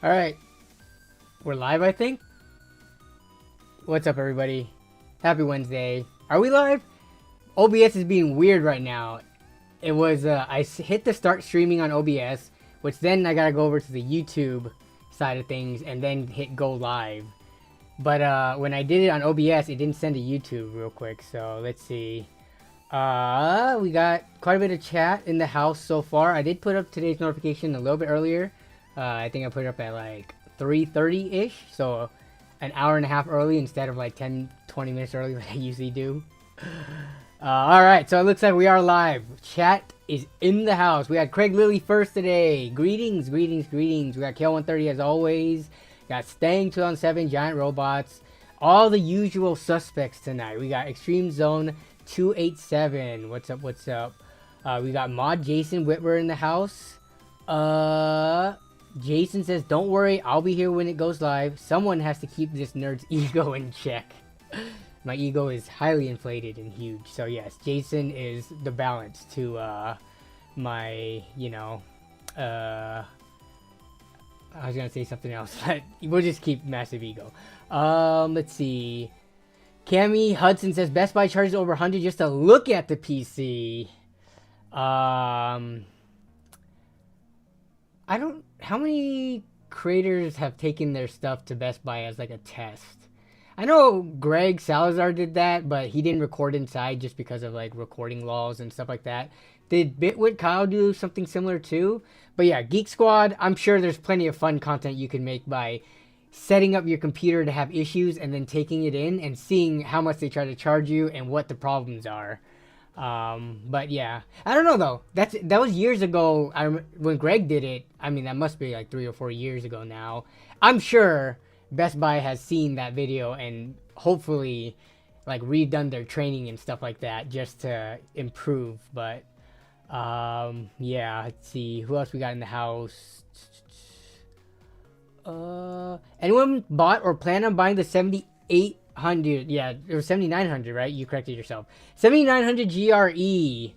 Alright, we're live, I think. What's up, everybody? Happy Wednesday. Are we live? OBS is being weird right now. It was, I hit the start streaming on OBS, which then I gotta go over to the YouTube side of things and then hit go live. But when I did it on OBS, it didn't send to YouTube real quick, so let's see. We got quite a bit of chat in the house so far. I did put up today's notification a little bit earlier. I think I put it up at like 3:30-ish, so an hour and a half early instead of like 10-20 minutes early like I usually do. Alright, so it looks like we are live. Chat is in the house. We had Craig Lilly first today. Greetings, greetings, greetings. We got KL130 as always. Got Stang 2007, Giant Robots. All the usual suspects tonight. We got Extreme Zone 287. What's up, what's up? We got Mod Jason Whitwer in the house. Jason says, don't worry, I'll be here when it goes live. Someone has to keep this nerd's ego in check. My ego is highly inflated and huge. So yes, Jason is the balance to my, you know, I was gonna say something else, but we'll just keep massive ego. Let's see. Cammy Hudson says, Best Buy charges over 100 just to look at the PC. How many creators have taken their stuff to Best Buy as like a test? I know Greg Salazar did that, but he didn't record inside just because of like recording laws and stuff like that. Did Bitwit Kyle do something similar too? But yeah, Geek Squad, I'm sure there's plenty of fun content you can make by setting up your computer to have issues and then taking it in and seeing how much they try to charge you and what the problems are. But yeah, I don't know though. That was years ago. When Greg did it. I mean, that must be like 3 or 4 years ago now. I'm sure Best Buy has seen that video and hopefully like redone their training and stuff like that just to improve. But yeah, let's see who else we got in the house. Anyone bought or plan on buying the 7800? Yeah, it was 7900, right? You corrected yourself. 7900 GRE.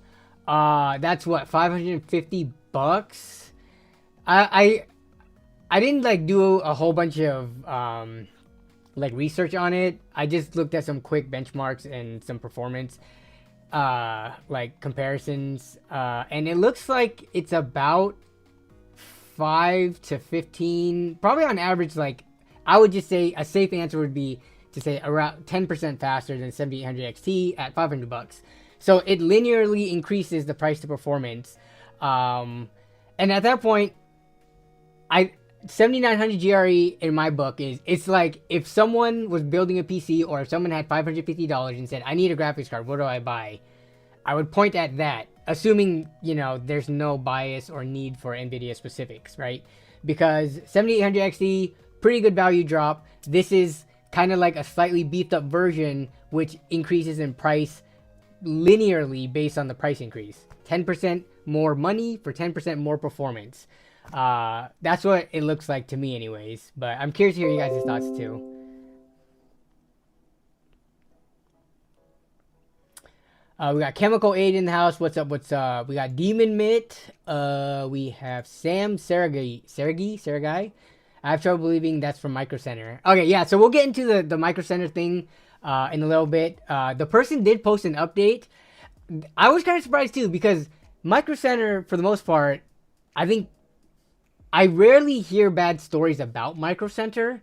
That's what, 550 bucks. I didn't like do a whole bunch of like research on it. I just looked at some quick benchmarks and some performance like comparisons, and it looks like it's about 5 to 15, probably on average. Like, I would just say a safe answer would be to say around 10% faster than 7800 XT at 500 bucks. So it linearly increases the price to performance. And at that point, 7900 GRE in my book it's like if someone was building a PC or if someone had $550 and said, I need a graphics card, what do I buy? I would point at that, assuming, you know, there's no bias or need for NVIDIA specifics, right? Because 7800 XT, pretty good value drop. This is kind of like a slightly beefed up version, which increases in price linearly based on the price increase. 10% more money for 10% more performance. That's what it looks like to me anyways. But I'm curious to hear you guys' thoughts too. We got Chemical Aid in the house. What's up? What's up? We got Demon Mitt. We have Sam Saragai. I have trouble believing that's from Micro Center. Okay, yeah, so we'll get into the Micro Center thing in a little bit. The person did post an update. I was kind of surprised too, because Micro Center, for the most part, I think I rarely hear bad stories about Micro Center.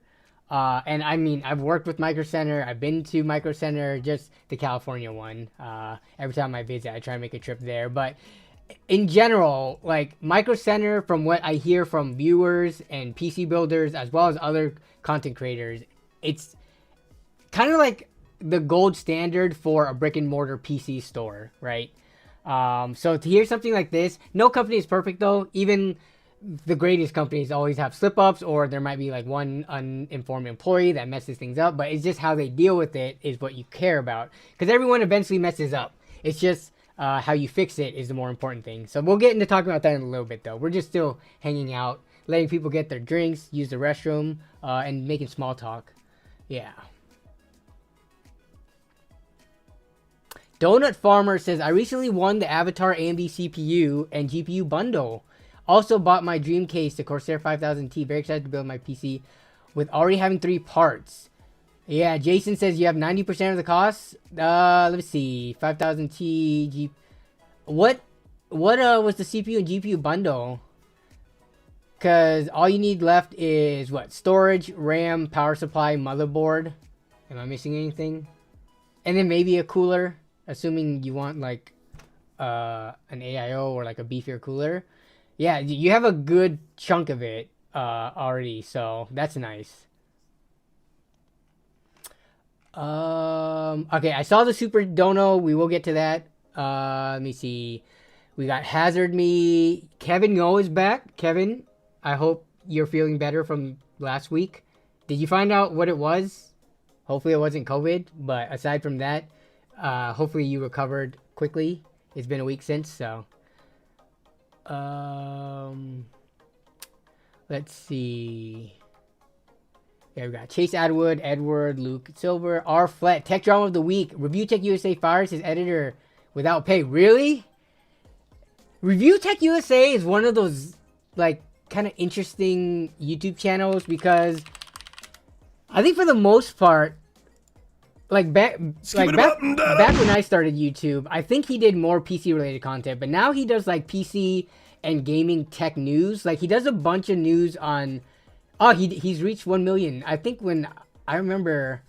And I mean, I've worked with Micro Center. I've been to Micro Center, just the California one. Every time I visit, I try to make a trip there. But in general, like Micro Center, from what I hear from viewers and PC builders, as well as other content creators, it's kind of like the gold standard for a brick and mortar PC store, right? So to hear something like this, no company is perfect though. Even the greatest companies always have slip-ups, or there might be like one uninformed employee that messes things up, but it's just how they deal with it is what you care about, because everyone eventually messes up. It's just how you fix it is the more important thing. So we'll get into talking about that in a little bit though. We're just still hanging out, letting people get their drinks, use the restroom, and making small talk. Yeah. Donut Farmer says, I recently won the Avatar AMD CPU and GPU bundle. Also bought my dream case, the Corsair 5000T. Very excited to build my PC with already having 3 parts. Yeah, Jason says you have 90% of the costs. Let's see. 5000T. What was the CPU and GPU bundle? Because all you need left is what? Storage, RAM, power supply, motherboard. Am I missing anything? And then maybe a cooler, assuming you want like an AIO or like a beefier cooler. Yeah, you have a good chunk of it already, so that's nice. Okay, I saw the Super Dono. We will get to that. Let me see. We got Hazard Me. Kevin Ngo is back. Kevin, I hope you're feeling better from last week. Did you find out what it was? Hopefully it wasn't COVID, but aside from that, hopefully you recovered quickly. It's been a week since, so. Let's see. Yeah, we got Chase Atwood, Edward, Luke Silver, R Flat, Tech Drama of the Week. Review Tech USA fires his editor without pay. Really? Review Tech USA is one of those like kind of interesting YouTube channels because I think for the most part, like back when I started YouTube, I think he did more PC related content, but now he does like PC and gaming tech news. Like he does a bunch of news on. Oh, he's reached 1 million. I think I remember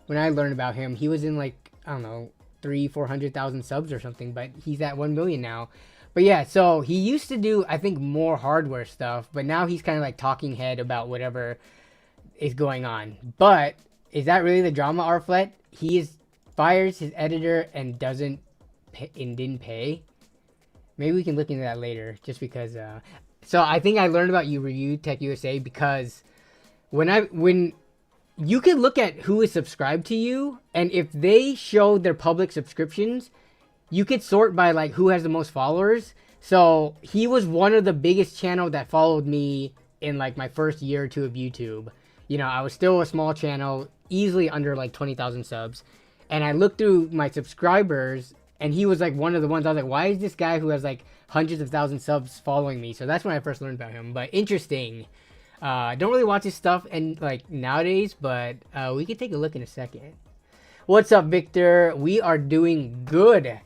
when I learned about him, he was in like I don't know 300,000-400,000 subs or something, but he's at 1 million now. But yeah, so he used to do I think more hardware stuff, but now he's kind of like talking head about whatever is going on. But is that really the drama, Arflet? He fires his editor and didn't pay. Maybe we can look into that later, just because. So I think I learned about Review Tech USA because when you can look at who is subscribed to you, and if they show their public subscriptions, you could sort by like who has the most followers. So he was one of the biggest channel that followed me in like my first year or two of YouTube. You know, I was still a small channel, easily under like 20,000 subs. And I looked through my subscribers and he was like one of the ones I was like, why is this guy who has like hundreds of thousands subs following me? So that's when I first learned about him. But interesting. Don't really watch his stuff and like nowadays, but we can take a look in a second. What's up, Victor? We are doing good.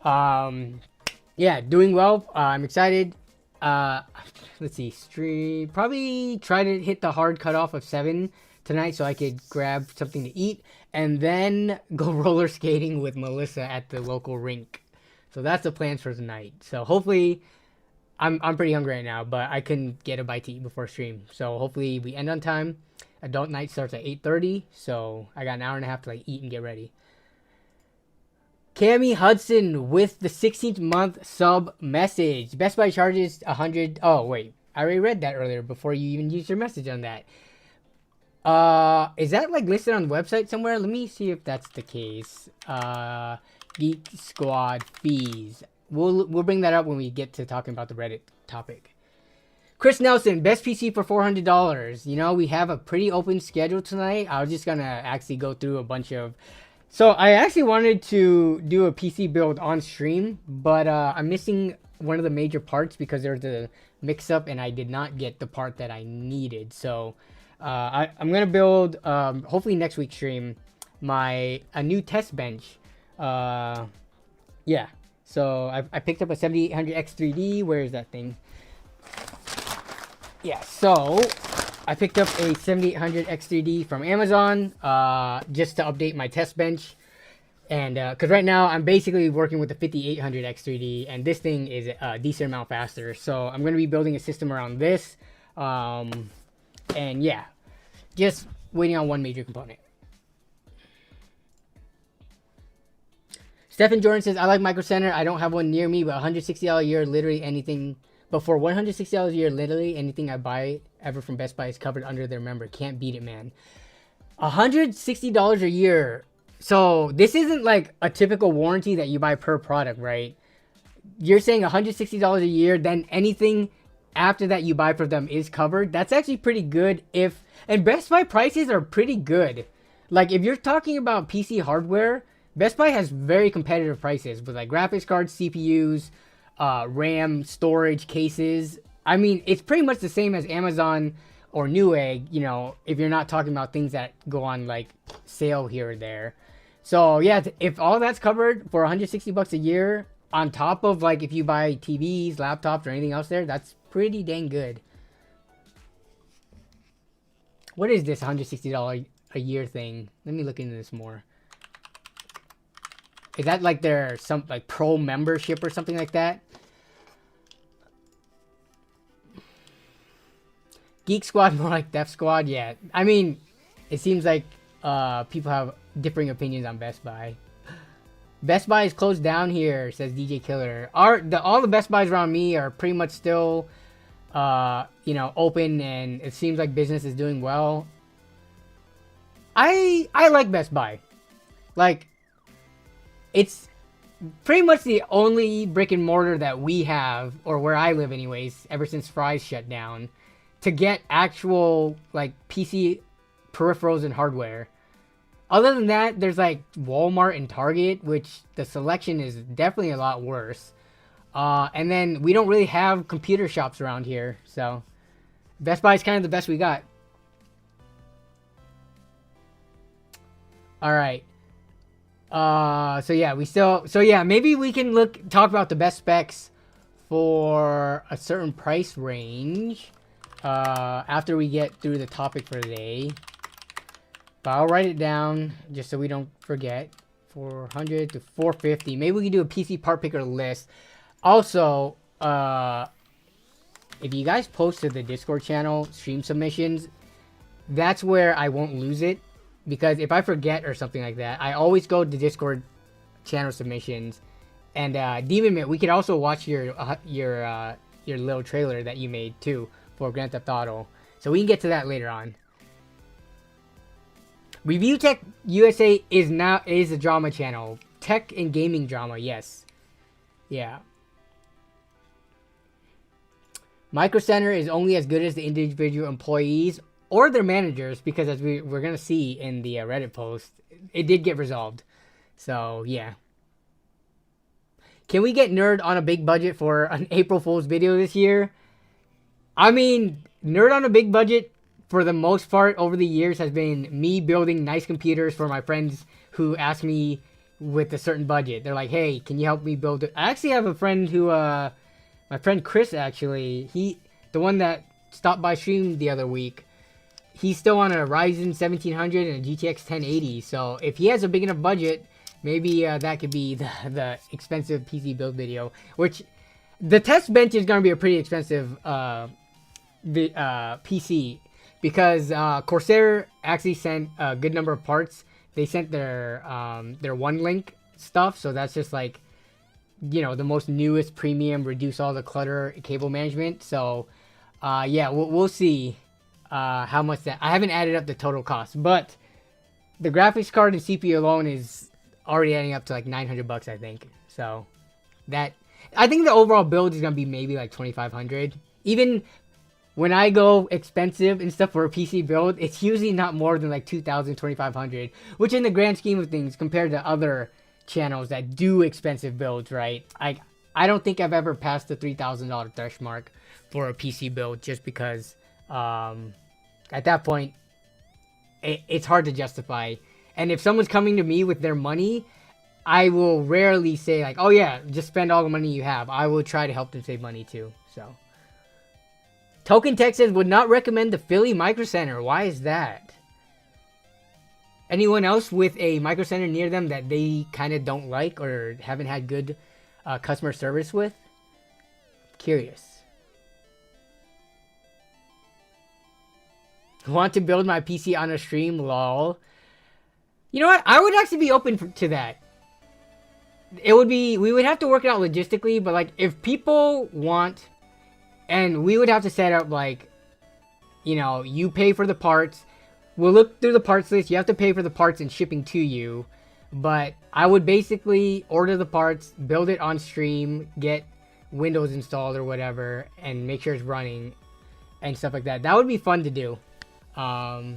Yeah, doing well. I'm excited. Let's see, stream. Probably try to hit the hard cutoff of 7 tonight so I could grab something to eat and then go roller skating with Melissa at the local rink. So that's the plans for tonight. So hopefully, I'm pretty hungry right now, but I can get a bite to eat before stream. So hopefully we end on time. Adult night starts at 8:30, so I got an hour and a half to like eat and get ready. Cammy Hudson with the 16th month sub message. Best Buy charges 100. Oh wait, I already read that earlier before you even used your message on that. Is that like listed on the website somewhere? Let me see if that's the case. Geek Squad fees. We'll bring that up when we get to talking about the Reddit topic. Chris Nelson, best PC for $400. You know, we have a pretty open schedule tonight. I was just gonna actually go through a bunch of. So I actually wanted to do a PC build on stream, but I'm missing one of the major parts because there's a mix-up and I did not get the part that I needed. So I'm gonna build, hopefully next week's stream, a new test bench. Yeah. So I picked up a 7800X3D. Where is that thing? Yeah. So I picked up a 7800X3D from Amazon just to update my test bench. And because right now I'm basically working with the 5800X3D, and this thing is a decent amount faster. So I'm going to be building a system around this. And yeah, just waiting on one major component. Stephen Jordan says, I like Micro Center. I don't have one near me, but $160 a year, literally anything. But for $160 a year, literally anything I buy ever from Best Buy is covered under their member. Can't beat it, man. $160 a year. So this isn't like a typical warranty that you buy per product, right? You're saying $160 a year, then anything after that you buy from them is covered. That's actually pretty good. And Best Buy prices are pretty good. Like if you're talking about PC hardware, Best Buy has very competitive prices with like graphics cards, CPUs, RAM, storage, cases. I mean, it's pretty much the same as Amazon or Newegg, you know, if you're not talking about things that go on like sale here or there. So yeah, if all that's covered for $160 a year, on top of like if you buy TVs, laptops, or anything else there, that's pretty dang good. What is this $160 a year thing? Let me look into this more. Is that like their some like pro membership or something like that? Geek Squad more like Death Squad, yeah. I mean, it seems like people have differing opinions on Best Buy. Best Buy is closed down here, says DJ Killer. All the Best Buys around me are pretty much still, you know, open, and it seems like business is doing well. I like Best Buy. Like, it's pretty much the only brick and mortar that we have, or where I live anyways, ever since Fry's shut down, to get actual like PC peripherals and hardware. Other than that, there's like Walmart and Target, which the selection is definitely a lot worse. And then we don't really have computer shops around here, so Best Buy is kind of the best we got. All right. So yeah, maybe we can talk about the best specs for a certain price range after we get through the topic for today. But I'll write it down just so we don't forget. 400 to 450. Maybe we can do a PC part picker list. Also, if you guys post to the Discord channel stream submissions, that's where I won't lose it. Because if I forget or something like that, I always go to Discord channel submissions. And Demon Mint, we could also watch your little trailer that you made too for Grand Theft Auto. So we can get to that later on. Review Tech USA is a drama channel. Tech and gaming drama, yes. Yeah. Micro Center is only as good as the individual employees or their managers, because as we're going to see in the Reddit post, it did get resolved. So, yeah. Can we get Nerd on a big budget for an April Fool's video this year? I mean, Nerd on a big budget, for the most part, over the years, has been me building nice computers for my friends who ask me with a certain budget. They're like, hey, can you help me build it? I actually have a friend who, my friend Chris, actually, the one that stopped by stream the other week, he's still on a Ryzen 1700 and a GTX 1080. So if he has a big enough budget, maybe that could be the expensive PC build video. Which, the test bench is going to be a pretty expensive PC. Because Corsair actually sent a good number of parts. They sent their one link stuff. So that's just like, you know, the most newest premium, reduce all the clutter cable management. So yeah, we'll see how much that. I haven't added up the total cost, but the graphics card and CPU alone is already adding up to like $900, I think. So that, I think the overall build is gonna be maybe like $2,500. Even when I go expensive and stuff for a PC build, it's usually not more than like $2,000, $2,500, which in the grand scheme of things, compared to other channels that do expensive builds, right? I don't think I've ever passed the $3,000 threshold mark for a PC build, just because at that point, it's hard to justify. And if someone's coming to me with their money, I will rarely say like, oh yeah, just spend all the money you have. I will try to help them save money too, so. Token Tech says, would not recommend the Philly Micro Center. Why is that? Anyone else with a Micro Center near them that they kind of don't like or haven't had good customer service with? Curious. Want to build my PC on a stream? Lol. You know what? I would actually be open to that. It would be, we would have to work it out logistically, but like if people want... And we would have to set up, like, you know, you pay for the parts. We'll look through the parts list. You have to pay for the parts and shipping to you. But I would basically order the parts, build it on stream, get Windows installed or whatever, and make sure it's running and stuff like that. That would be fun to do. But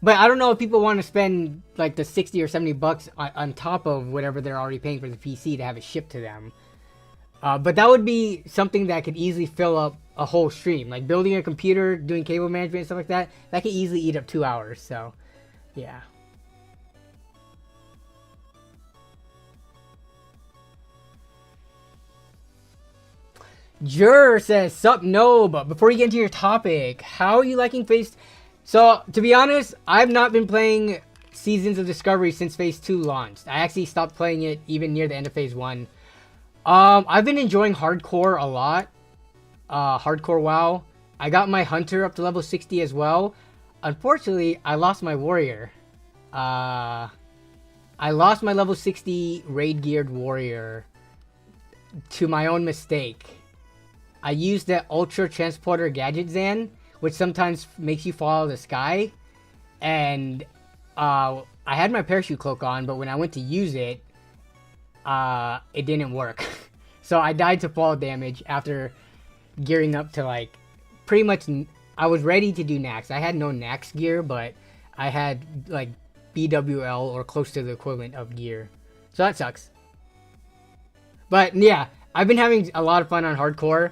I don't know if people want to spend, like, the $60 or $70 on top of whatever they're already paying for the PC to have it shipped to them. But that would be something that could easily fill up a whole stream. Like building a computer, doing cable management and stuff like that. That could easily eat up 2 hours. So, yeah. Jur says, sup, no, but before you get into your topic, how are you liking Phase... So, to be honest, I've not been playing Seasons of Discovery since Phase 2 launched. I actually stopped playing it even near the end of Phase 1. I've been enjoying Hardcore a lot. Hardcore WoW. I got my Hunter up to level 60 as well. Unfortunately, I lost my Warrior. I lost my level 60 Raid Geared Warrior to my own mistake. I used that Ultra Transporter Gadget Zan, which sometimes makes you fall out of the sky. And I had my parachute cloak on, but when I went to use it, it didn't work. So I died to fall damage after gearing up to like pretty much... I was ready to do Nax. I had no Nax gear, but I had like BWL or close to the equivalent of gear. So that sucks. But yeah, I've been having a lot of fun on Hardcore.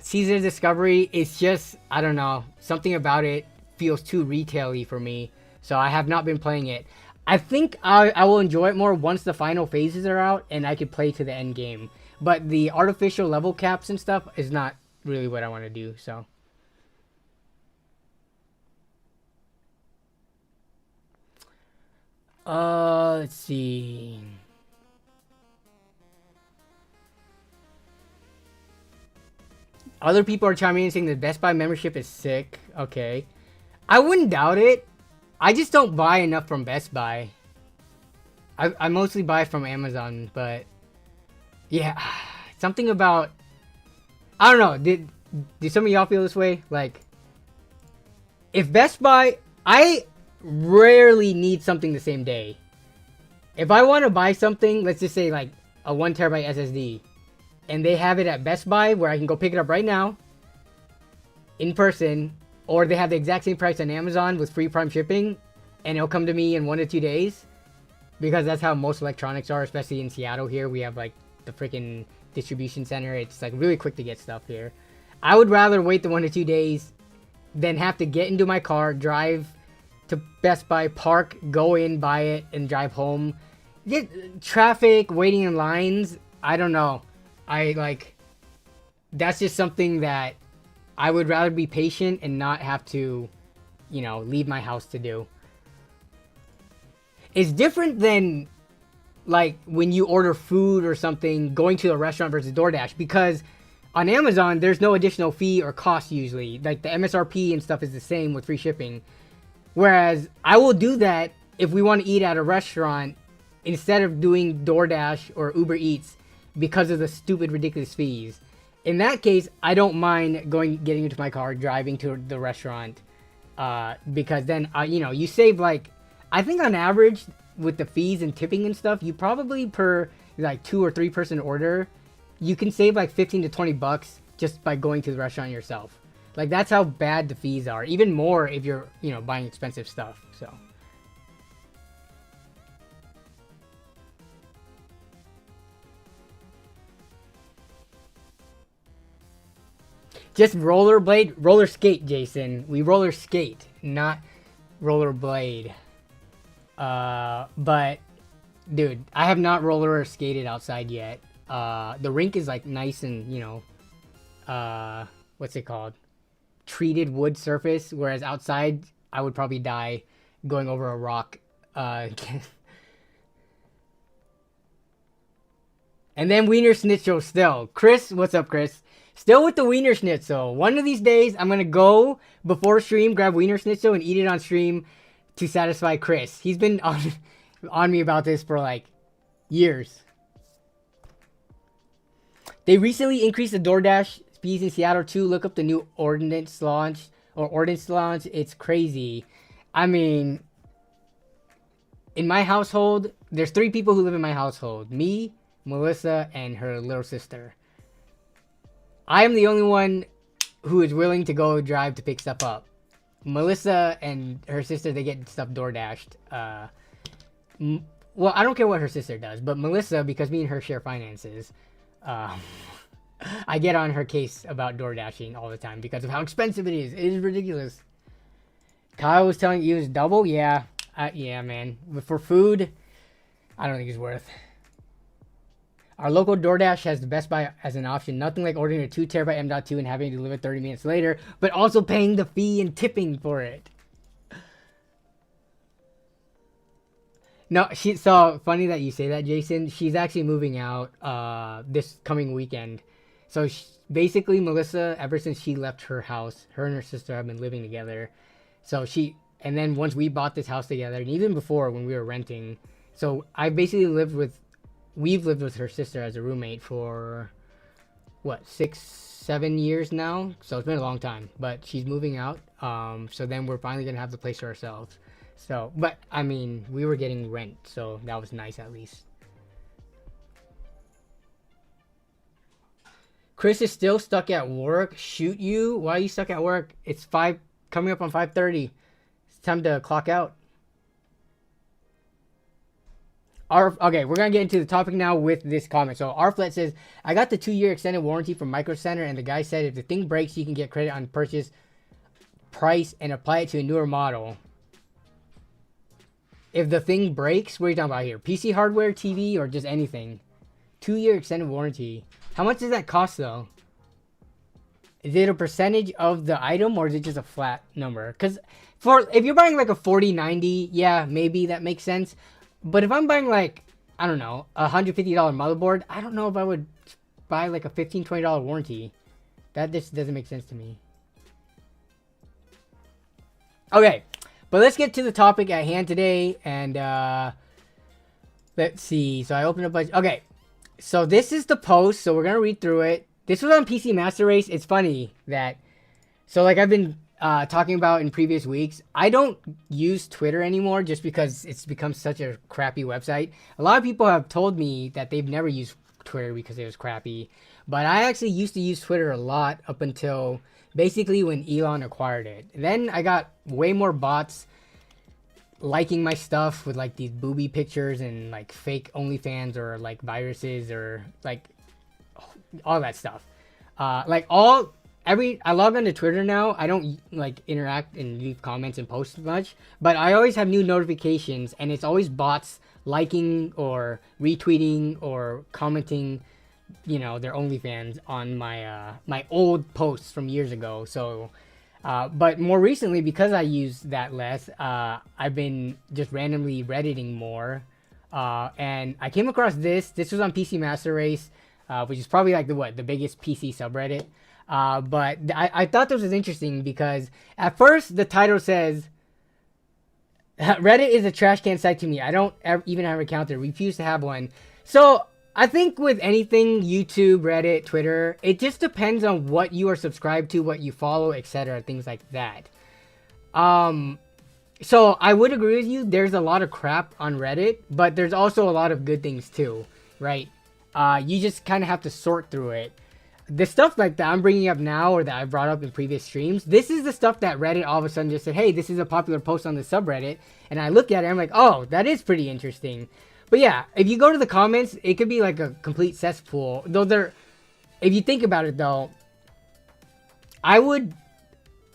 Season of Discovery is just, I don't know, something about it feels too retail-y for me. So I have not been playing it. I think I will enjoy it more once the final phases are out and I could play to the end game. But the artificial level caps and stuff is not really what I want to do, so. Let's see. Other people are chiming in saying the Best Buy membership is sick. Okay. I wouldn't doubt it. I just don't buy enough from Best Buy. I mostly buy from Amazon, but yeah, something about, I don't know, did some of y'all feel this way? Like, if Best Buy, I rarely need something the same day. If I want to buy something, let's just say like a 1 terabyte SSD, and they have it at Best Buy where I can go pick it up right now in person, or they have the exact same price on Amazon with free Prime shipping, and it'll come to me in 1 to 2 days, because that's how most electronics are, especially in Seattle here. We have like the freaking distribution center. It's like really quick to get stuff here. I would rather wait the 1 to 2 days than have to get into my car, drive to Best Buy, park, go in, buy it, and drive home. Get traffic, waiting in lines. I don't know. That's just something that I would rather be patient and not have to, you know, leave my house to do. It's different than like when you order food or something, going to a restaurant versus DoorDash, because on Amazon, there's no additional fee or cost usually. Like the MSRP and stuff is the same with free shipping. Whereas I will do that if we want to eat at a restaurant instead of doing DoorDash or Uber Eats because of the stupid, ridiculous fees. In that case, I don't mind getting into my car, driving to the restaurant, because then, you know, you save like, I think on average with the fees and tipping and stuff, you probably per like 2 or 3 person order, you can save like 15 to 20 bucks just by going to the restaurant yourself. Like, that's how bad the fees are. Even more if you're, you know, buying expensive stuff, so. Just roller skate, Jason. We roller skate, not rollerblade. But, dude, I have not roller skated outside yet. The rink is, like, nice and, you know, what's it called? Treated wood surface, whereas outside I would probably die going over a rock. And then Wiener Schnitzel still. Chris, what's up, Chris? Still with the Wiener Schnitzel. One of these days, I'm gonna go before stream, grab Wiener Schnitzel, and eat it on stream to satisfy Chris. He's been on me about this for like years. They recently increased the DoorDash fees in Seattle too. Look up the new ordinance launch. It's crazy. I mean, in my household, there's 3 people who live in my household. Me, Melissa, and her little sister. I am the only one who is willing to go drive to pick stuff up. Melissa and her sister, they get stuff DoorDashed. Well, I don't care what her sister does, but Melissa, because me and her share finances, Um, I get on her case about door dashing all the time because of how expensive it is. It is ridiculous. Kyle was telling you it was double. Yeah, yeah, man. But for food, I don't think it's worth. Our local DoorDash has the Best Buy as an option. Nothing like ordering a 2 terabyte M.2 and having it delivered 30 minutes later, but also paying the fee and tipping for it. No, so funny that you say that, Jason. She's actually moving out this coming weekend. So basically, Melissa, ever since she left her house, her and her sister have been living together. So and then once we bought this house together, and even before when we were renting, so I basically we've lived with her sister as a roommate for, what, 6-7 years now? So it's been a long time, but she's moving out. So then we're finally going to have the place to ourselves. So, but, I mean, we were getting rent, so that was nice at least. Chris is still stuck at work. Shoot you? Why are you stuck at work? It's coming up on 5:30. It's time to clock out. Okay, we're going to get into the topic now with this comment. So, Arflet says, I got the 2-year extended warranty from Micro Center, and the guy said if the thing breaks, you can get credit on purchase price and apply it to a newer model. If the thing breaks, what are you talking about here? PC hardware, TV, or just anything? 2-year extended warranty. How much does that cost, though? Is it a percentage of the item, or is it just a flat number? Because if you're buying like a 4090, yeah, maybe that makes sense. But if I'm buying like, I don't know, a $150 motherboard, I don't know if I would buy like a $15, $20 warranty. That just doesn't make sense to me. Okay, but let's get to the topic at hand today. And let's see. So I opened up a... Okay, so this is the post. So we're going to read through it. This was on PC Master Race. It's funny that... So like I've been... talking about in previous weeks, I don't use Twitter anymore just because it's become such a crappy website. A lot of people have told me that they've never used Twitter because it was crappy, but I actually used to use Twitter a lot up until basically when Elon acquired it. Then I got way more bots liking my stuff with like these booby pictures and like fake OnlyFans or like viruses or like all that stuff. I log on to Twitter now. I don't like interact and leave comments and post much, but I always have new notifications, and it's always bots liking or retweeting or commenting, you know, their OnlyFans on my my old posts from years ago. So, but more recently, because I use that less, I've been just randomly Redditing more, and I came across this. This was on PC Master Race, which is probably like the biggest PC subreddit. But I thought this was interesting because at first the title says, Reddit is a trash can site to me. I don't even have an account there. Refuse to have one. So I think with anything, YouTube, Reddit, Twitter, it just depends on what you are subscribed to, what you follow, etc. Things like that. So I would agree with you. There's a lot of crap on Reddit, but there's also a lot of good things too, right? You just kind of have to sort through it. The stuff like that I'm bringing up now or that I brought up in previous streams, this is the stuff that Reddit all of a sudden just said, hey, this is a popular post on the subreddit. And I look at it, I'm like, oh, that is pretty interesting. But yeah, if you go to the comments, it could be like a complete cesspool. Though if you think about it though, I would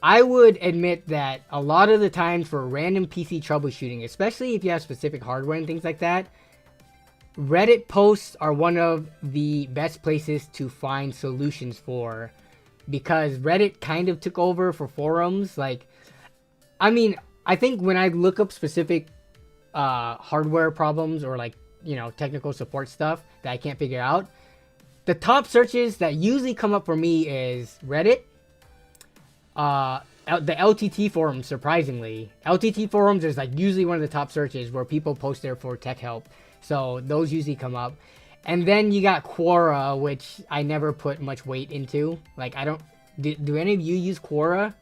admit that a lot of the times for random PC troubleshooting, especially if you have specific hardware and things like that, Reddit posts are one of the best places to find solutions for, because Reddit kind of took over for forums. Like, I mean, I think when I look up specific hardware problems or like, you know, technical support stuff that I can't figure out, the top searches that usually come up for me is Reddit, the LTT forums. Surprisingly, LTT forums is like usually one of the top searches where people post there for tech help. So those usually come up. And then you got Quora, which I never put much weight into. Like, I don't... Do any of you use Quora?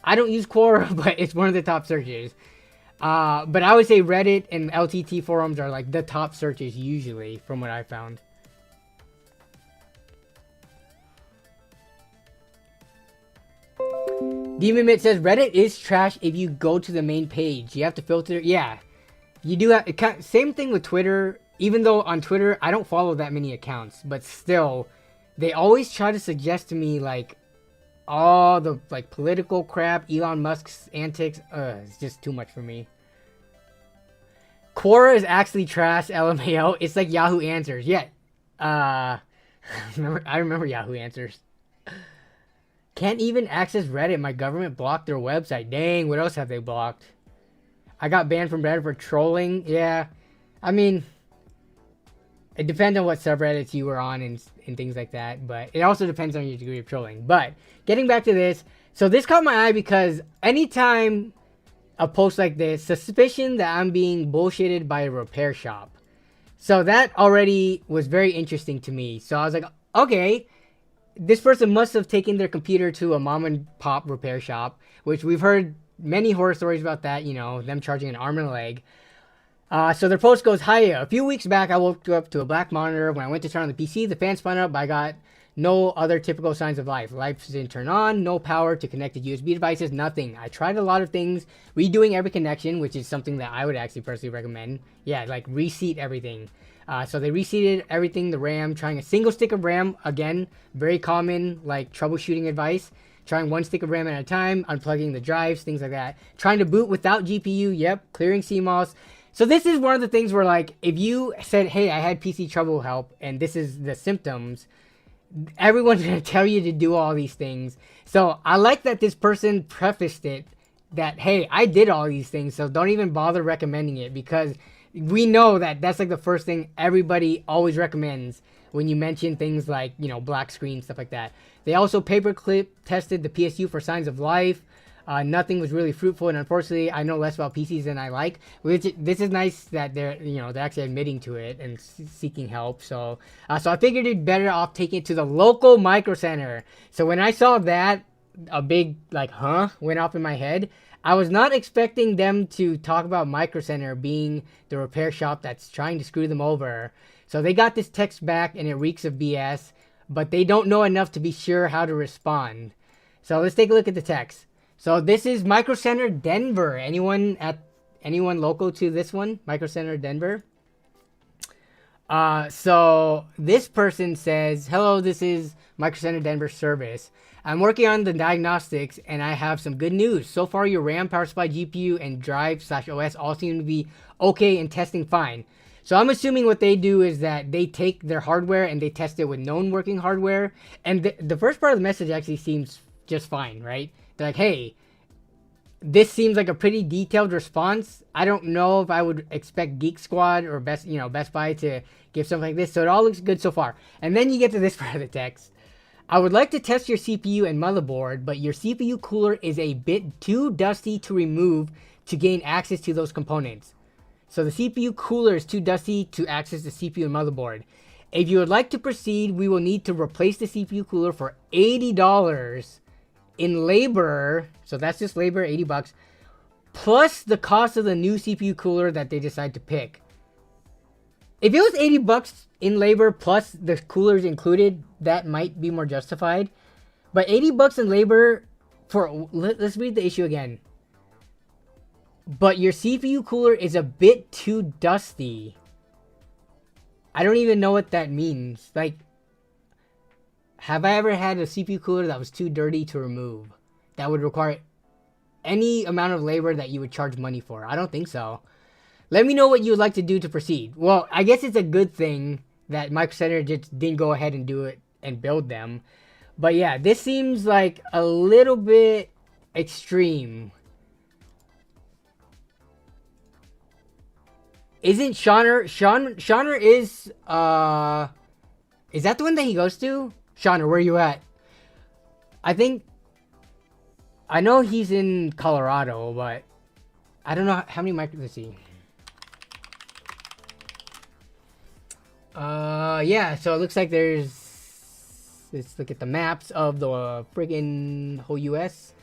I don't use Quora, but it's one of the top searches. But I would say Reddit and LTT forums are like the top searches usually, from what I found. Demon Mitt says, Reddit is trash if you go to the main page. You have to filter... Yeah. You do have... Same thing with Twitter. even though on Twitter I don't follow that many accounts, but still, they always try to suggest to me like all the like political crap, Elon Musk's antics. It's just too much for me. Quora is actually trash, LMAO. It's like Yahoo Answers. Yeah. I remember Yahoo Answers. Can't even access Reddit. My government blocked their website. Dang, what else have they blocked? I got banned from Reddit for trolling. Yeah. I mean, it depends on what subreddits you were on and things like that. But it also depends on your degree of trolling. But getting back to this. So this caught my eye because anytime a post like this, suspicion that I'm being bullshitted by a repair shop. So that already was very interesting to me. So I was like, okay, this person must have taken their computer to a mom and pop repair shop, which we've heard many horror stories about that, you know, them charging an arm and a leg. So their post goes, hi, a few weeks back, I woke up to a black monitor. When I went to turn on the PC, the fan spun up, but I got no other typical signs of life. Lights didn't turn on, no power to connected USB devices, nothing. I tried a lot of things, redoing every connection, which is something that I would actually personally recommend. Yeah, like reseat everything. So they reseated everything, the RAM, trying a single stick of RAM, again, very common, like troubleshooting advice. Trying one stick of RAM at a time, unplugging the drives, things like that. Trying to boot without GPU, yep, clearing CMOS. So this is one of the things where, like, if you said, hey, I had PC trouble help, and this is the symptoms, everyone's going to tell you to do all these things. So I like that this person prefaced it that, hey, I did all these things, so don't even bother recommending it, because we know that that's like the first thing everybody always recommends when you mention things like, you know, black screen, stuff like that. They also paperclip tested the PSU for signs of life. Nothing was really fruitful, and unfortunately, I know less about PCs than I like. Which this is nice that they're, you know, they're actually admitting to it and seeking help. So I figured it'd better off taking it to the local micro center. So when I saw that, a big like went off in my head. I was not expecting them to talk about Micro Center being the repair shop that's trying to screw them over. So they got this text back and it reeks of BS, but they don't know enough to be sure how to respond. So let's take a look at the text. So this is Micro Center Denver. Anyone local to this one? Micro Center Denver. So this person says, hello, this is Micro Center Denver service. I'm working on the diagnostics and I have some good news. So far your RAM, power supply, GPU, and drive/OS all seem to be okay and testing fine. So I'm assuming what they do is that they take their hardware and they test it with known working hardware. And the first part of the message actually seems just fine, right? They're like, hey, this seems like a pretty detailed response. I don't know if I would expect Geek Squad or Best Buy to give something like this. So it all looks good so far. And then you get to this part of the text. I would like to test your CPU and motherboard, but your CPU cooler is a bit too dusty to remove to gain access to those components. So the CPU cooler is too dusty to access the CPU and motherboard. If you would like to proceed, we will need to replace the CPU cooler for $80 in labor. So that's just labor, $80, plus the cost of the new CPU cooler that they decide to pick. If it was $80 in labor plus the coolers included, that might be more justified. But $80 in labor for, let's read the issue again. But your CPU cooler is a bit too dusty. I don't even know what that means. Like, have I ever had a CPU cooler that was too dirty to remove? That would require any amount of labor that you would charge money for? I don't think so. Let me know what you would like to do to proceed. Well, I guess it's a good thing that Micro Center just didn't go ahead and do it and build them. But yeah, this seems like a little bit extreme. Isn't Shauner is that the one that he goes to? Shauner, where are you at? I know he's in Colorado, but I don't know how many micros is he. Yeah, so it looks like let's look at the maps of the friggin' whole US.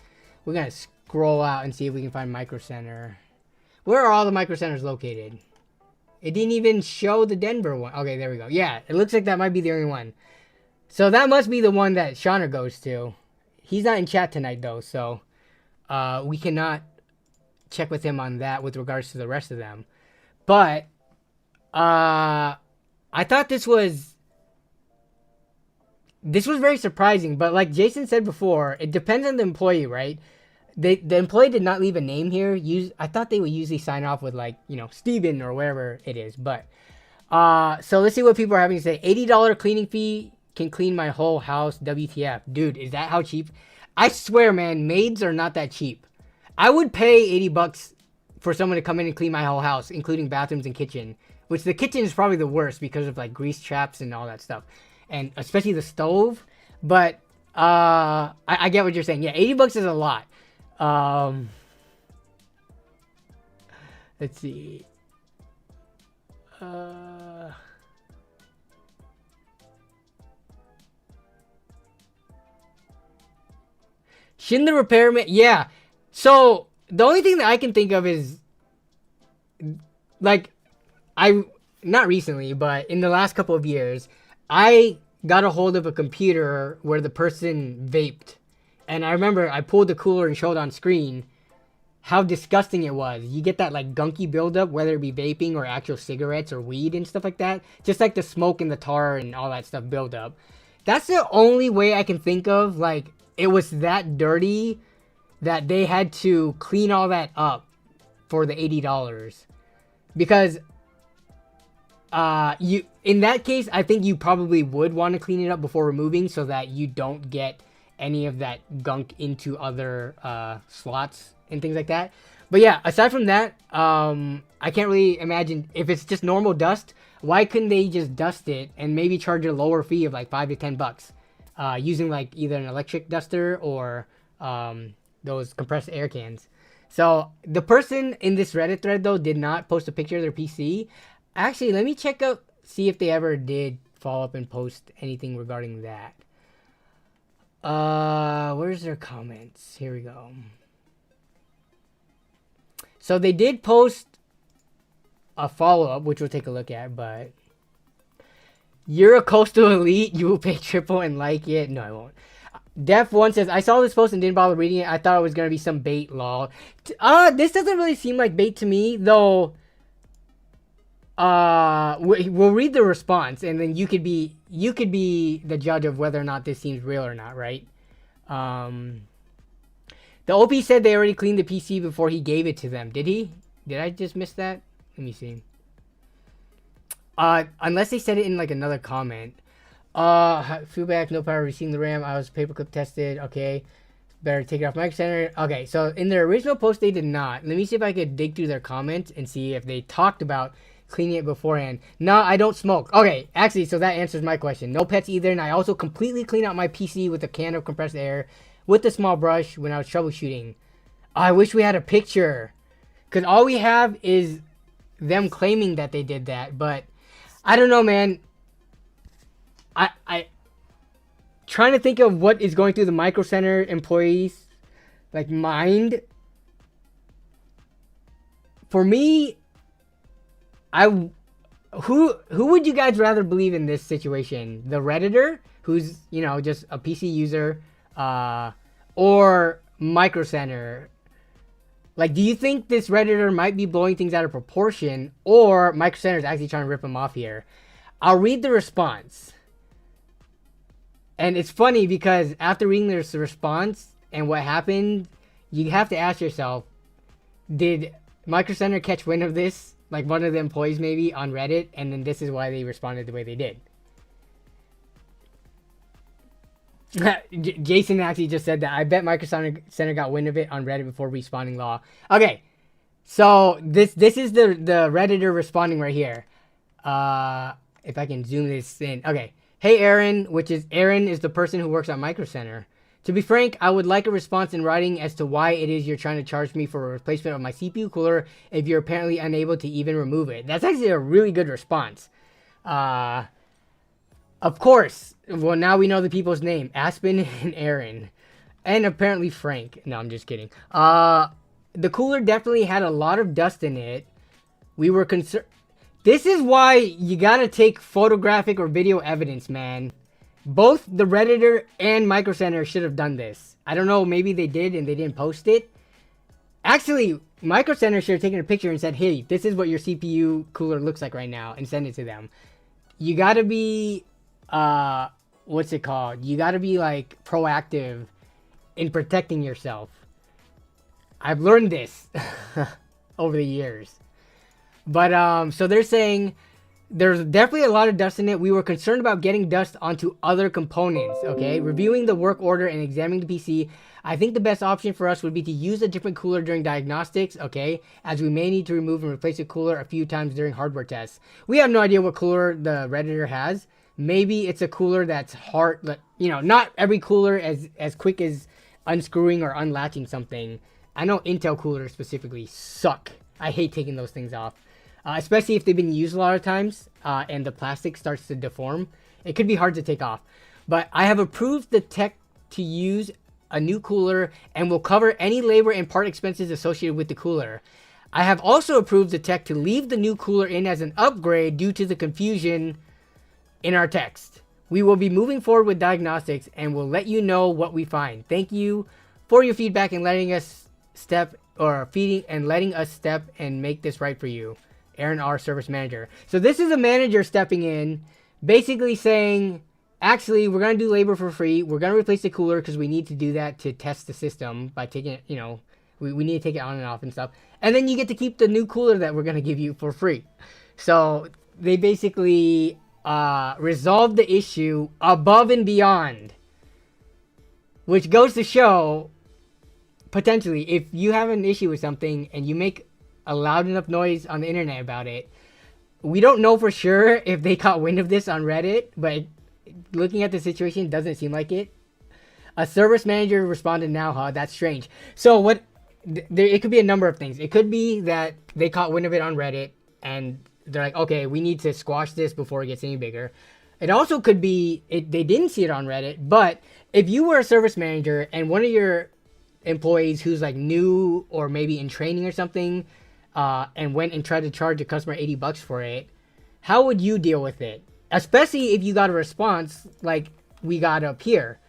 We're gonna scroll out and see if we can find Micro Center. Where are all the Micro Centers located? It didn't even show the Denver one. Okay, there we go. Yeah, it looks like that might be the only one. So that must be the one that Shauner goes to. He's not in chat tonight though, so we cannot check with him on that with regards to the rest of them. But I thought this was very surprising, but like Jason said before, it depends on the employee, right? The employee did not leave a name here. I thought they would usually sign off with like, you know, Steven or wherever it is. But so let's see what people are having to say. $80 cleaning fee can clean my whole house. WTF. Dude, is that how cheap? I swear, man, maids are not that cheap. I would pay $80 for someone to come in and clean my whole house, including bathrooms and kitchen. Which the kitchen is probably the worst because of like grease traps and all that stuff. And especially the stove. But I get what you're saying. Yeah, $80 is a lot. Let's see. Shin the repairman. Yeah. So the only thing that I can think of is like not recently, but in the last couple of years, I got a hold of a computer where the person vaped. And I remember I pulled the cooler and showed on screen how disgusting it was. You get that like gunky buildup, whether it be vaping or actual cigarettes or weed and stuff like that. Just like the smoke and the tar and all that stuff build up. That's the only way I can think of. Like, it was that dirty that they had to clean all that up for the $80. Because in that case, I think you probably would want to clean it up before removing so that you don't get any of that gunk into other slots and things like that. But yeah, aside from that, I can't really imagine if it's just normal dust. Why couldn't they just dust it and maybe charge a lower fee of like $5 to $10, using like either an electric duster or those compressed air cans. So the person in this Reddit thread though did not post a picture of their PC. Actually, let me check out, see if they ever did follow up and post anything regarding that. Where's their comments? Here we go. So they did post a follow-up, which we'll take a look at, but you're a coastal elite, you will pay triple and like it. No, I won't. Def1 says, I saw this post and didn't bother reading it. I thought it was going to be some bait, lol. This doesn't really seem like bait to me, though. We'll read the response, and then you could be the judge of whether or not this seems real or not, right? The OP said they already cleaned the PC before he gave it to them. Did he? Did I just miss that? Let me see. Unless they said it in like another comment. Feedback, no power, receiving the RAM. I was paperclip tested. Okay. Better take it off Micro Center. Okay, so in their original post, they did not. Let me see if I could dig through their comments and see if they talked about cleaning it beforehand. No, I don't smoke. Okay, actually, so that answers my question. No pets either, and I also completely clean out my PC with a can of compressed air with a small brush when I was troubleshooting. I wish we had a picture, because all we have is them claiming that they did that, but I don't know, man. I trying to think of what is going through the Micro Center employees like mind. For me, who would you guys rather believe in this situation? The Redditor, who's, you know, just a PC user, or Micro Center? Like, do you think this Redditor might be blowing things out of proportion, or Micro Center is actually trying to rip him off here? I'll read the response. And it's funny because after reading this response and what happened, you have to ask yourself, did Micro Center catch wind of this? Like one of the employees maybe on Reddit, and then this is why they responded the way they did. Jason actually just said that. I bet Micro Center got wind of it on Reddit before responding law. Okay, so this is the Redditor responding right here. If I can zoom this in. Okay. Hey Aaron, which is Aaron is the person who works at Micro Center. To be frank, I would like a response in writing as to why it is you're trying to charge me for a replacement of my CPU cooler if you're apparently unable to even remove it. That's actually a really good response. Of course. Well, now we know the people's name. Aspen and Aaron. And apparently Frank. No, I'm just kidding. The cooler definitely had a lot of dust in it. We were concerned. This is why you gotta take photographic or video evidence, man. Both the Redditor and Micro Center should have done this. I don't know, maybe they did and they didn't post it. Actually, Micro Center should have taken a picture and said, hey, this is what your CPU cooler looks like right now, and send it to them. You gotta be, what's it called? You gotta be like proactive in protecting yourself. I've learned this over the years. But, so they're saying there's definitely a lot of dust in it. We were concerned about getting dust onto other components, okay? Reviewing the work order and examining the PC, I think the best option for us would be to use a different cooler during diagnostics, okay? As we may need to remove and replace the cooler a few times during hardware tests. We have no idea what cooler the Redditor has. Maybe it's a cooler that's hard, you know, not every cooler as quick as unscrewing or unlatching something. I know Intel coolers specifically suck. I hate taking those things off. Especially if they've been used a lot of times and the plastic starts to deform. It could be hard to take off. But I have approved the tech to use a new cooler and will cover any labor and part expenses associated with the cooler. I have also approved the tech to leave the new cooler in as an upgrade due to the confusion in our text. We will be moving forward with diagnostics and will let you know what we find. Thank you for your feedback and letting us step and make this right for you. Aaron R, service manager. So this is a manager stepping in, basically saying, actually, we're going to do labor for free. We're going to replace the cooler because we need to do that to test the system by taking it, you know, we need to take it on and off and stuff. And then you get to keep the new cooler that we're going to give you for free. So they basically resolved the issue above and beyond, which goes to show, potentially, if you have an issue with something and you make a loud enough noise on the internet about it, we don't know for sure if they caught wind of this on Reddit, but looking at the situation, it doesn't seem like it. A service manager responded now, huh? That's strange. So what, it could be a number of things. It could be that they caught wind of it on Reddit and they're like, okay, we need to squash this before it gets any bigger. It also could be they didn't see it on Reddit, but if you were a service manager and one of your employees who's like new or maybe in training or something, and went and tried to charge a customer $80 for it, how would you deal with it? Especially if you got a response like we got up here.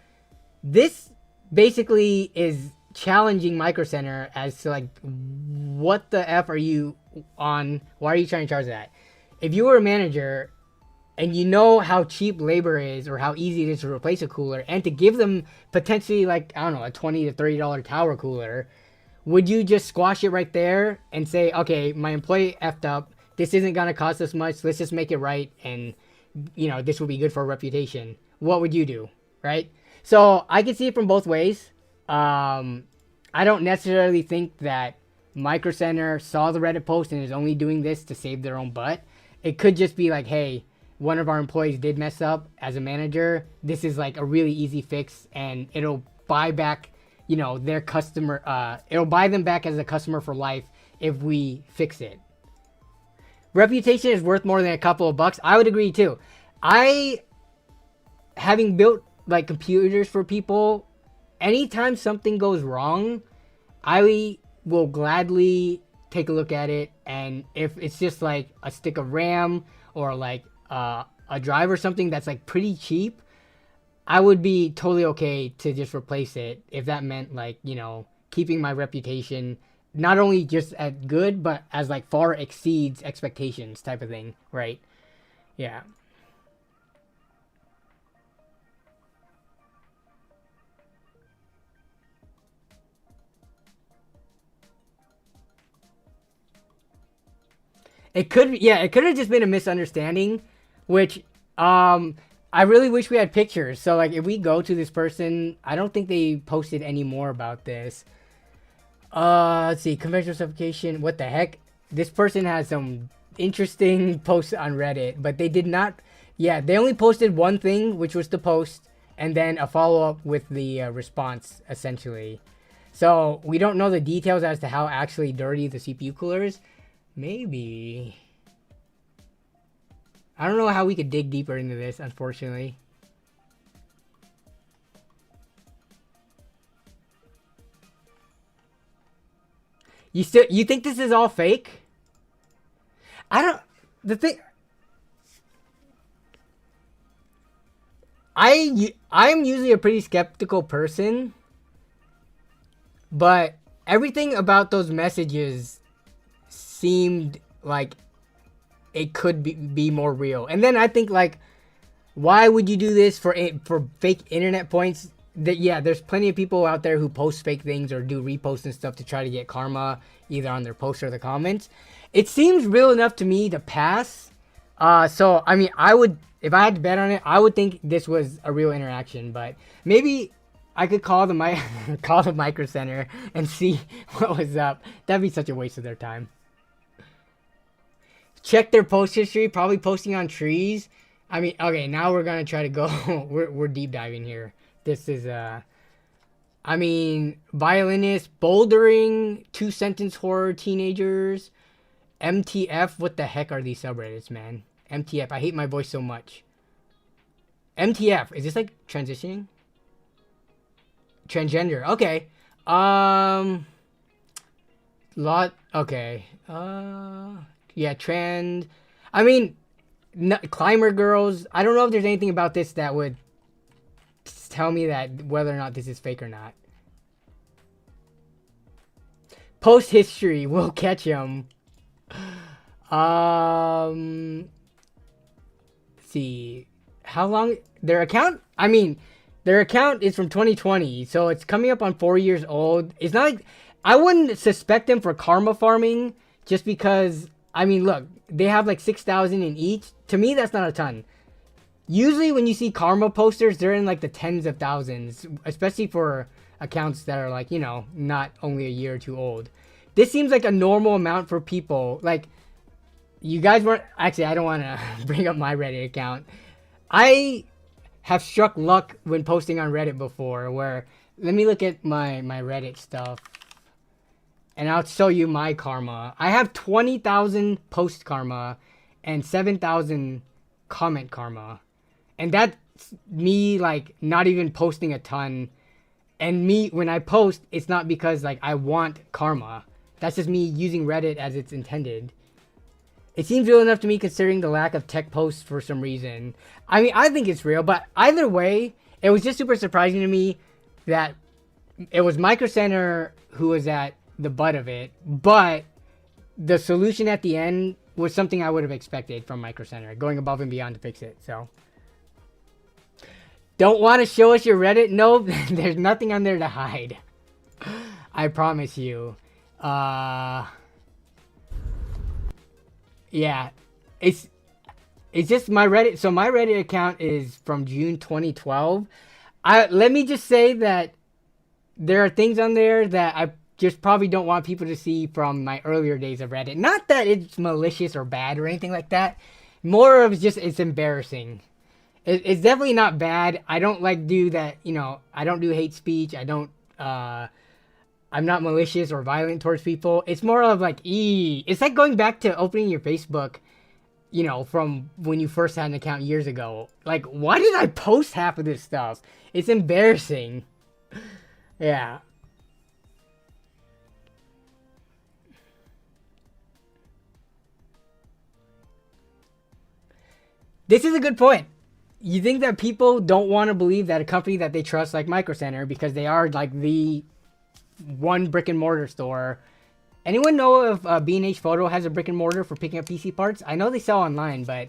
This basically is challenging Micro Center as to like, what the F are you on? Why are you trying to charge that? If you were a manager and you know how cheap labor is or how easy it is to replace a cooler and to give them potentially like, I don't know, a $20 to $30 tower cooler, would you just squash it right there and say, okay, my employee effed up. This isn't going to cost us much. Let's just make it right. And, you know, this will be good for a reputation. What would you do? Right? So I can see it from both ways. I don't necessarily think that Micro Center saw the Reddit post and is only doing this to save their own butt. It could just be like, hey, one of our employees did mess up as a manager. This is like a really easy fix and it'll buy back, you know, their customer, it'll buy them back as a customer for life if we fix it. Reputation is worth more than a couple of bucks. I would agree too. Having built like computers for people, anytime something goes wrong, I will gladly take a look at it. And if it's just like a stick of RAM or like a drive or something that's like pretty cheap, I would be totally okay to just replace it if that meant like, you know, keeping my reputation not only just as good, but as like far exceeds expectations type of thing, right? Yeah. It could have just been a misunderstanding, which, I really wish we had pictures. So like if we go to this person, I don't think they posted any more about this. Let's see, conventional suffocation. What the heck? This person has some interesting posts on Reddit, but they did not. Yeah, they only posted one thing, which was the post, and then a follow-up with the response, essentially. So we don't know the details as to how actually dirty the CPU cooler is. Maybe. I don't know how we could dig deeper into this, unfortunately. You think this is all fake? The thing, I'm usually a pretty skeptical person, but everything about those messages seemed like it could be more real. And then I think like, why would you do this for fake internet points? That yeah, there's plenty of people out there who post fake things or do reposts and stuff to try to get karma either on their posts or the comments. It seems real enough to me to pass. So I mean, I would, if I had to bet on it, I would think this was a real interaction. But maybe I could call the call the Micro Center and see what was up. That'd be such a waste of their time. Check their post history, probably posting on trees. I mean, okay, now we're gonna try to go. we're deep diving here. This is I mean, violinist, bouldering, 2-sentence horror, teenagers, MTF. What the heck are these subreddits, man? MTF. I hate my voice so much. MTF. Is this like transitioning? Transgender. Okay. Okay. Yeah. Trend. I mean, climber girls. I don't know if there's anything about this that would tell me that whether or not this is fake or not. Post history will catch them. See how long their account. I mean, their account is from 2020, so it's coming up on 4 years old. It's not like I wouldn't suspect them for karma farming just because. I mean, look, they have like 6,000 in each. To me, that's not a ton. Usually when you see karma posters, they're in like the tens of thousands, especially for accounts that are like, you know, not only a year or two old. This seems like a normal amount for people. Like, you guys weren't... Actually, I don't want to bring up my Reddit account. I have struck luck when posting on Reddit before where... Let me look at my Reddit stuff. And I'll show you my karma. I have 20,000 post karma and 7,000 comment karma. And that's me, like, not even posting a ton. And me, when I post, it's not because, like, I want karma. That's just me using Reddit as it's intended. It seems real enough to me considering the lack of tech posts for some reason. I mean, I think it's real, but either way, it was just super surprising to me that it was Micro Center who was at the butt of it, but the solution at the end was something I would have expected from Micro Center, going above and beyond to fix it. So, don't want to show us your Reddit? No, there's nothing on there to hide. I promise you. Yeah, it's just my Reddit. So my Reddit account is from June 2012. Let me just say that there are things on there that I just probably don't want people to see from my earlier days of Reddit. Not that it's malicious or bad or anything like that. More of just it's embarrassing. It's definitely not bad. I don't like do that, you know, I don't do hate speech. I don't, I'm not malicious or violent towards people. It's more of like, it's like going back to opening your Facebook, you know, from when you first had an account years ago. Like, why did I post half of this stuff? It's embarrassing. Yeah. This is a good point. You think that people don't want to believe that a company that they trust like Micro Center, because they are like the one brick and mortar store. Anyone know if B&H Photo has a brick and mortar for picking up PC parts? I know they sell online, but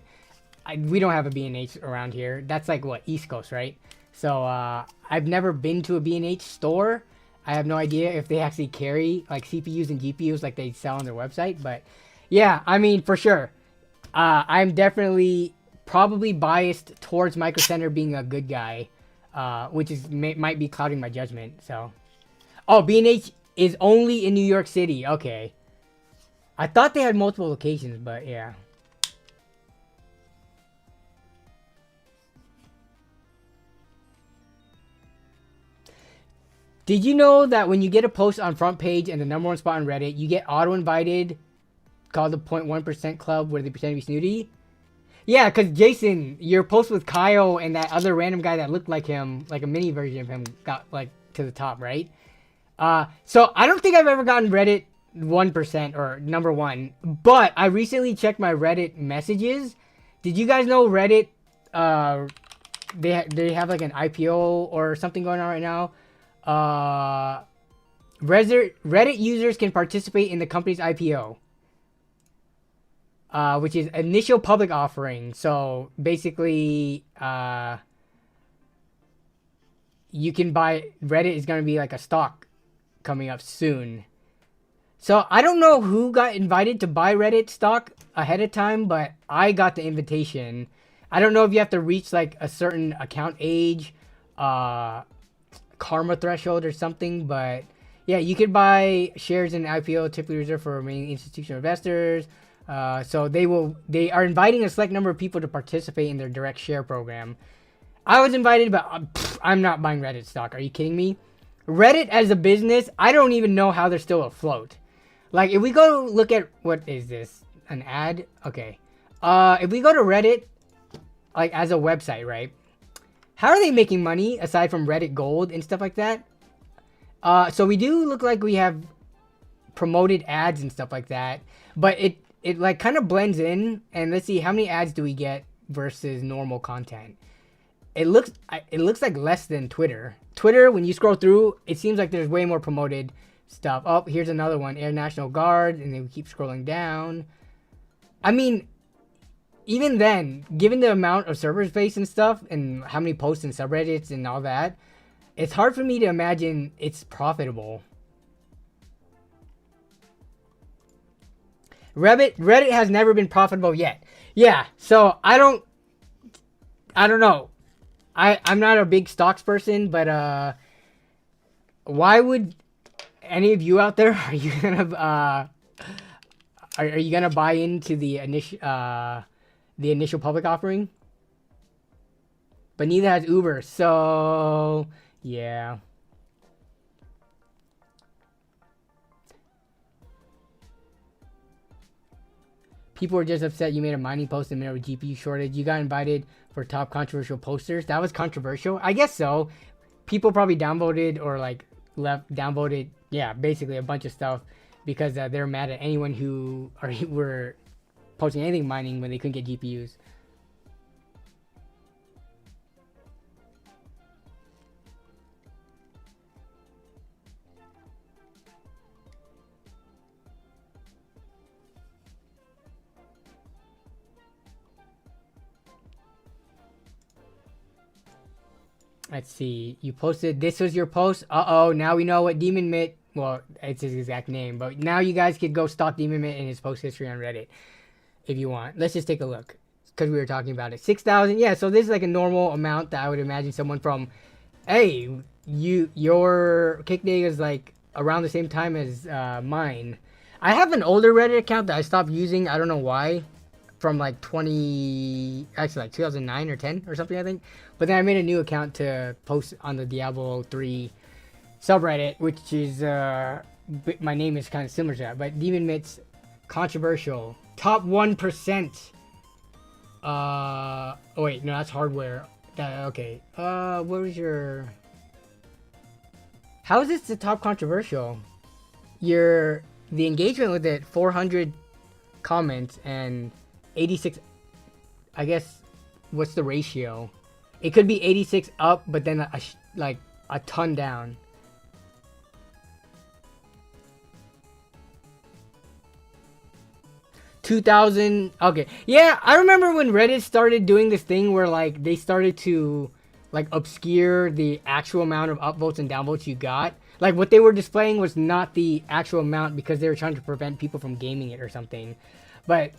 we don't have a B&H around here. That's like what, East Coast, right? So I've never been to a B&H store. I have no idea if they actually carry like CPUs and GPUs like they sell on their website. But yeah, I mean, for sure. I'm definitely probably biased towards Micro Center being a good guy, which is might be clouding my judgment. So, oh, B&H is only in New York City. Okay, I thought they had multiple locations, but yeah. Did you know that when you get a post on front page and the #1 spot on Reddit, you get auto invited, called the 0.1% club, where they pretend to be snooty? Yeah, because Jason, your post with Kyle and that other random guy that looked like him, like a mini version of him, got like to the top, right? So I don't think I've ever gotten Reddit 1% or #1, but I recently checked my Reddit messages. Did you guys know Reddit, they have like an IPO or something going on right now? Reddit users can participate in the company's IPO, which is initial public offering. So basically, you can buy. Reddit is going to be like a stock coming up soon. So I don't know who got invited to buy Reddit stock ahead of time, but I got the invitation. I don't know if you have to reach like a certain account age, karma threshold or something, but yeah, you could buy shares in IPO typically reserved for remaining institutional investors. So they are inviting a select number of people to participate in their direct share program. I was invited, but I'm not buying Reddit stock. Are you kidding me? Reddit as a business, I don't even know how they're still afloat. Like, if we go look at, what is this? An ad? Okay. If we go to Reddit, like, as a website, right? How are they making money, aside from Reddit Gold and stuff like that? So we do look like we have promoted ads and stuff like that. But it like, kind of blends in. And let's see, how many ads do we get versus normal content? It looks like less than Twitter. Twitter, when you scroll through, it seems like there's way more promoted stuff. Oh, here's another one, Air National Guard, and then we keep scrolling down. I mean, even then, given the amount of server space and stuff, and how many posts and subreddits and all that, it's hard for me to imagine it's profitable. Reddit has never been profitable yet. Yeah, so I don't know. I'm not a big stocks person, but why would any of you out there, are you gonna buy into the initial public offering? But neither has Uber, so yeah. People were just upset you made a mining post in the middle of a GPU shortage. You got invited for top controversial posters. That was controversial? I guess so. People probably downvoted or like downvoted, yeah, basically a bunch of stuff because they're mad at anyone who were posting anything mining when they couldn't get GPUs. Let's see. You posted. This was your post. Uh-oh. Now we know what Demon Mitt. Well, it's his exact name. But now you guys could go stalk Demon Mitt in his post history on Reddit. If you want. Let's just take a look. Because we were talking about it. 6,000. Yeah, so this is like a normal amount that I would imagine someone from... Hey, your kick day is like around the same time as mine. I have an older Reddit account that I stopped using. I don't know why. From like actually like 2009 or 10 or something, I think. But then I made a new account to post on the Diablo 3 subreddit, which is, my name is kind of similar to that. But Demon Mitt's controversial. Top 1%. Oh wait, no, that's hardware. Okay. What was your... How is this the top controversial? The engagement with it, 400 comments and 86, I guess, what's the ratio? It could be 86 up, but then like a ton down. $2,000. Okay, yeah, I remember when Reddit started doing this thing where like they started to like obscure the actual amount of upvotes and downvotes you got. Like what they were displaying was not the actual amount because they were trying to prevent people from gaming it or something. But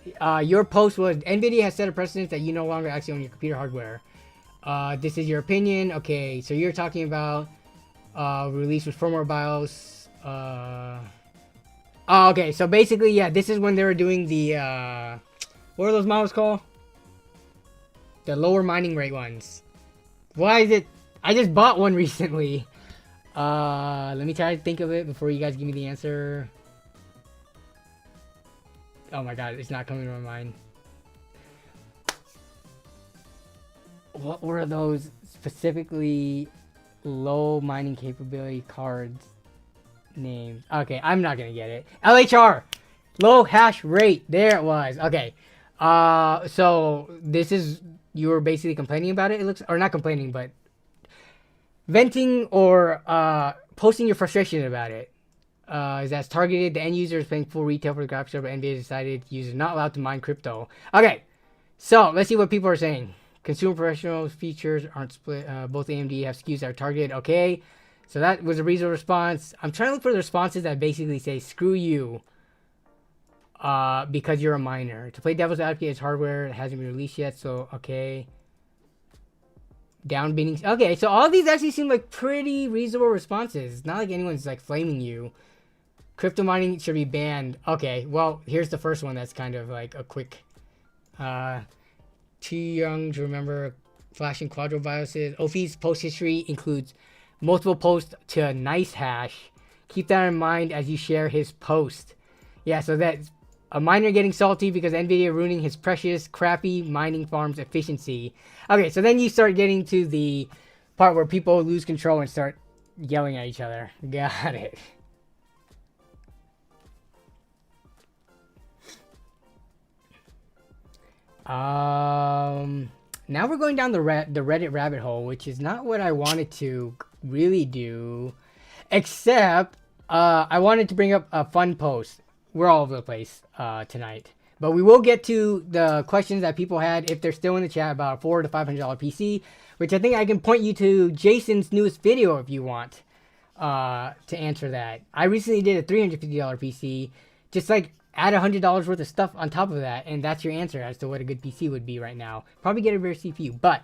your post was, NVIDIA has set a precedent that you no longer actually own your computer hardware. This is your opinion. Okay, so you're talking about release with firmware BIOS. Oh, okay, so basically, yeah, this is when they were doing the, what are those models called? The lower mining rate ones. Why is it? I just bought one recently. Let me try to think of it before you guys give me the answer. Oh my god, it's not coming to my mind. What were those specifically low mining capability cards names? Okay, I'm not gonna get it. LHR! Low hash rate. There it was. Okay. So this is, you were basically complaining about it, it looks, or not complaining, but venting or posting your frustration about it. Is that's targeted. The end user is paying full retail for the graphics card, but NVIDIA decided users are not allowed to mine crypto. Okay, so let's see what people are saying. Consumer professional features aren't split. Both AMD have SKUs that are targeted. Okay, so that was a reasonable response. I'm trying to look for the responses that basically say screw you because you're a miner. To play devil's advocate, it's hardware. It hasn't been released yet, so okay. Downbeating. Okay, so all these actually seem like pretty reasonable responses. It's not like anyone's like flaming you. Crypto mining should be banned. Okay, well, here's the first one that's kind of like a quick. Too young to remember flashing Quadro BIOSes. Ophi's post history includes multiple posts to a nice hash. Keep that in mind as you share his post. Yeah, so that's a miner getting salty because NVIDIA ruining his precious, crappy mining farm's efficiency. Okay, so then you start getting to the part where people lose control and start yelling at each other. Got it. Now we're going down the Reddit rabbit hole, which is not what I wanted to really do, except I wanted to bring up a fun post. We're all over the place tonight, but we will get to the questions that people had if they're still in the chat about a $400 to $500 PC, which I think I can point you to Jason's newest video if you want to answer that. I recently did a $350 PC, just like add $100 worth of stuff on top of that, and that's your answer as to what a good PC would be right now. Probably get a rare CPU, but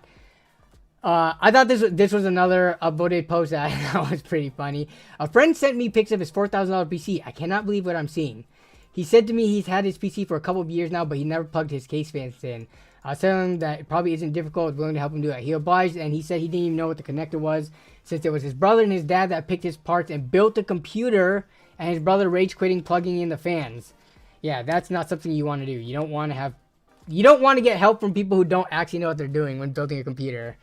I thought this was another upvoted post that I thought was pretty funny. A friend sent me pics of his $4,000 PC. I cannot believe what I'm seeing. He said to me he's had his PC for a couple of years now, but he never plugged his case fans in. I was telling him that it probably isn't difficult. I was willing to help him do it. He obliged, and he said he didn't even know what the connector was, since it was his brother and his dad that picked his parts and built the computer, and his brother rage quitting plugging in the fans. Yeah, that's not something you want to do. You don't want to get help from people who don't actually know what they're doing when building a computer.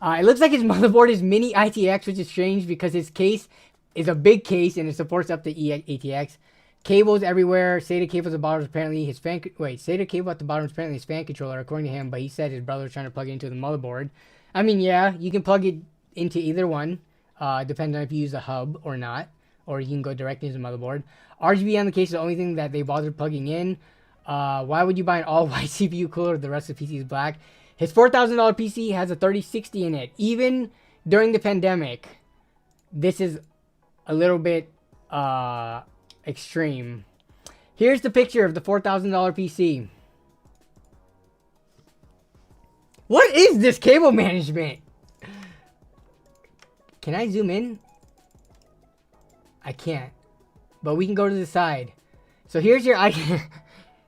It looks like his motherboard is mini ITX, which is strange because his case is a big case and it supports up to ATX. Cables everywhere. SATA cable at the bottom is apparently his fan. SATA cable at the bottom is apparently his fan controller, according to him. But he said his brother was trying to plug it into the motherboard. I mean, yeah, you can plug it into either one, depending on if you use a hub or not, or you can go directly into the motherboard. RGB on the case is the only thing that they bothered plugging in. Why would you buy an all-white CPU cooler if the rest of the PC is black? His $4,000 PC has a 3060 in it. Even during the pandemic, this is a little bit extreme. Here's the picture of the $4,000 PC. What is this cable management? Can I zoom in? I can't. But we can go to the side. So here's your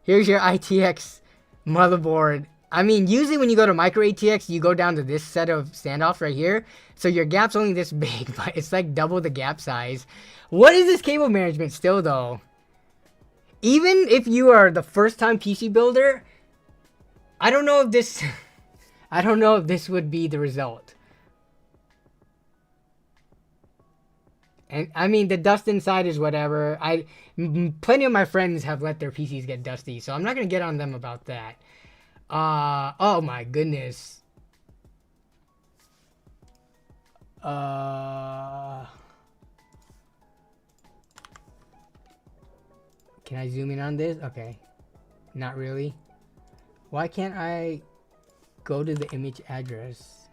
here's your ITX motherboard. I mean, usually when you go to micro ATX, you go down to this set of standoffs right here. So your gap's only this big, but it's like double the gap size. What is this cable management still, though? Even if you are the first-time PC builder, I don't know if this... I don't know if this would be the result. And I mean, the dust inside is whatever. Plenty of my friends have let their PCs get dusty, so I'm not going to get on them about that. Oh my goodness. Can I zoom in on this? Okay. Not really. Why can't I go to the image address?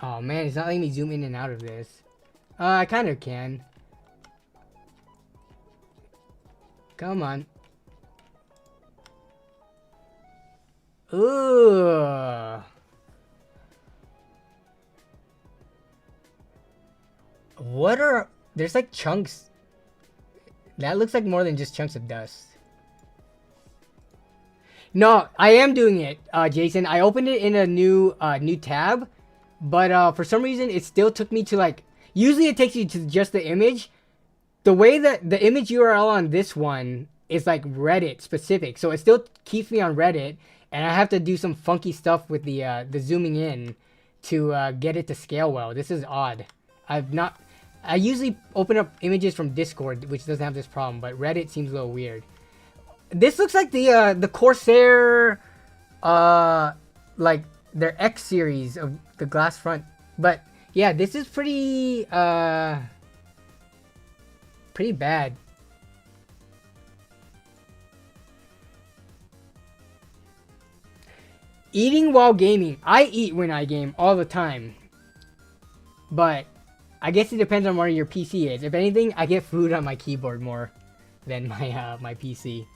Oh man, it's not letting me zoom in and out of this. I kind of can. Come on. Ooh. What are... There's like chunks. That looks like more than just chunks of dust. No, I am doing it, Jason. I opened it in a new tab. But for some reason, it still took me to like... Usually it takes you to just the image. The way that the image URL on this one is like Reddit specific. So it still keeps me on Reddit. And I have to do some funky stuff with the zooming in to get it to scale well. This is odd. I usually open up images from Discord, which doesn't have this problem. But Reddit seems a little weird. This looks like the Corsair, like their X series of the glass front. But... Yeah, this is pretty pretty bad. Eating while gaming. I eat when I game all the time. But I guess it depends on where your PC is. If anything, I get food on my keyboard more than my my PC.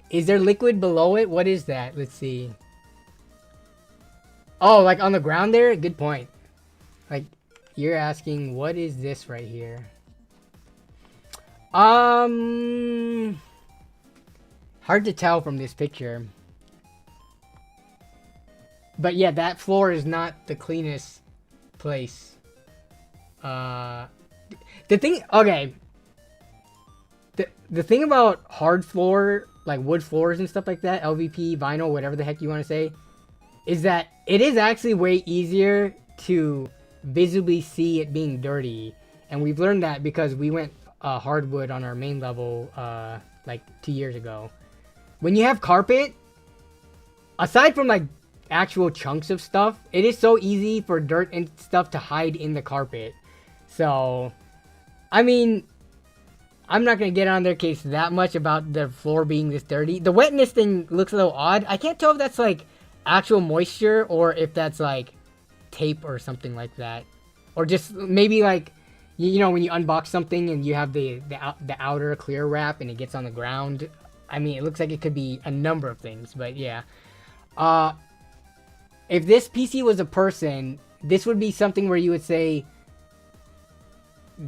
Is there liquid below it? What is that? Let's see. Oh, like on the ground there? Good point. Like, you're asking, what is this right here? Hard to tell from this picture. But yeah, that floor is not the cleanest place. The thing, okay. The thing about hard floor, like wood floors and stuff like that, LVP, vinyl, whatever the heck you want to say, is that it is actually way easier to visibly see it being dirty. And we've learned that because we went hardwood on our main level like 2 years ago. When you have carpet, aside from like actual chunks of stuff, it is so easy for dirt and stuff to hide in the carpet. So, I mean, I'm not going to get on their case that much about the floor being this dirty. The wetness thing looks a little odd. I can't tell if that's like actual moisture or if that's like tape or something like that. Or just maybe like, you know, when you unbox something and you have the outer clear wrap and it gets on the ground. I mean, it looks like it could be a number of things, but yeah. If this PC was a person, this would be something where you would say,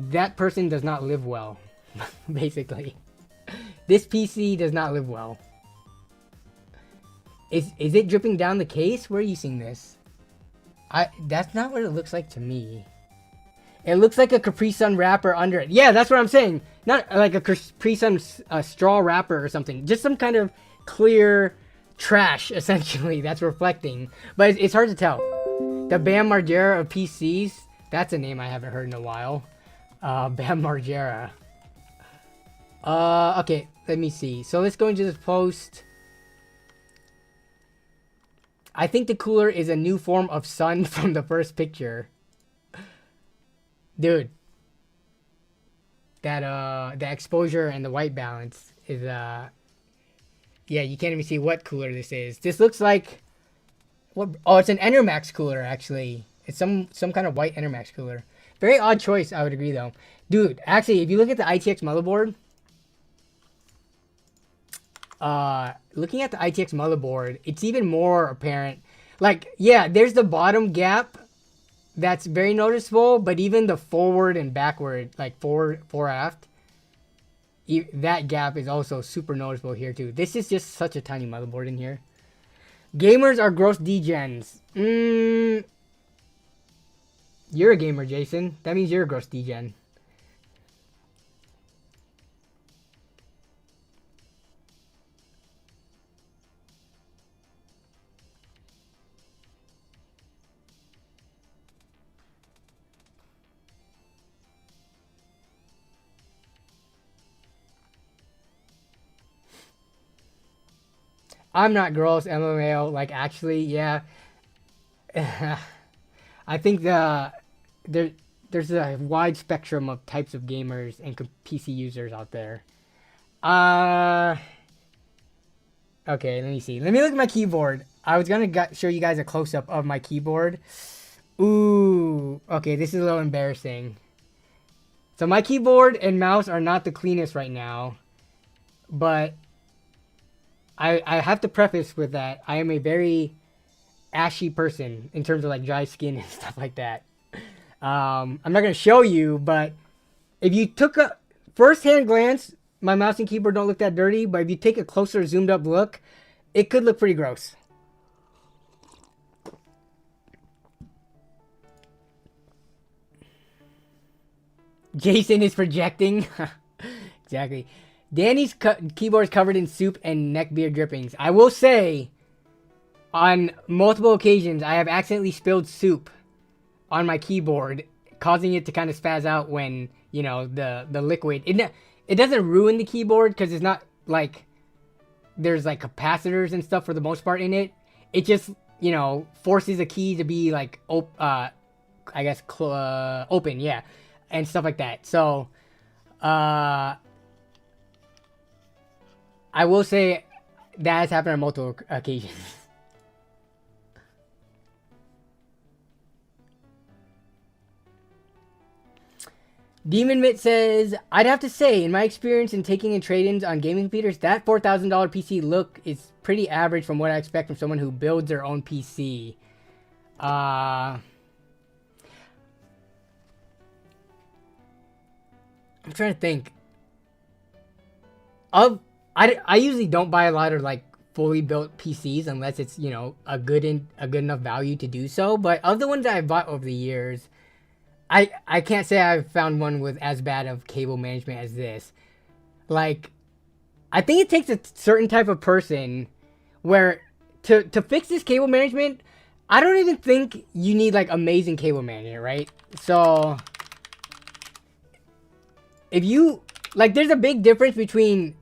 that person does not live well, basically. This PC does not live well. Is it dripping down the case? Where are you seeing this? That's not what it looks like to me. It looks like a Capri Sun wrapper under it. Yeah, that's what I'm saying. Not like a Capri Sun straw wrapper or something. Just some kind of clear trash, essentially, that's reflecting. But it's hard to tell. The Bam Margera of PCs, that's a name I haven't heard in a while. Bam Margera. Okay, let me see. So let's go into this post. I think the cooler is a new form of sun from the first picture. Dude. That, the exposure and the white balance is, yeah, you can't even see what cooler this is. This looks like, what? Oh, it's an Enermax cooler, actually. It's some kind of white Enermax cooler. Very odd choice, I would agree, though. Dude, actually, if you look at the ITX motherboard, looking at the ITX motherboard, it's even more apparent. Like, yeah, there's the bottom gap that's very noticeable, but even the forward and backward, like forward, aft, that gap is also super noticeable here too. This is just such a tiny motherboard in here. Gamers are gross degens. You're a gamer, Jason. That means you're a gross degen. I'm not gross, MMAO. Like, actually, yeah. I think there's a wide spectrum of types of gamers and PC users out there. Okay, let me see. Let me look at my keyboard. I was gonna show you guys a close-up of my keyboard. Ooh, okay, this is a little embarrassing. So my keyboard and mouse are not the cleanest right now, but I have to preface with that I am a very ashy person in terms of like dry skin and stuff like that. I'm not going to show you, but if you took a first-hand glance, my mouse and keyboard don't look that dirty, but if you take a closer zoomed up look, it could look pretty gross. Jason is projecting. Exactly. Danny's keyboard is covered in soup and neck beard drippings. I will say, on multiple occasions, I have accidentally spilled soup on my keyboard, causing it to kind of spaz out when, you know, the liquid. It doesn't ruin the keyboard because it's not like there's like capacitors and stuff for the most part in it. It just, you know, forces a key to be like, I guess, open, yeah, and stuff like that. So, I will say that has happened on multiple occasions. Demon Mitt says, I'd have to say, in my experience in taking in trade-ins on gaming computers, that $4,000 PC look is pretty average from what I expect from someone who builds their own PC. I'm trying to think. I usually don't buy a lot of like fully built PCs unless it's, you know, a good enough value to do so. But of the ones that I've bought over the years, I can't say I've found one with as bad of cable management as this. Like, I think it takes a certain type of person where to fix this cable management, I don't even think you need like amazing cable management, right? So if you like, there's a big difference between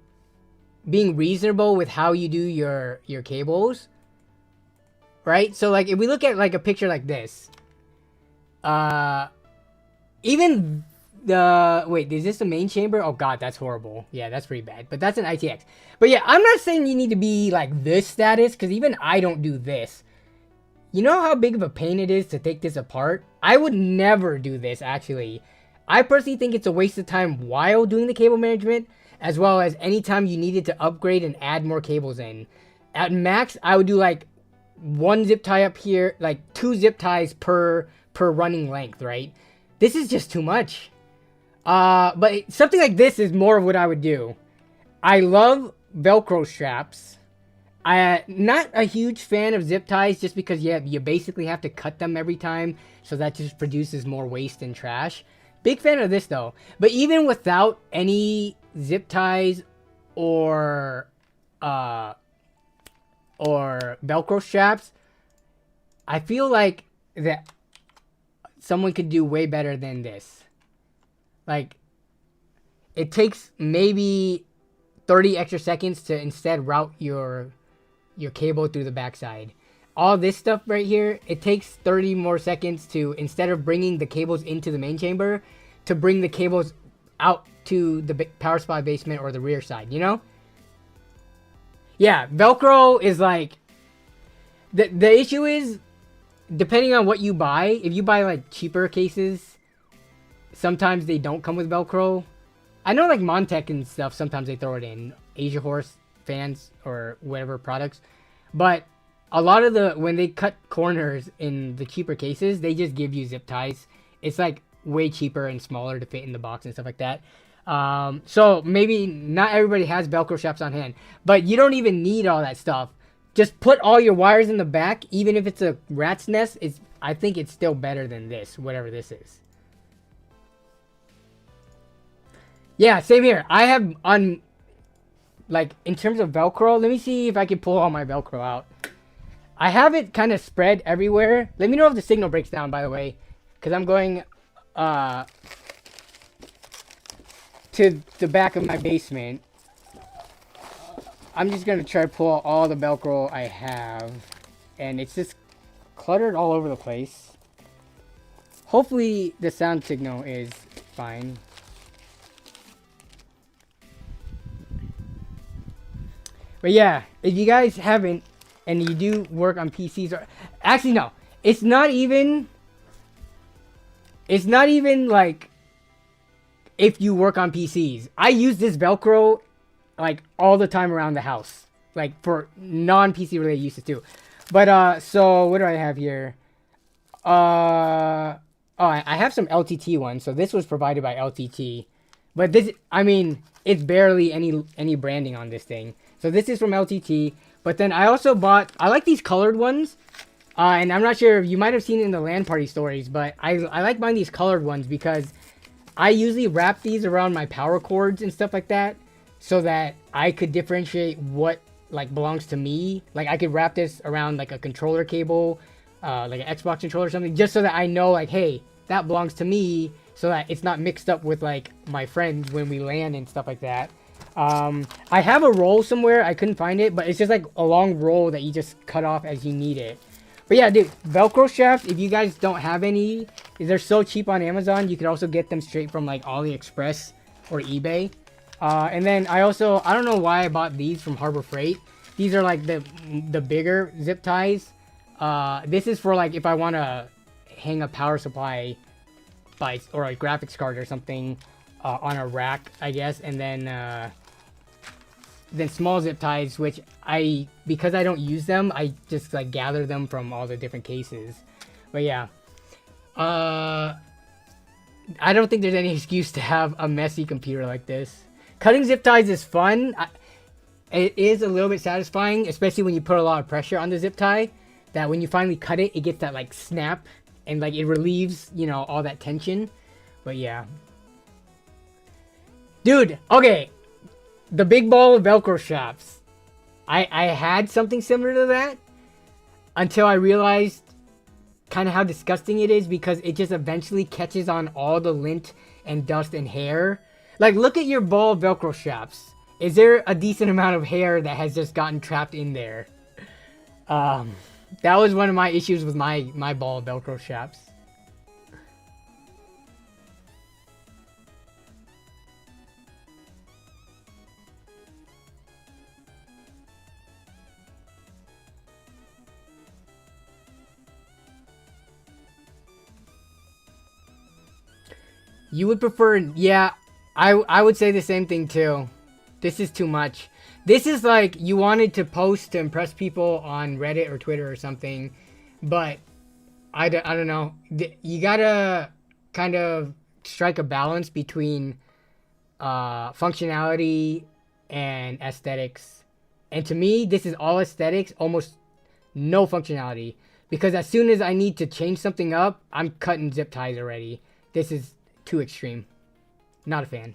being reasonable with how you do your cables, right? So like if we look at like a picture like this, even the, wait, is this the main chamber? Oh god, that's horrible. Yeah, that's pretty bad. But that's an ITX. But yeah, I'm not saying you need to be like this status, because even I don't do this. You know how big of a pain it is to take this apart? I would never do this, actually. I personally think it's a waste of time while doing the cable management, as well as anytime you needed to upgrade and add more cables in. At max, I would do like one zip tie up here, like 2 zip ties per running length, right? This is just too much. But something like this is more of what I would do. I love Velcro straps. I'm not a huge fan of zip ties just because you basically have to cut them every time. So that just produces more waste and trash. Big fan of this though. But even without any zip ties or Velcro straps, I feel like that someone could do way better than this. Like, it takes maybe 30 extra seconds to instead route your cable through the backside. All this stuff right here, it takes 30 more seconds to, instead of bringing the cables into the main chamber, to bring the cables out to the power supply basement or the rear side, you know? Yeah, Velcro is like, the issue is, depending on what you buy, if you buy like cheaper cases, sometimes they don't come with Velcro. I know like Montech and stuff, sometimes they throw it in. Asia Horse fans or whatever products. But a lot of when they cut corners in the cheaper cases, they just give you zip ties. It's like way cheaper and smaller to fit in the box and stuff like that. So maybe not everybody has Velcro straps on hand, but you don't even need all that stuff. Just put all your wires in the back, even if it's a rat's nest. I think it's still better than this, whatever this is. Yeah, same here. I have on, like, in terms of Velcro, let me see if I can pull all my Velcro out. I have it kind of spread everywhere. Let me know if the signal breaks down, by the way, because I'm going to the back of my basement. I'm just going to try to pull out all the Velcro I have, and it's just cluttered all over the place. Hopefully the sound signal is fine. But yeah, if you guys haven't, and you do work on PCs, or actually no, it's not even like if you work on PCs. I use this Velcro like all the time around the house, like for non-PC related uses too. But so what do I have here? Oh, I have some LTT ones. So this was provided by LTT, but this, I mean, it's barely any branding on this thing. So this is from LTT. But then I also bought, I like these colored ones. And I'm not sure if you might have seen it in the LAN party stories, but I like buying these colored ones because I usually wrap these around my power cords and stuff like that, so that I could differentiate what like belongs to me. Like I could wrap this around like a controller cable, like an Xbox controller or something, just so that I know like, hey, that belongs to me, so that it's not mixed up with like my friends when we LAN and stuff like that. I have a roll somewhere, I couldn't find it, but it's just like a long roll that you just cut off as you need it. But yeah, dude, Velcro straps, if you guys don't have any, they're so cheap on Amazon. You could also get them straight from like AliExpress. or eBay. And then I don't know why I bought these from Harbor Freight. These are like the bigger zip ties. This is for like if I want to hang a power supply or a graphics card or something on a rack, I guess. And then small zip ties, which because I don't use them, I just like gather them from all the different cases. But yeah, I don't think there's any excuse to have a messy computer like this. Cutting zip ties is fun. It is a little bit satisfying, especially when you put a lot of pressure on the zip tie, that when you finally cut it, it gets that like snap and like it relieves, you know, all that tension. But yeah. Dude, okay. The big ball of Velcro straps. I had something similar to that until I realized kind of how disgusting it is, because it just eventually catches on all the lint and dust and hair. Like, look at your ball of Velcro straps. Is there a decent amount of hair that has just gotten trapped in there? That was one of my issues with my ball of Velcro straps. You would prefer, yeah, I would say the same thing too. This is too much. This is like you wanted to post to impress people on Reddit or Twitter or something, but I don't know. You gotta kind of strike a balance between functionality and aesthetics. And to me, this is all aesthetics, almost no functionality. Because as soon as I need to change something up, I'm cutting zip ties already. This is too extreme. Not a fan.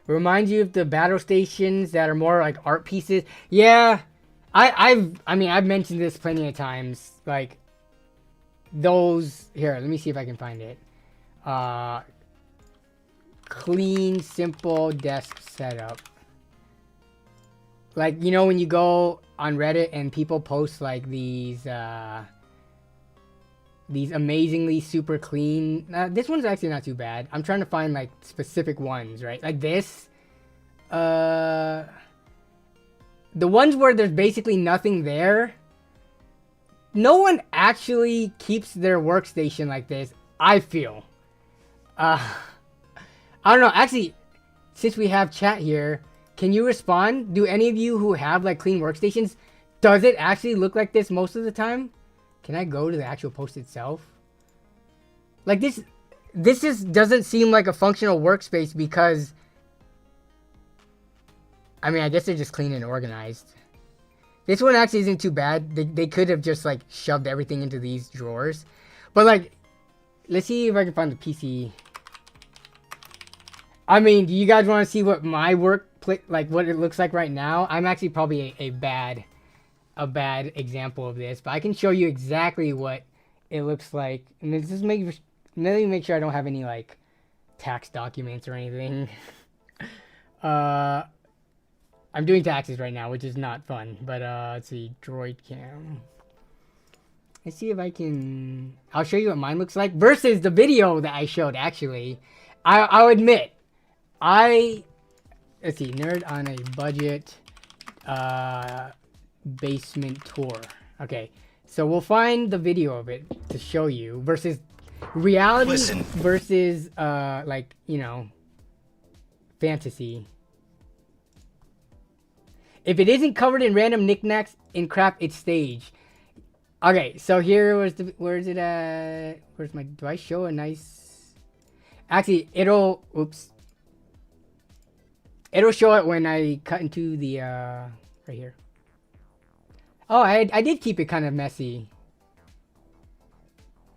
Reminds you of the battle stations that are more like art pieces. Yeah, I mean I've mentioned this plenty of times. Like those here. Let me see if I can find it. Clean, simple desk setup. Like, you know, when you go on Reddit and people post like these amazingly super clean. This one's actually not too bad. I'm trying to find like specific ones, right? Like this. The ones where there's basically nothing there. No one actually keeps their workstation like this, I feel. I don't know. Actually, since we have chat here, can you respond? Do any of you who have like clean workstations, does it actually look like this most of the time? Can I go to the actual post itself? Like this just doesn't seem like a functional workspace because, I mean, I guess they're just clean and organized. This one actually isn't too bad. They could have just like shoved everything into these drawers. But like, let's see if I can find the PC. I mean, do you guys want to see what my like what it looks like right now? I'm actually probably a bad example of this, but I can show you exactly what it looks like. And this just let me make sure I don't have any like tax documents or anything. I'm doing taxes right now, which is not fun. But let's see, Droid Cam. Let's see if I can. I'll show you what mine looks like versus the video that I showed. Actually, I'll admit, let's see, nerd on a budget. Basement tour. Okay, so we'll find the video of it to show you versus reality. Listen. Versus like, you know, fantasy. If it isn't covered in random knickknacks and crap, it's staged. Okay, so here was the, where's it at? Where's my, do I show a nice, actually it'll show it when I cut into the right here. Oh, I did keep it kind of messy.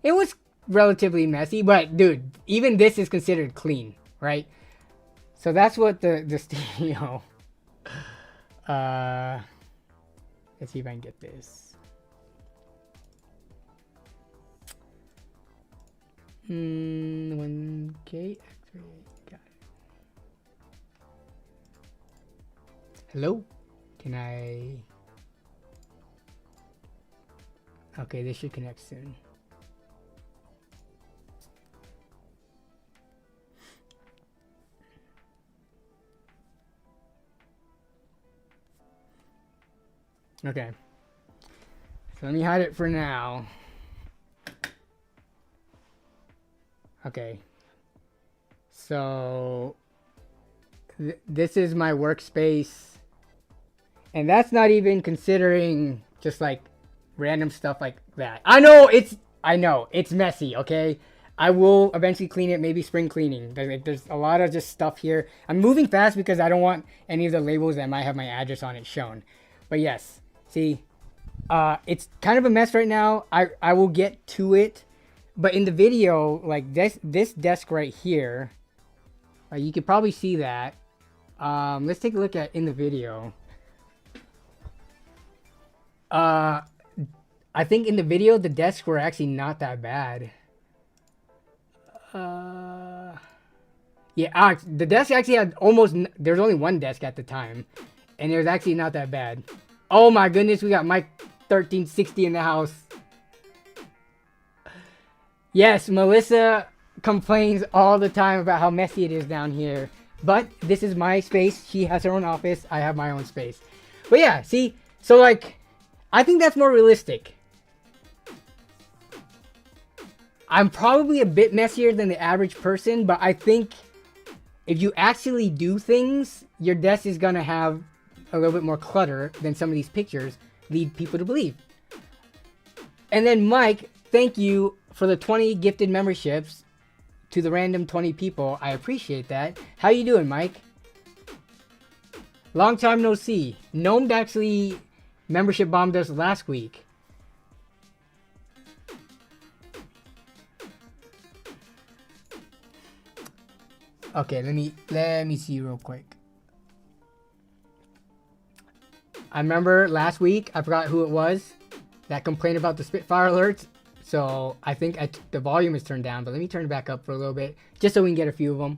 It was relatively messy, but dude, even this is considered clean, right? So that's what the studio. Let's see if I can get this. 1K. Got it. Hello? Can I... Okay, this should connect soon. Okay. So let me hide it for now. Okay. So this is my workspace. And that's not even considering just like random stuff like that. I know it's messy, okay? I will eventually clean it, maybe spring cleaning. There's a lot of just stuff here. I'm moving fast because I don't want any of the labels that might have my address on it shown. But yes, see, it's kind of a mess right now. I will get to it. But in the video, like this desk right here, you could probably see that. Let's take a look at in the video. I think in the video, the desks were actually not that bad. Yeah, the desk actually had there's only one desk at the time. And it was actually not that bad. Oh my goodness, we got Mike 1360 in the house. Yes, Melissa complains all the time about how messy it is down here. But this is my space. She has her own office. I have my own space. But yeah, see? So like, I think that's more realistic. I'm probably a bit messier than the average person, but I think if you actually do things, your desk is going to have a little bit more clutter than some of these pictures lead people to believe. And then Mike, thank you for the 20 gifted memberships to the random 20 people. I appreciate that. How you doing, Mike? Long time no see. Gnome actually membership bombed us last week. Okay, let me see real quick. I remember last week, I forgot who it was that complained about the Spitfire alerts. So I think the volume is turned down, but let me turn it back up for a little bit, just so we can get a few of them.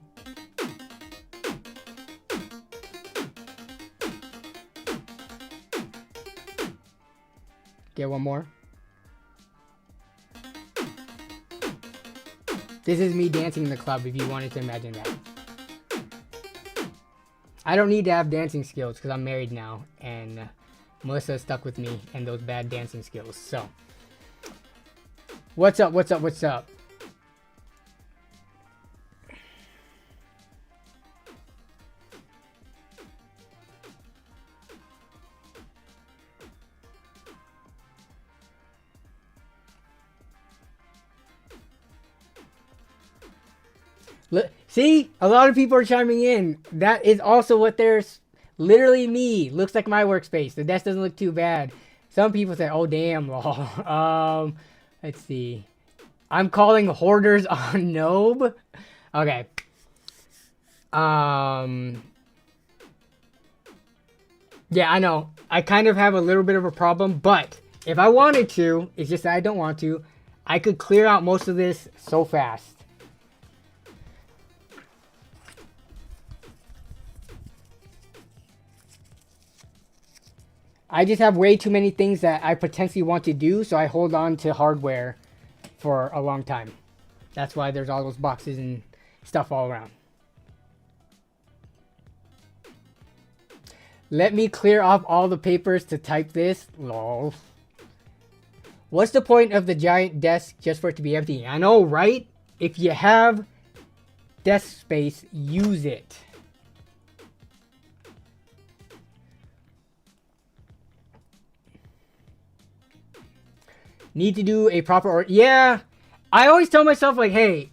Get one more. This is me dancing in the club, if you wanted to imagine that. I don't need to have dancing skills because I'm married now, and Melissa is stuck with me and those bad dancing skills. So, what's up? What's up? What's up? See, a lot of people are chiming in. That is also what there's literally me. Looks like my workspace. The desk doesn't look too bad. Some people say, oh, damn, lol. Let's see. I'm calling hoarders on Nobe. Okay. Yeah, I know. I kind of have a little bit of a problem, but if I wanted to, it's just that I don't want to, I could clear out most of this so fast. I just have way too many things that I potentially want to do, so I hold on to hardware for a long time. That's why there's all those boxes and stuff all around. Let me clear off all the papers to type this. Lol. What's the point of the giant desk just for it to be empty? I know, right? If you have desk space, use it. Need to do a proper order. Yeah, I always tell myself, like, hey,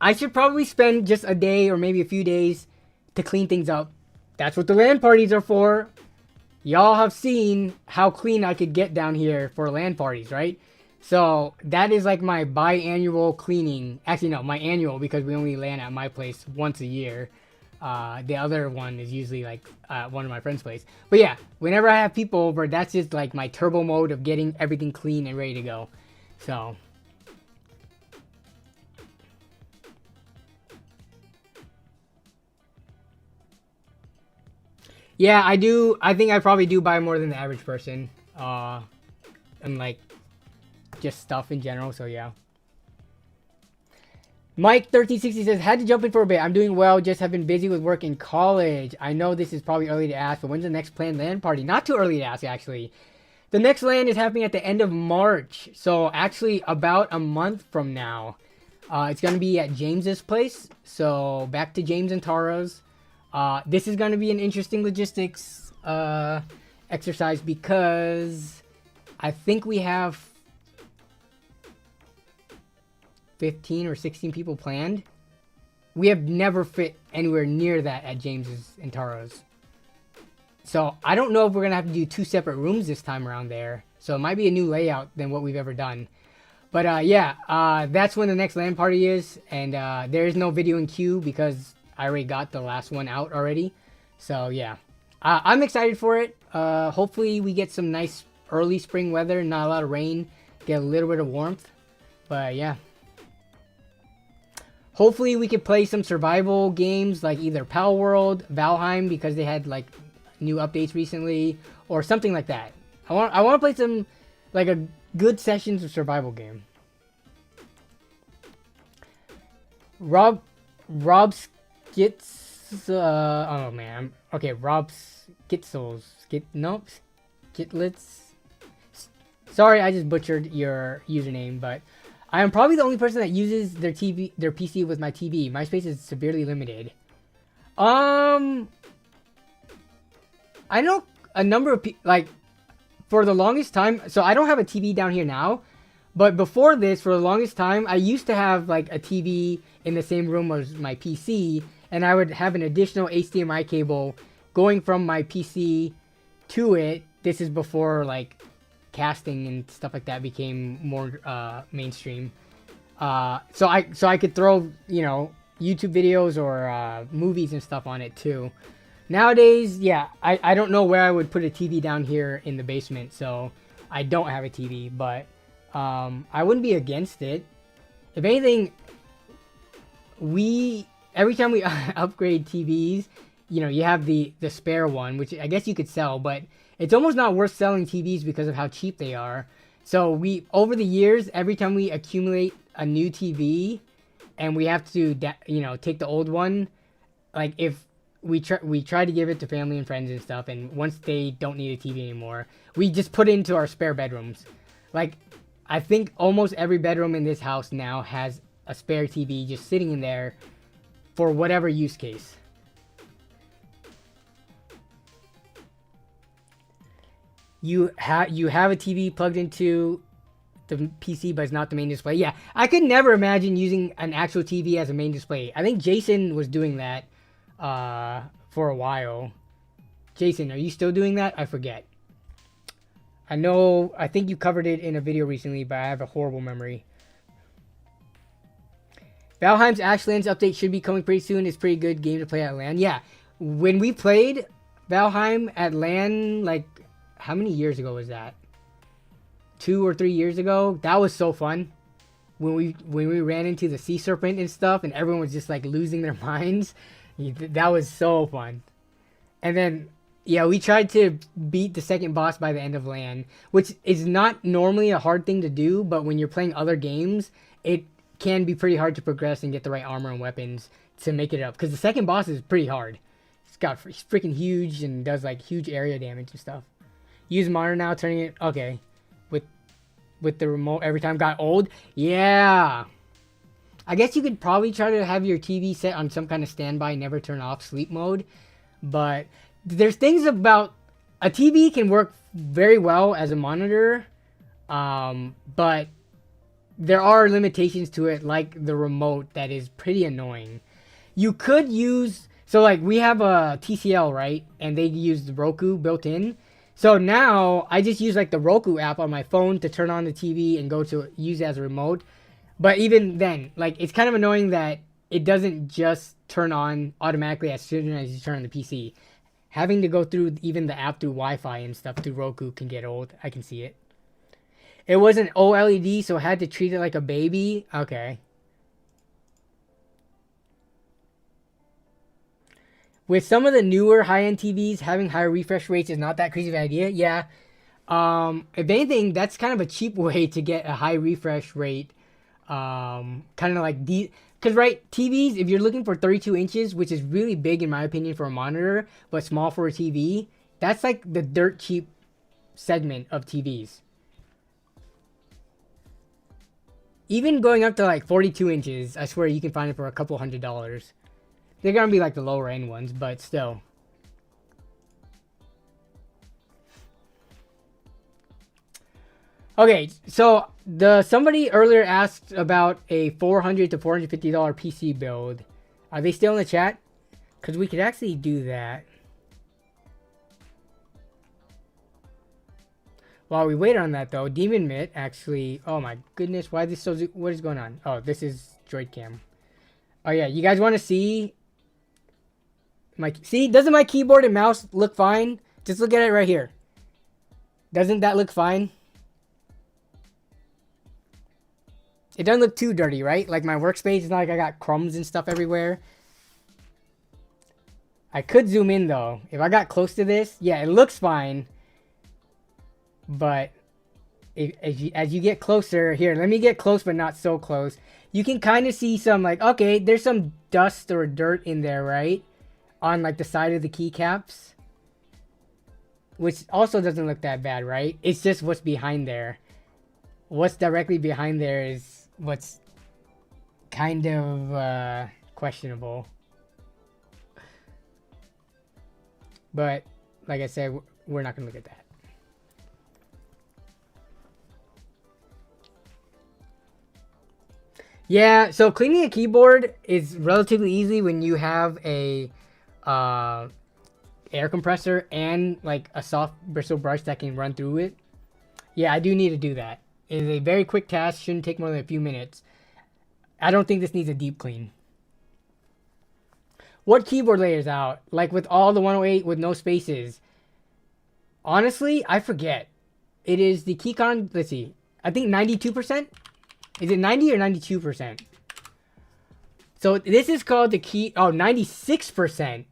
I should probably spend just a day or maybe a few days to clean things up. That's what the LAN parties are for. Y'all have seen how clean I could get down here for LAN parties, right? So that is like my biannual cleaning. Actually, no, my annual, because we only LAN at my place once a year. The other one is usually like one of my friend's place. But yeah, whenever I have people over, that's just like my turbo mode of getting everything clean and ready to go. So Yeah, I do. I think I probably do buy more than the average person. And like just stuff in general. So yeah. Mike 1360 says, had to jump in for a bit. I'm doing well. Just have been busy with work in college. I know this is probably early to ask, but when's the next planned LAN party? Not too early to ask, actually. The next LAN is happening at the end of March. So actually about a month from now. It's going to be at James's place. So back to James and Tara's. This is going to be an interesting logistics exercise because I think we have 15 or 16 people planned. We have never fit anywhere near that at James's and Tara's. So I don't know if we're going to have to do 2 separate rooms this time around there. So it might be a new layout than what we've ever done. But yeah, that's when the next LAN party is. And there is no video in queue because I already got the last one out already. So yeah, I'm excited for it. Hopefully we get some nice early spring weather, not a lot of rain, get a little bit of warmth. But yeah. Hopefully we could play some survival games like either Pal World, Valheim, because they had like new updates recently, or something like that. I want to play some like a good sessions of survival game. Rob Skits oh man. Okay, Rob Skitsels. Skitlets. Sorry, I just butchered your username, but I am probably the only person that uses their PC with my TV. My space is severely limited. I know a number of people, like, for the longest time, so I don't have a TV down here now, but before this, for the longest time, I used to have, like, a TV in the same room as my PC, and I would have an additional HDMI cable going from my PC to it. This is before, like, casting and stuff like that became more mainstream. So I could throw, you know, YouTube videos or movies and stuff on it too. Nowadays, yeah, I don't know where I would put a TV down here in the basement, so I don't have a TV, but I wouldn't be against it. If anything, every time we upgrade TVs, you know, you have the spare one, which I guess you could sell, but it's almost not worth selling TVs because of how cheap they are. So over the years, every time we accumulate a new TV and we have to, you know, take the old one, like if we try to give it to family and friends and stuff, and once they don't need a TV anymore, we just put it into our spare bedrooms. Like, I think almost every bedroom in this house now has a spare TV just sitting in there for whatever use case. You have a TV plugged into the PC, but it's not the main display. Yeah, I could never imagine using an actual TV as a main display. I think Jason was doing that for a while. Jason, are you still doing that? I forget. I think you covered it in a video recently, but I have a horrible memory. Valheim's Ashlands update should be coming pretty soon. It's pretty good game to play at LAN. Yeah, when we played Valheim at LAN, like, how many years ago was that? 2 or 3 years ago? That was so fun. When we ran into the sea serpent and stuff, and everyone was just like losing their minds. That was so fun. And then, yeah, we tried to beat the second boss by the end of LAN, which is not normally a hard thing to do, but when you're playing other games, it can be pretty hard to progress and get the right armor and weapons to make it up. Because the second boss is pretty hard. He's freaking huge and does like huge area damage and stuff. Use monitor now, turning it, okay, with the remote every time. Got old? Yeah. I guess you could probably try to have your TV set on some kind of standby, never turn off sleep mode. But there's things about a TV can work very well as a monitor, but there are limitations to it, like the remote, that is pretty annoying. You could use, so like we have a TCL, right? And they use the Roku built in. So now I just use like the Roku app on my phone to turn on the TV and go to use it as a remote. But even then, like, it's kind of annoying that it doesn't just turn on automatically as soon as you turn on the PC. Having to go through even the app through Wi-Fi and stuff through Roku can get old. I can see it. It was an OLED, so I had to treat it like a baby. Okay. with some of the newer high-end TVs, having higher refresh rates is not that crazy of an idea. Yeah. If anything, that's kind of a cheap way to get a high refresh rate. Kind of like because right, TVs, if you're looking for 32 inches, which is really big in my opinion for a monitor, but small for a TV, that's like the dirt cheap segment of TVs. Even going up to like 42 inches, I swear you can find it for a couple $100s. They're gonna be like the lower end ones, but still. Okay, so somebody earlier asked about a $400 to $450 PC build. Are they still in the chat? Because we could actually do that. While we wait on that though, Demon Mitt actually, oh my goodness, why is this so, what is going on? Oh, this is Droid Cam. Oh yeah, you guys want to see doesn't my keyboard and mouse look fine? Just look at it right here. Doesn't that look fine? It doesn't look too dirty, right? Like my workspace is not like I got crumbs and stuff everywhere. I could zoom in though. If I got close to this, yeah, it looks fine. But as you get closer, here, let me get close but not so close. You can kind of see some like, okay, there's some dust or dirt in there, right? On like the side of the keycaps. Which also doesn't look that bad, right? It's just what's behind there. What's directly behind there is what's kind of questionable. But like I said, we're not going to look at that. Yeah, so cleaning a keyboard is relatively easy when you have a air compressor and like a soft bristle brush that can run through it. Yeah, I do need to do that. It is a very quick task, shouldn't take more than a few minutes. I don't think this needs a deep clean. What keyboard layer is out? Like with all the 108 with no spaces. Honestly, I forget. It is the Keychron, let's see. I think 92%? Is it 90 or 92%? So this is called the 96%.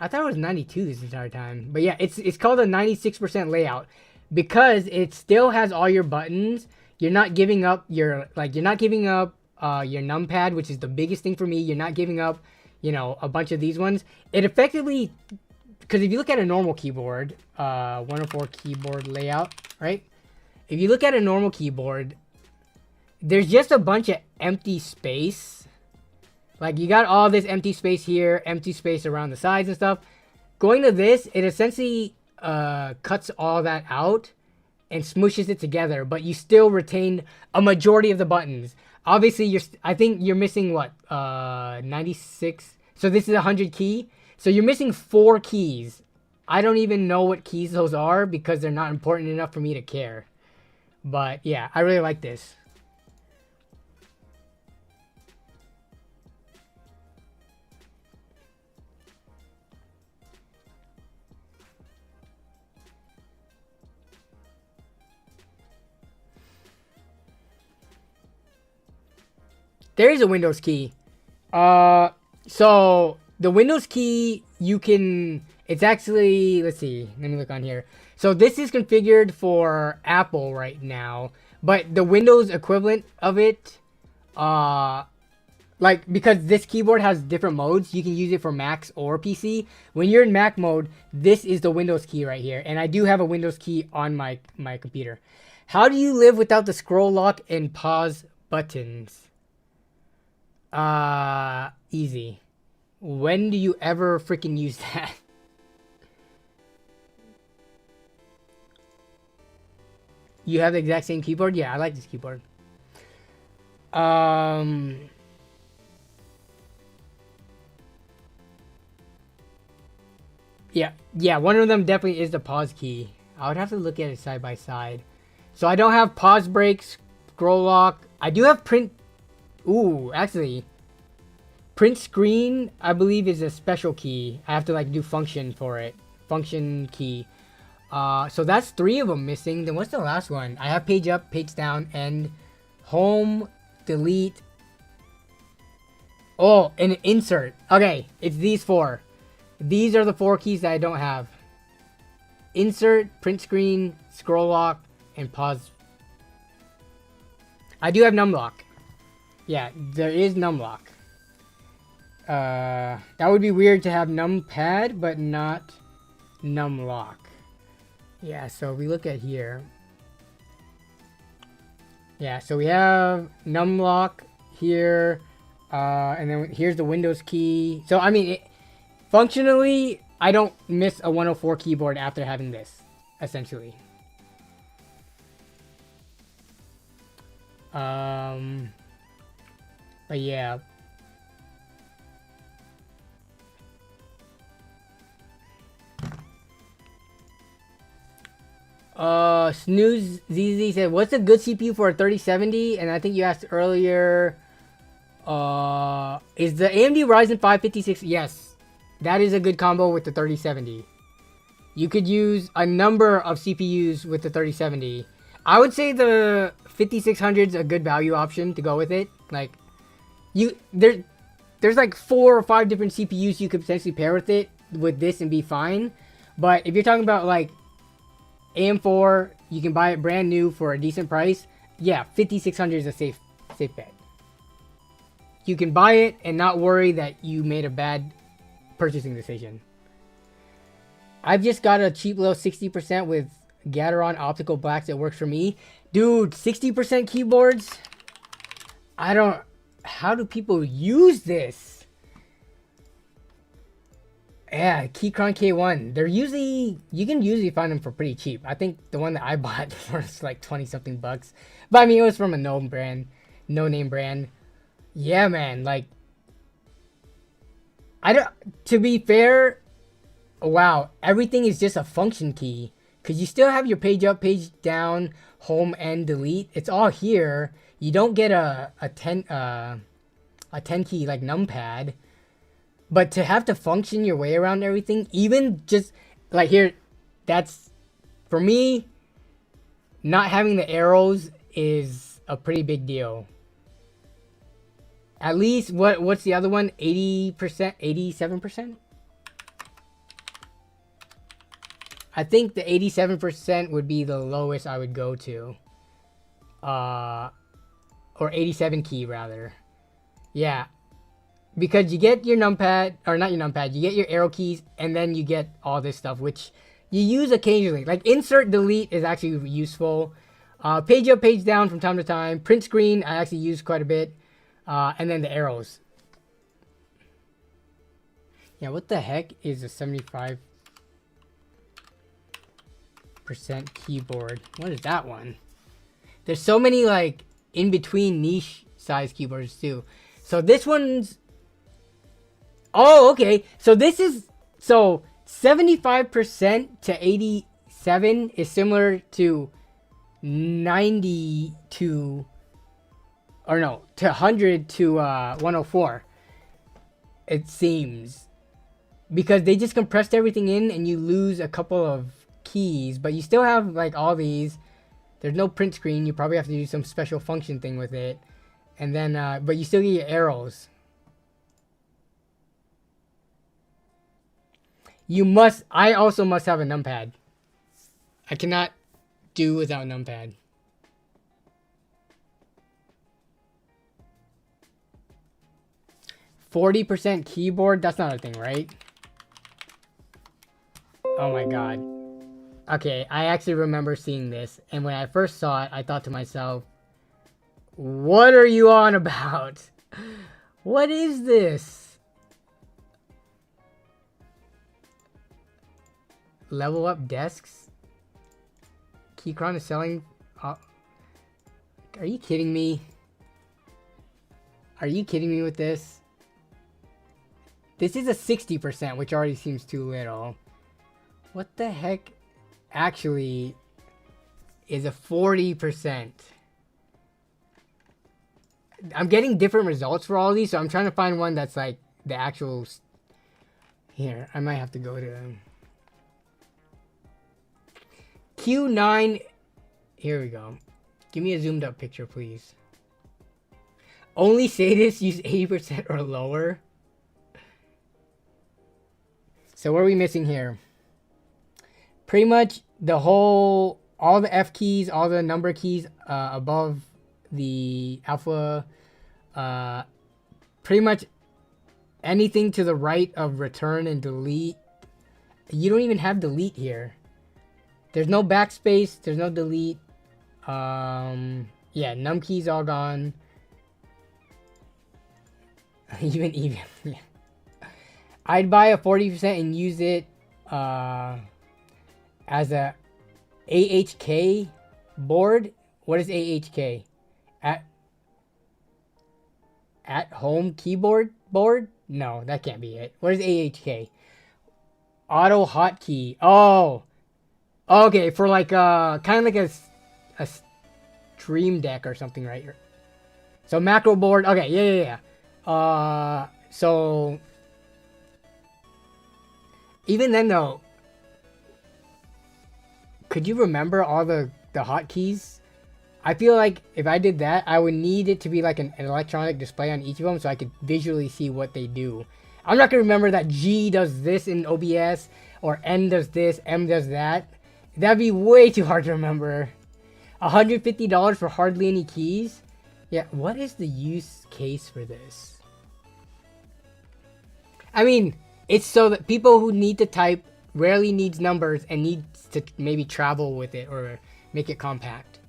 I thought it was 92 this entire time. But yeah, it's called a 96% layout because it still has all your buttons. You're not giving up your your numpad, which is the biggest thing for me. You're not giving up, you know, a bunch of these ones. It effectively, because if you look at a normal keyboard, 104 keyboard layout, right? If you look at a normal keyboard, there's just a bunch of empty space. Like you got all this empty space here, empty space around the sides and stuff. Going to this, it essentially cuts all that out and smooshes it together, but you still retain a majority of the buttons. Obviously, I think you're missing what, 96. So this is 100 key. So you're missing 4 keys. I don't even know what keys those are because they're not important enough for me to care. But yeah, I really like this. There is a Windows key. So the Windows key, it's actually, let's see, let me look on here. So this is configured for Apple right now, but the Windows equivalent of it, like, because this keyboard has different modes, you can use it for Macs or PC. When you're in Mac mode, this is the Windows key right here. And I do have a Windows key on my computer. How do you live without the scroll lock and pause buttons? Easy. When do you ever freaking use that? You have the exact same keyboard? Yeah, I like this keyboard. Yeah, one of them definitely is the pause key. I would have to look at it side by side. So I don't have pause breaks, scroll lock. I do have print. Ooh, actually, print screen, I believe, is a special key. I have to like do function for it. Function key. So that's 3 of them missing. Then what's the last one? I have page up, page down, and home, delete. Oh, and insert. Okay, it's these 4. These are the 4 keys that I don't have. Insert, print screen, scroll lock, and pause. I do have numlock. Yeah, there is numlock. That would be weird to have numpad, but not numlock. Yeah, so if we look at here. Yeah, so we have numlock here. And then here's the Windows key. So, I mean, functionally, I don't miss a 104 keyboard after having this, essentially. But yeah. Snooze ZZ said, what's a good CPU for a 3070? And I think you asked earlier, is the AMD Ryzen 5 56? Yes, that is a good combo with the 3070. You could use a number of CPUs with the 3070. I would say the 5600 is a good value option to go with it. Like, there's like 4 or 5 different CPUs you could potentially pair with it with this and be fine. But if you're talking about like AM4, you can buy it brand new for a decent price. Yeah, 5600 is a safe bet. You can buy it and not worry that you made a bad purchasing decision. I've just got a cheap little 60% with Gateron optical blacks that works for me. Dude, 60% keyboards? How do people use this? Yeah, Keychron K1. You can usually find them for pretty cheap. I think the one that I bought was like 20 something bucks. But I mean, it was from a no name brand. Yeah, man, like, to be fair, wow, everything is just a function key. Because you still have your page up, page down, home, and delete. It's all here. You don't get a 10 key like numpad. But to have to function your way around everything, even just like here, that's, for me, not having the arrows is a pretty big deal. At least, what's the other one? 80%? 87%? I think the 87% would be the lowest I would go to. Or 87 key, rather. Yeah. Because you get your numpad, or not your numpad, you get your arrow keys, and then you get all this stuff, which you use occasionally. Like, insert, delete is actually useful. Page up, page down from time to time. Print screen, I actually use quite a bit. And then the arrows. Yeah, what the heck is a 75% keyboard? What is that one? There's so many, like, in-between niche size keyboards, too. So this one's... Oh, okay. So this is... So 75% to 87 is similar to 90 to... Or no, to 100 to 104. It seems. Because they just compressed everything in and you lose a couple of keys. But you still have like all these. There's no print screen. You probably have to do some special function thing with it. And then, but you still get your arrows. I also must have a numpad. I cannot do without numpad. %40 keyboard? That's not a thing, right? Oh my god. Okay, I actually remember seeing this. And when I first saw it, I thought to myself, what are you on about? What is this? Level up desks? Keychron is selling... Are you kidding me? Are you kidding me with this? This is a 60%, which already seems too little. What the heck actually is a 40%? I'm getting different results for all of these, so I'm trying to find one that's like the actual... Here, I might have to go to... Q9... Here we go. Give me a zoomed up picture, please. Only sadists use 80% or lower. So what are we missing here? Pretty much all the F keys, all the number keys above the alpha, pretty much anything to the right of return and delete. You don't even have delete here. There's no backspace, there's no delete. Yeah, num keys all gone. even yeah. I'd buy a 40% and use it as a AHK board. What is AHK? At home keyboard board? No, that can't be it. What is AHK? Auto hotkey. Oh, okay, for like kind of like a stream deck or something, right? So macro board. Okay, yeah. So even then though, could you remember all the hotkeys? I feel like if I did that, I would need it to be like an electronic display on each of them so I could visually see what they do. I'm not going to remember that G does this in OBS or N does this, M does that. That'd be way too hard to remember. $150 for hardly any keys? Yeah, what is the use case for this? I mean, it's so that people who need to type rarely needs numbers and needs to maybe travel with it or make it compact.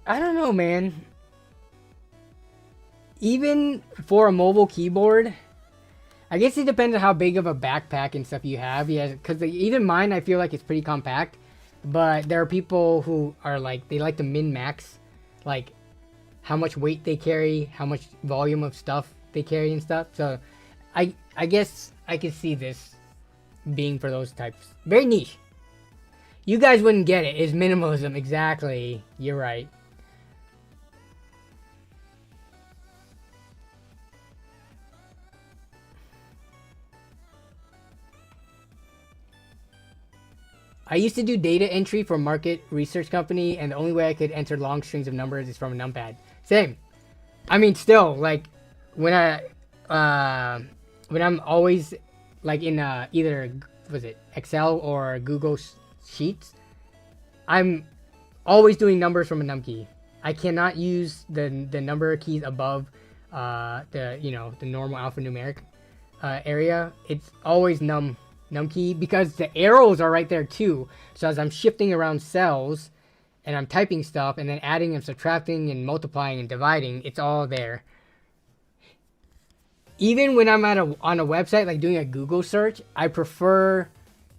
I don't know, man. Even for a mobile keyboard, I guess it depends on how big of a backpack and stuff you have. Yeah, because even mine, I feel like it's pretty compact. But there are people who are like, they like to min-max, like how much weight they carry, how much volume of stuff they carry and stuff. So I guess I could see this being for those types. Very niche. You guys wouldn't get it. It's minimalism. Exactly. You're right. I used to do data entry for market research company, and the only way I could enter long strings of numbers is from a numpad. Same. I mean, still, like, when I'm always, like, in either, was it Excel or Google Sheets, I'm always doing numbers from a num key. I cannot use the number keys above the normal alphanumeric area. It's always num key because the arrows are right there too. So as I'm shifting around cells and I'm typing stuff and then adding and subtracting and multiplying and dividing, it's all there. Even when I'm on a website, like doing a Google search, I prefer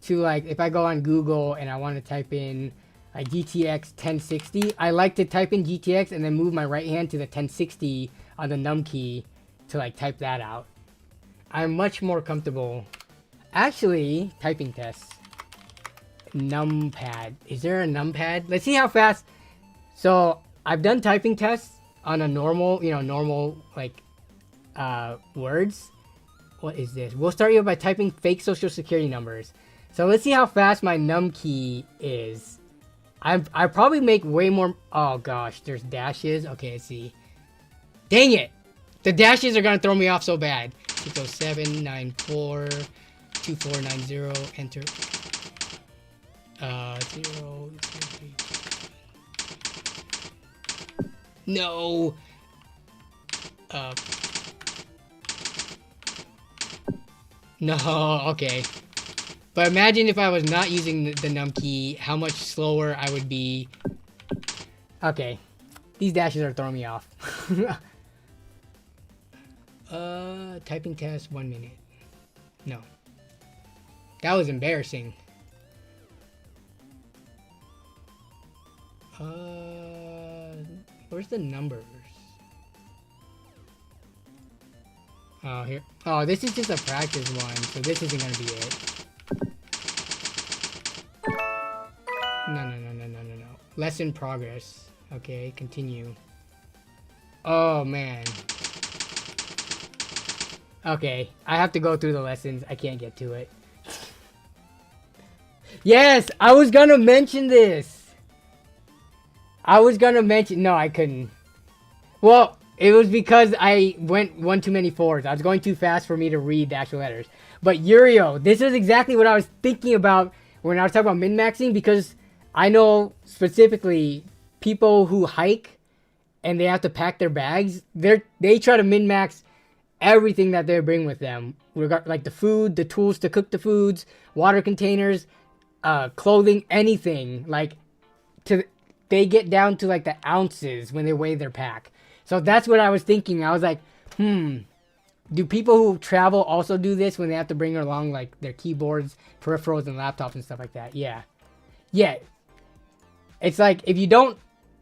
to, like, if I go on Google and I want to type in like GTX 1060, I like to type in GTX and then move my right hand to the 1060 on the num key to like type that out. I'm much more comfortable. Actually, typing tests. Numpad. Is there a numpad? Let's see how fast. So I've done typing tests on a normal, like words. What is this? We'll start you by typing fake social security numbers. So let's see how fast my num key is. I probably make way more. Oh gosh, there's dashes. Okay, let's see. Dang it! The dashes are gonna throw me off so bad. 60794 2490. Enter. 0. No. No. Okay. But imagine if I was not using the num key, how much slower I would be. Okay. These dashes are throwing me off. Typing test, 1 minute. No. That was embarrassing. Where's the numbers? Oh, here. Oh, this is just a practice one, so this isn't gonna be it. No. Lesson progress. Okay, continue. Oh, man. Okay, I have to go through the lessons. I can't get to it. Yes, I was gonna mention this. I was gonna mention. No, I couldn't. Well, it was because I went one too many fours. I was going too fast for me to read the actual letters. But Uriel, this is exactly what I was thinking about when I was talking about min-maxing, because I know specifically people who hike and they have to pack their bags. They try to min-max everything that they bring with them, like the food, the tools to cook the foods, water containers, clothing, anything. Like they get down to like the ounces when they weigh their pack. So that's what I was thinking. I was like, do people who travel also do this when they have to bring along like their keyboards, peripherals, and laptops and stuff like that? Yeah. It's like if you don't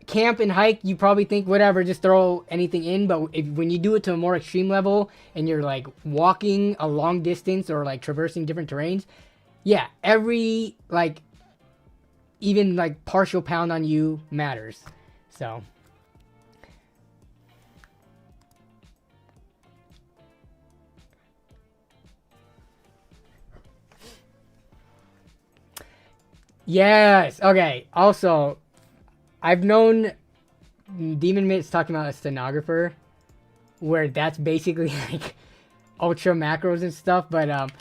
camp and hike, you probably think whatever, just throw anything in. But when you do it to a more extreme level and you're like walking a long distance or like traversing different terrains, yeah, every like even like partial pound on you matters. So yes. Okay. Also, I've known Demon Mit's talking about a stenographer, where that's basically like ultra macros and stuff. But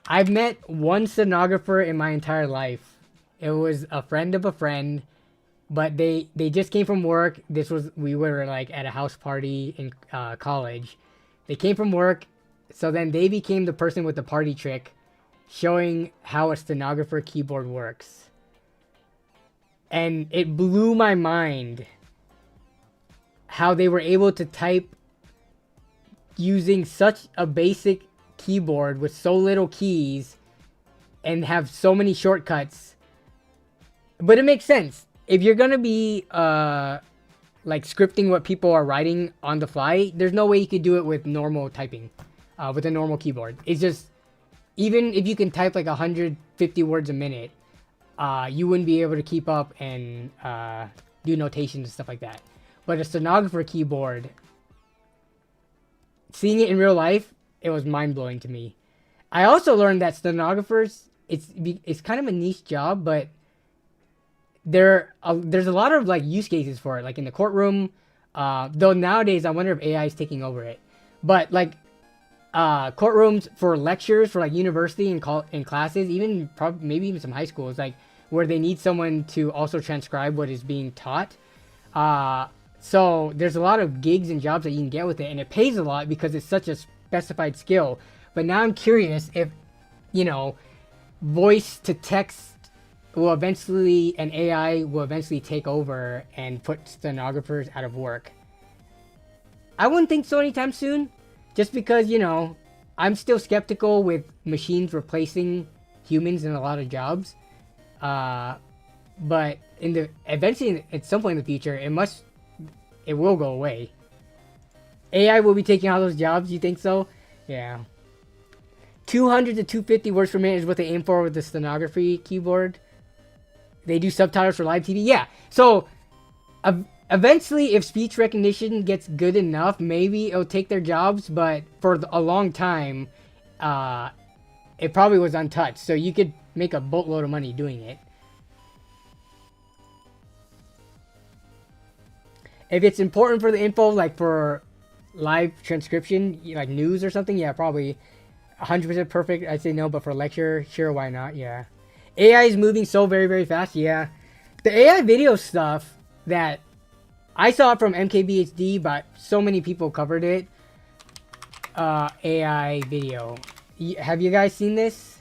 I've met one stenographer in my entire life. It was a friend of a friend, but they just came from work. We were like at a house party in college. They came from work, so then they became the person with the party trick, showing how a stenographer keyboard works. And it blew my mind how they were able to type using such a basic keyboard with so little keys and have so many shortcuts. But it makes sense. If you're gonna be like scripting what people are writing on the fly, there's no way you could do it with normal typing, with a normal keyboard. It's just, even if you can type like 150 words a minute, you wouldn't be able to keep up and do notations and stuff like that. But a stenographer keyboard, seeing it in real life, it was mind-blowing to me. I also learned that stenographers, it's kind of a niche job, but there's a lot of like use cases for it, like in the courtroom. Though nowadays, I wonder if AI is taking over it. But like courtrooms for lectures for like university and classes, even maybe even some high schools, like where they need someone to also transcribe what is being taught. So there's a lot of gigs and jobs that you can get with it, and it pays a lot because it's such a specified skill. But now I'm curious if, voice to text will eventually, and AI will eventually take over and put stenographers out of work. I wouldn't think so anytime soon, just because, I'm still skeptical with machines replacing humans in a lot of jobs. But eventually, at some point in the future, it will go away. AI will be taking all those jobs, you think so? Yeah. 200 to 250 words per minute is what they aim for with the stenography keyboard. They do subtitles for live TV. Yeah. So eventually, if speech recognition gets good enough, maybe it'll take their jobs. But for a long time, it probably was untouched. So you could make a boatload of money doing it. If it's important for the info, like for live transcription, like news or something, yeah, probably 100% perfect. I'd say no, but for lecture, sure, why not? Yeah. AI is moving so very, very fast. Yeah. The AI video stuff that I saw it from MKBHD, but so many people covered it. AI video. Have you guys seen this?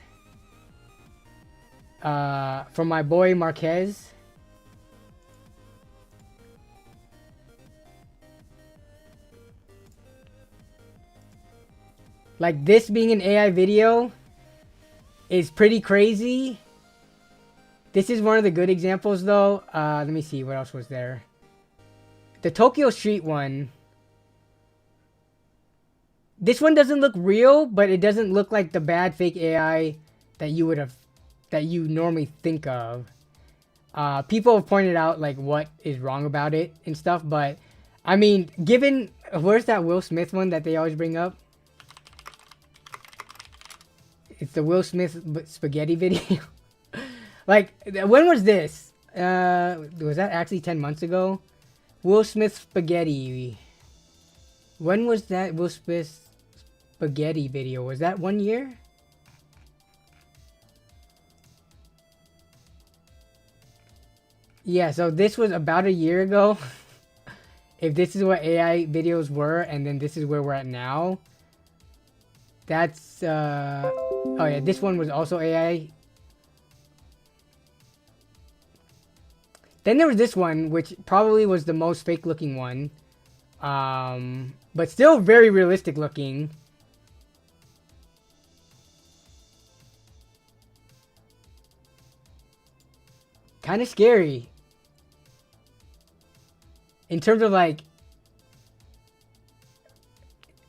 From my boy Marquez. Like, this being an AI video is pretty crazy. This is one of the good examples, though. Let me see. What else was there? The Tokyo Street one. This one doesn't look real, but it doesn't look like the bad fake AI that you normally think of. People have pointed out, like, what is wrong about it and stuff, but, I mean, where's that Will Smith one that they always bring up? It's the Will Smith spaghetti video. Like, when was this? Was that actually 10 months ago? Will Smith spaghetti. When was that Will Smith spaghetti video? Was that 1 year? Yeah, so this was about a year ago. If this is what AI videos were, and then this is where we're at now. That's, oh yeah, this one was also AI. Then there was this one, which probably was the most fake looking one. But still very realistic looking. Kind of scary. In terms of like,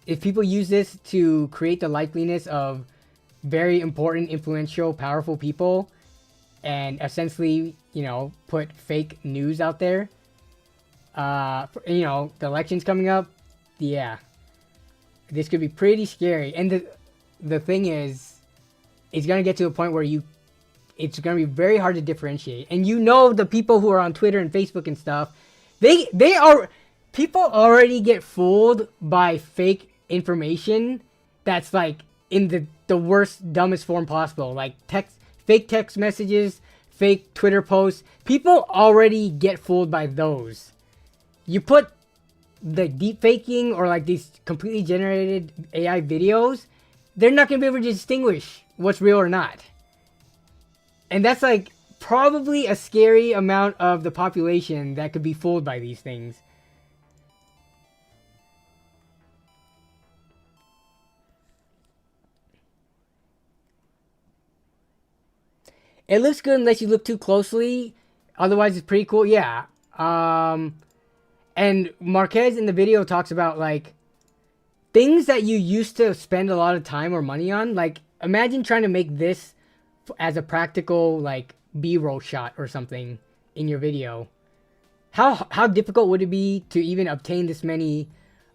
if people use this to create the likeliness of very important, influential, powerful people, and essentially, you know, put fake news out there, you know, the election's coming up, yeah, this could be pretty scary. And the thing is, it's gonna get to a point where it's gonna be very hard to differentiate. And you know, the people who are on Twitter and Facebook and stuff, people already get fooled by fake information that's like in the worst, dumbest form possible, like fake text messages, fake Twitter posts. People already get fooled by those. You put the deep faking or like these completely generated AI videos, they're not gonna be able to distinguish what's real or not. And that's like probably a scary amount of the population that could be fooled by these things. It looks good unless you look too closely. Otherwise, it's pretty cool. Yeah. And Marquez in the video talks about like things that you used to spend a lot of time or money on. Like imagine trying to make this as a practical like B-roll shot or something in your video. How difficult would it be to even obtain this many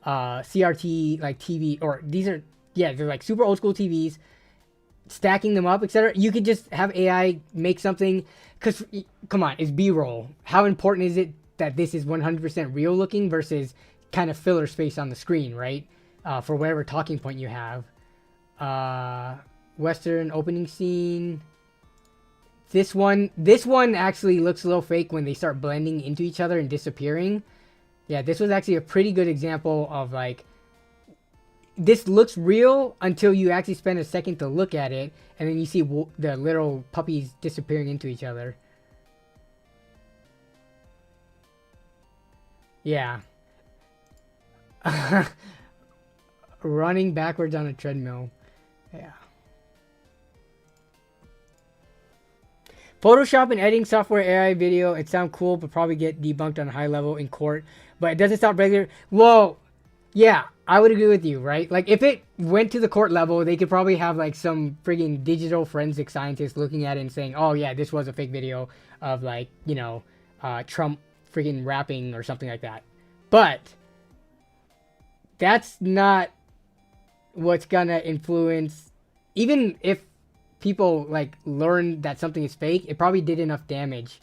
CRT like TV, or they're like super old school TVs, stacking them up, etc. You could just have AI make something, because come on, it's B-roll. How important is it that this is 100% real looking versus kind of filler space on the screen, right? For whatever talking point you have. Western opening scene. This one actually looks a little fake when they start blending into each other and disappearing. Yeah, this was actually a pretty good example of like, this looks real until you actually spend a second to look at it, and then you see the little puppies disappearing into each other. Yeah. Running backwards on a treadmill. Yeah. Photoshop and editing software AI video, it sounds cool, but probably get debunked on a high level in court. But it doesn't stop regular. Well, yeah, I would agree with you, right? Like, if it went to the court level, they could probably have, like, some friggin' digital forensic scientist looking at it and saying, oh, yeah, this was a fake video of, like, you know, Trump friggin' rapping or something like that. But that's not what's gonna influence. Even if people like learn that something is fake, it probably did enough damage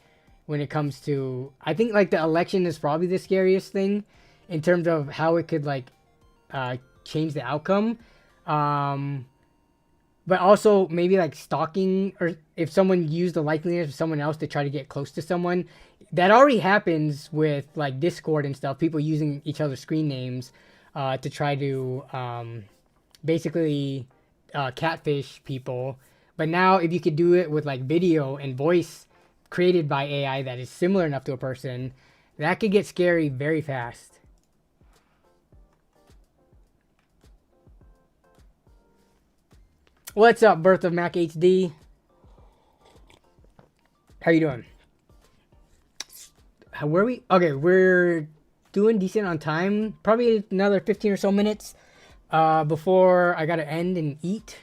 when it comes to, I think like the election is probably the scariest thing in terms of how it could like change the outcome. But also maybe like stalking, or if someone used the likeliness of someone else to try to get close to someone. That already happens with like Discord and stuff, people using each other's screen names to try to basically catfish people. But now if you could do it with like video and voice created by AI that is similar enough to a person, that could get scary very fast. What's up, Birth of Mac HD? How you doing? Where are we? Okay, we're doing decent on time. Probably another 15 or so minutes before I gotta end and eat.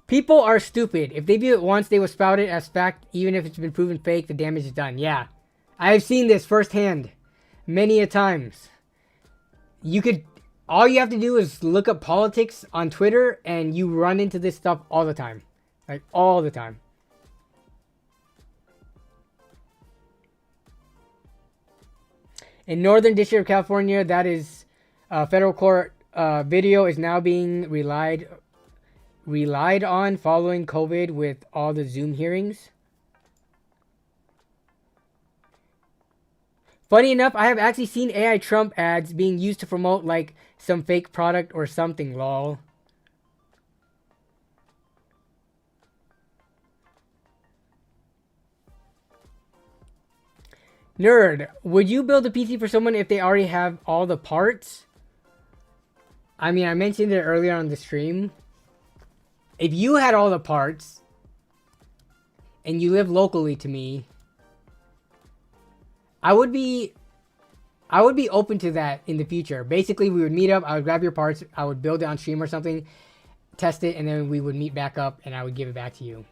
People are stupid. If they view it once, they will spout it as fact, even if it's been proven fake, the damage is done. Yeah. I've seen this firsthand many a times. All you have to do is look up politics on Twitter, and you run into this stuff all the time. Like, all the time. In Northern District of California, that is federal court video is now being relied on following COVID with all the Zoom hearings. Funny enough, I have actually seen AI Trump ads being used to promote like some fake product or something, lol. Nerd, would you build a PC for someone if they already have all the parts? I mean, I mentioned it earlier on the stream. If you had all the parts and you live locally to me, I would be open to that in the future. Basically, we would meet up, I would grab your parts, I would build it on stream or something, test it, and then we would meet back up and I would give it back to you.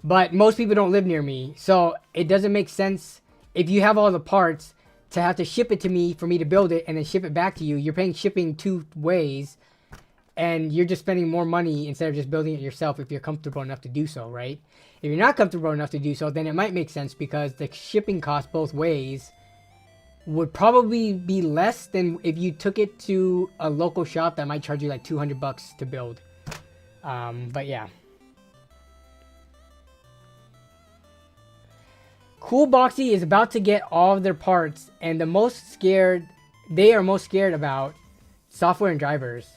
But most people don't live near me, so it doesn't make sense if you have all the parts to have to ship it to me for me to build it and then ship it back to you. You're paying shipping 2 ways, and you're just spending more money instead of just building it yourself if you're comfortable enough to do so, right? If you're not comfortable enough to do so, then it might make sense because the shipping cost both ways would probably be less than if you took it to a local shop that might charge you like $200 to build. But yeah. Cool Boxy is about to get all of their parts, and they are most scared about software and drivers.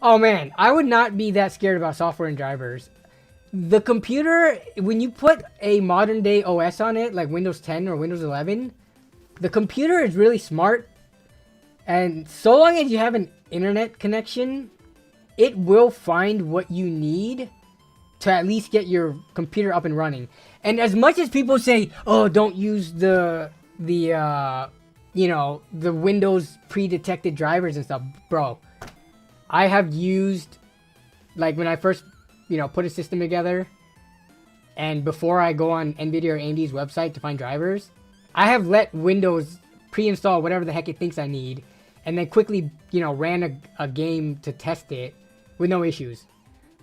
Oh man, I would not be that scared about software and drivers. The computer, when you put a modern day OS on it, like Windows 10 or Windows 11, the computer is really smart. And so long as you have an internet connection, it will find what you need to at least get your computer up and running. And as much as people say, oh, don't use the Windows pre-detected drivers and stuff, bro, I have used, like when I first, put a system together, and before I go on NVIDIA or AMD's website to find drivers, I have let Windows pre-install whatever the heck it thinks I need, and then quickly, ran a game to test it with no issues.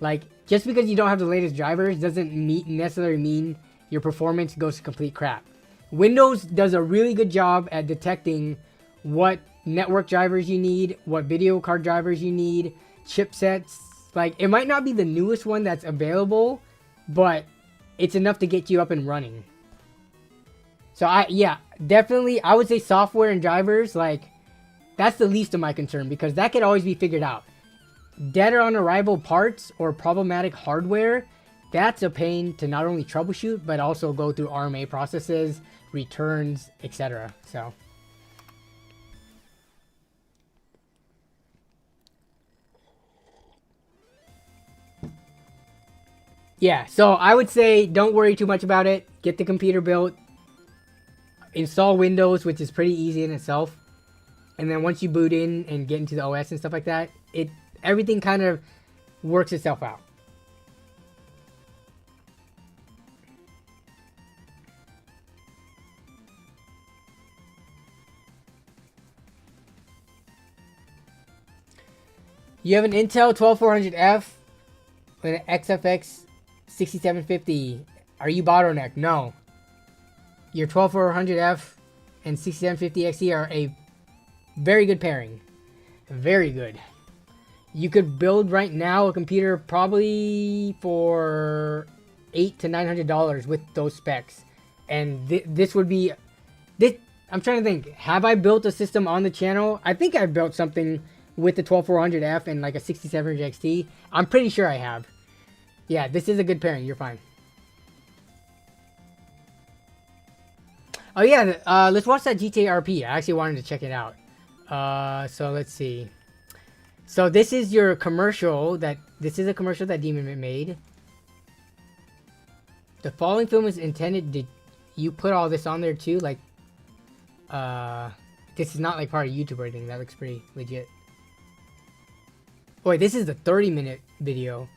Like, just because you don't have the latest drivers doesn't necessarily mean your performance goes to complete crap. Windows does a really good job at detecting what network drivers you need, what video card drivers you need, chipsets. Like, it might not be the newest one that's available, but it's enough to get you up and running. So definitely, I would say software and drivers, like, that's the least of my concern because that could always be figured out. Dead on arrival parts or problematic hardware, that's a pain to not only troubleshoot, but also go through RMA processes, returns, etc. So. Yeah, so I would say don't worry too much about it. Get the computer built. Install Windows, which is pretty easy in itself. And then once you boot in and get into the OS and stuff like that, everything kind of works itself out. You have an Intel 12400F with an XFX 6750. Are you bottlenecked? No. Your 12400F and 6750XE are a very good pairing. Very good. You could build right now a computer probably for $800 to $900 with those specs. And this would be... I'm trying to think. Have I built a system on the channel? I think I've built something with the 12400F and like a 6700 XT. I'm pretty sure I have. Yeah, this is a good pairing. You're fine. Oh yeah, let's watch that GTA RP. I actually wanted to check it out. So let's see. So this is your commercial this is a commercial that Demon made. The following film is intended. Did you put all this on there too? Like, this is not like part of YouTube or anything. That looks pretty legit. Wait, this is the 30-minute video.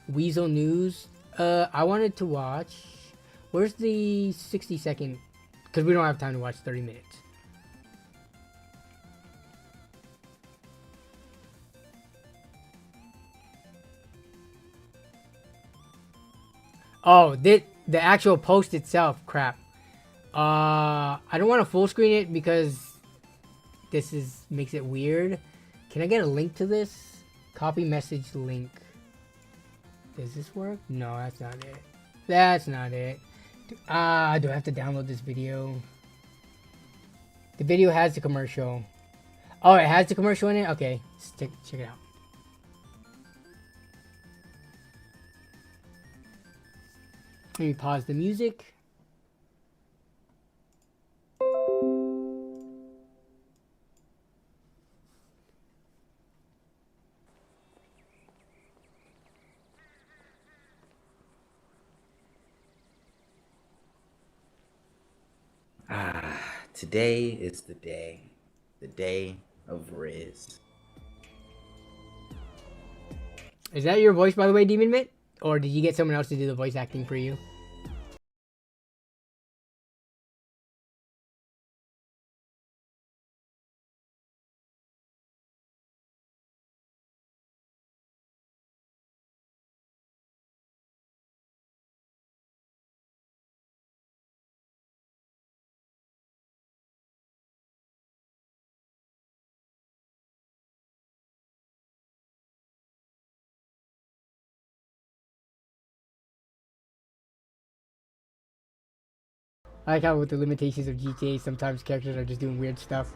Weasel News. I wanted to watch. Where's the 60-second? Because we don't have time to watch 30 minutes. Oh, the actual post itself. Crap. I don't want to full screen it because this makes it weird. Can I get a link to this? Copy message link. Does this work? No, that's not it. That's not it. Do I have to download this video? The video has the commercial. Oh, it has the commercial in it? Okay, check it out. Let me pause the music. Today is the day of Riz. Is that your voice, by the way, Demon Mitt? Or did you get someone else to do the voice acting for you? I like how with the limitations of GTA, sometimes characters are just doing weird stuff.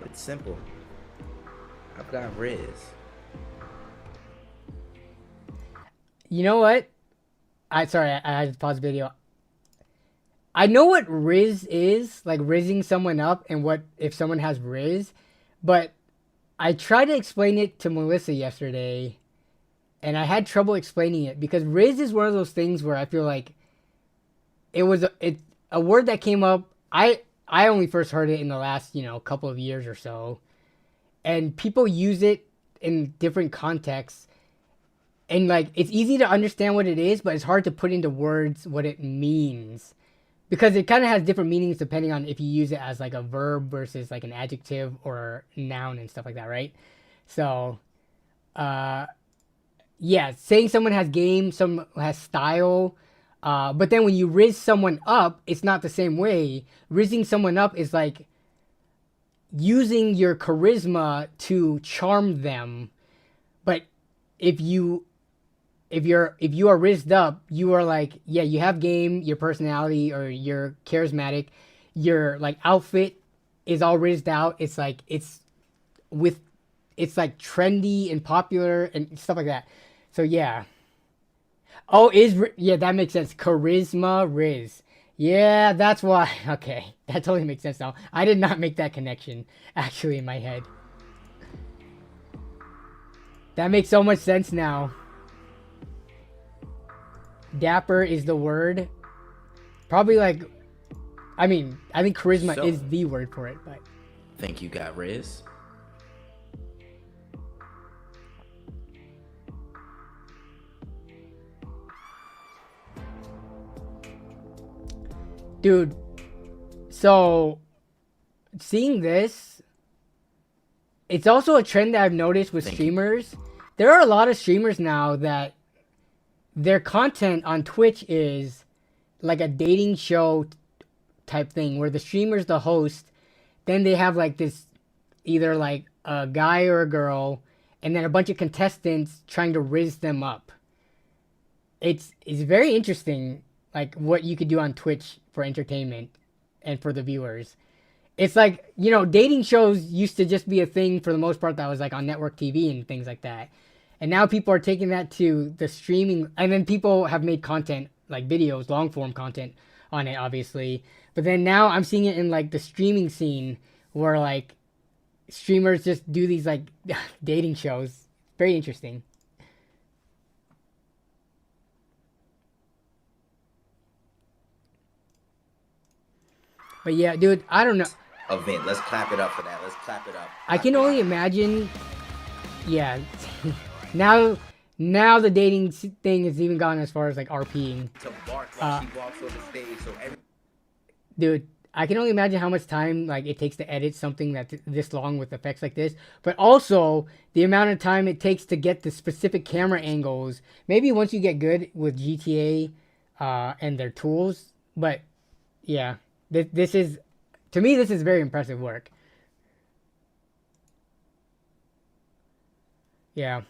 It's simple. I've got Riz. You know what? Sorry, I had to pause the video. I know what Riz is, like rizzing someone up and what if someone has Riz, but I tried to explain it to Melissa yesterday and I had trouble explaining it because Riz is one of those things where I feel like it's a word that came up. I only first heard it in the last, couple of years or so. And people use it in different contexts. And like it's easy to understand what it is, but it's hard to put into words what it means. Because it kind of has different meanings depending on if you use it as like a verb versus like an adjective or noun and stuff like that, right? So, yeah, saying someone has game, someone has style, but then when you riz someone up, it's not the same way. Rizzing someone up is like using your charisma to charm them. But if you are rizzed up, you are like, yeah, you have game, your personality, or you're charismatic, your like outfit is all rizzed out. It's like it's like trendy and popular and stuff like that. So yeah. Oh, yeah, that makes sense. Charisma Riz. Yeah, that's why. Okay, that totally makes sense now. I did not make that connection actually in my head. That makes so much sense now. Dapper is the word. Probably like, I think charisma is the word for it, but. Think you got Riz? Dude, so seeing this, it's also a trend that I've noticed with streamers. There are a lot of streamers now that their content on Twitch is like a dating show type thing where the streamer's the host, then they have like this either like a guy or a girl and then a bunch of contestants trying to riz them up. It's very interesting, like what you could do on Twitch for entertainment and for the viewers. It's like, dating shows used to just be a thing for the most part that was like on network TV and things like that. And now people are taking that to the streaming, and then people have made content, like videos, long form content on it, obviously. But then now I'm seeing it in like the streaming scene where like streamers just do these like dating shows. Very interesting. But yeah, dude, I don't know. Event. Let's clap it up for that. Let's clap it up. I can only imagine. Yeah. Now the dating thing has even gone as far as like RPing. To bark while she walks on the stage, so dude, I can only imagine how much time like it takes to edit something that's this long with effects like this. But also the amount of time it takes to get the specific camera angles. Maybe once you get good with GTA and their tools, but yeah. This is, to me, this is very impressive work. Yeah.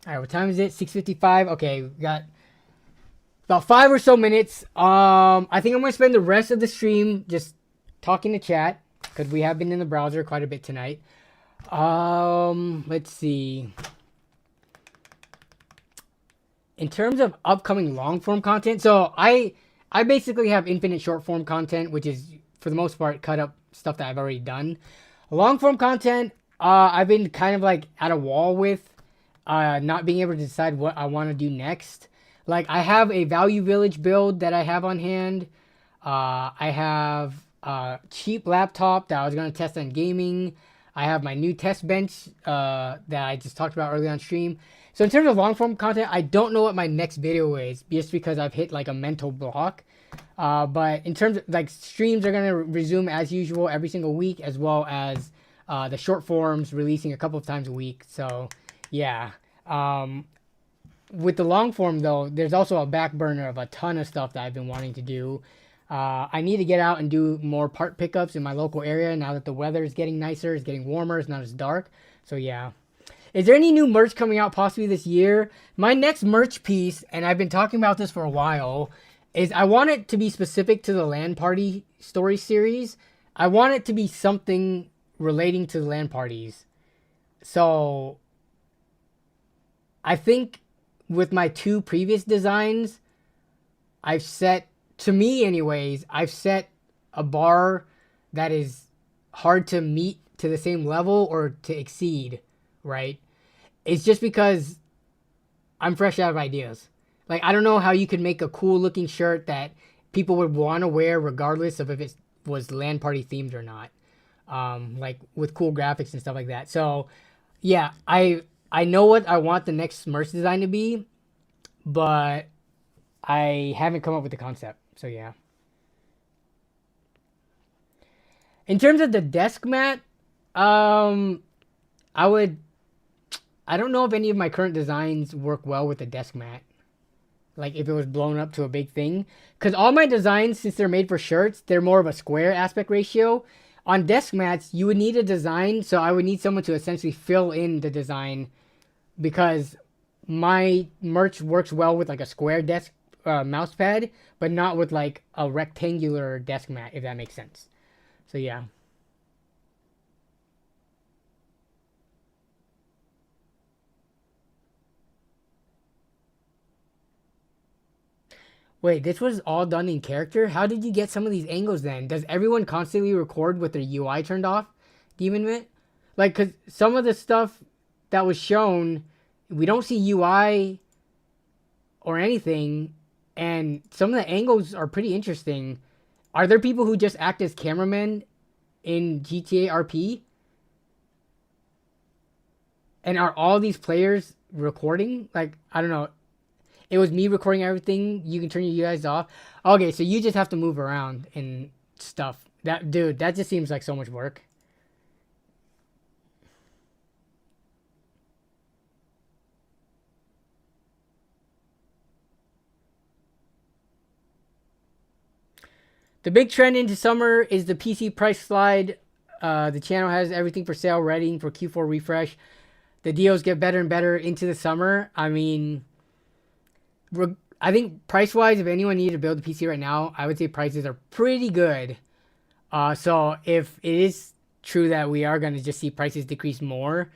All right, what time is it? 6:55. Okay, we got about 5 or so minutes. I think I'm gonna spend the rest of the stream just talking to chat because we have been in the browser quite a bit tonight. Let's see. In terms of upcoming long form content, so I basically have infinite short form content, which is for the most part cut up stuff that I've already done. Long form content, I've been kind of like at a wall with, not being able to decide what I want to do next. Like I have a Value Village build that I have on hand. I have a cheap laptop that I was gonna test on gaming. I have my new test bench that I just talked about earlier on stream. So in terms of long form content, I don't know what my next video is just because I've hit like a mental block. But in terms of like streams are going to resume as usual every single week, as well as the short forms releasing a couple of times a week. So yeah. With the long form though, there's also a back burner of a ton of stuff that I've been wanting to do. I need to get out and do more part pickups in my local area now that the weather is getting nicer, it's getting warmer, it's not as dark. So yeah. Is there any new merch coming out possibly this year? My next merch piece, and I've been talking about this for a while, is I want it to be specific to the LAN party story series. I want it to be something relating to the LAN parties. So I think with my 2 previous designs, I've set, to me anyways, I've set a bar that is hard to meet to the same level or to exceed, right? It's just because I'm fresh out of ideas. Like, I don't know how you could make a cool looking shirt that people would want to wear regardless of if it was LAN party themed or not. Like with cool graphics and stuff like that. So yeah, I know what I want the next merch design to be, but I haven't come up with the concept. So yeah. In terms of the desk mat, I don't know if any of my current designs work well with the desk mat. Like if it was blown up to a big thing. Because all my designs, since they're made for shirts, they're more of a square aspect ratio. On desk mats, you would need a design, so I would need someone to essentially fill in the design because my merch works well with like a square desk mouse pad, but not with like a rectangular desk mat, if that makes sense. So yeah. Wait, this was all done in character? How did you get some of these angles then? Does everyone constantly record with their UI turned off? Demon Mitt? Like, because some of the stuff that was shown, we don't see UI or anything, and some of the angles are pretty interesting. Are there people who just act as cameramen in GTA RP? And are all these players recording? Like, I don't know. It was me recording everything. You can turn your UIs off. Okay, so you just have to move around and stuff. That dude, that just seems like so much work. The big trend into summer is the PC price slide. The channel has everything for sale, ready for Q4 refresh. The deals get better and better into the summer. I mean, I think price-wise, if anyone needed to build a PC right now, I would say prices are pretty good. So if it is true that we are going to just see prices decrease more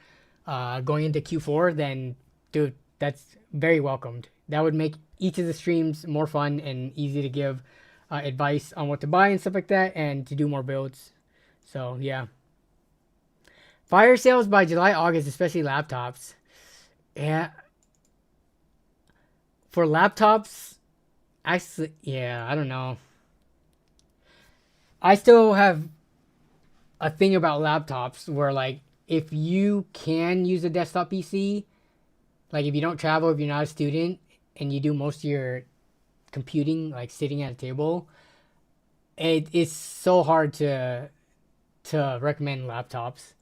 going into Q4, then, dude, that's very welcomed. That would make each of the streams more fun and easy to give advice on what to buy and stuff like that, and to do more builds. So, yeah. Fire sales by July, August, especially laptops. Yeah. For laptops, actually, yeah, I don't know. I still have a thing about laptops where, like, if you can use a desktop PC, like, if you don't travel, if you're not a student, and you do most of your computing, like, sitting at a table, it is so hard to recommend laptops.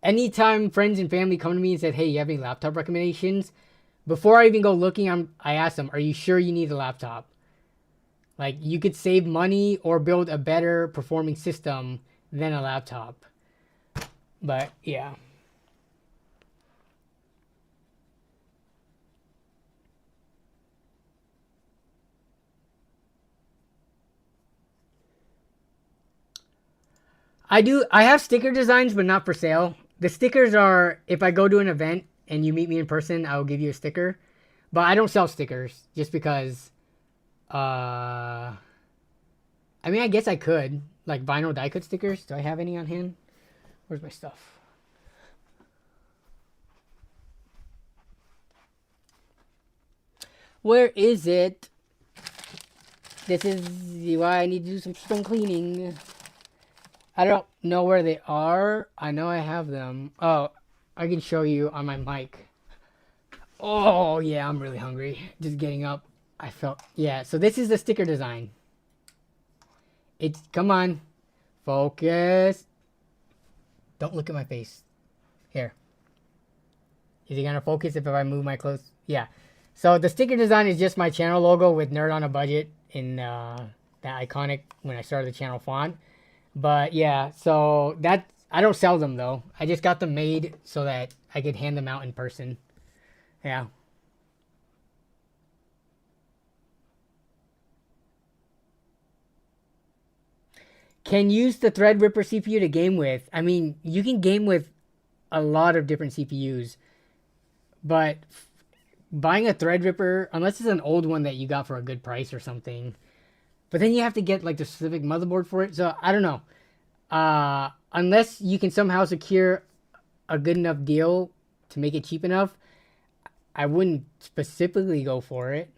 Anytime friends and family come to me and said, hey, you have any laptop recommendations? Before I even go looking, I ask them, are you sure you need a laptop? Like you could save money or build a better performing system than a laptop. But yeah. I have sticker designs, but not for sale. The stickers are, if I go to an event and you meet me in person, I will give you a sticker. But I don't sell stickers just because, I mean, I guess I could. Like vinyl die cut stickers. Do I have any on hand? Where's my stuff? Where is it? This is why I need to do some stone cleaning. I don't know where they are. I know I have them. Oh, I can show you on my mic. Oh, yeah, I'm really hungry. Just getting up. I felt... Yeah, so this is the sticker design. It's... Come on. Focus. Don't look at my face. Here. Is it going to focus if I move my clothes? Yeah. So the sticker design is just my channel logo with Nerd on a Budget in that iconic when I started the channel font. But yeah, so that I don't sell them though. I just got them made so that I could hand them out in person. Yeah. Can use the Threadripper CPU to game with. I mean, you can game with a lot of different CPUs, but buying a Threadripper, unless it's an old one that you got for a good price or something, but then you have to get like the specific motherboard for it. So I don't know. Unless you can somehow secure a good enough deal to make it cheap enough, I wouldn't specifically go for it.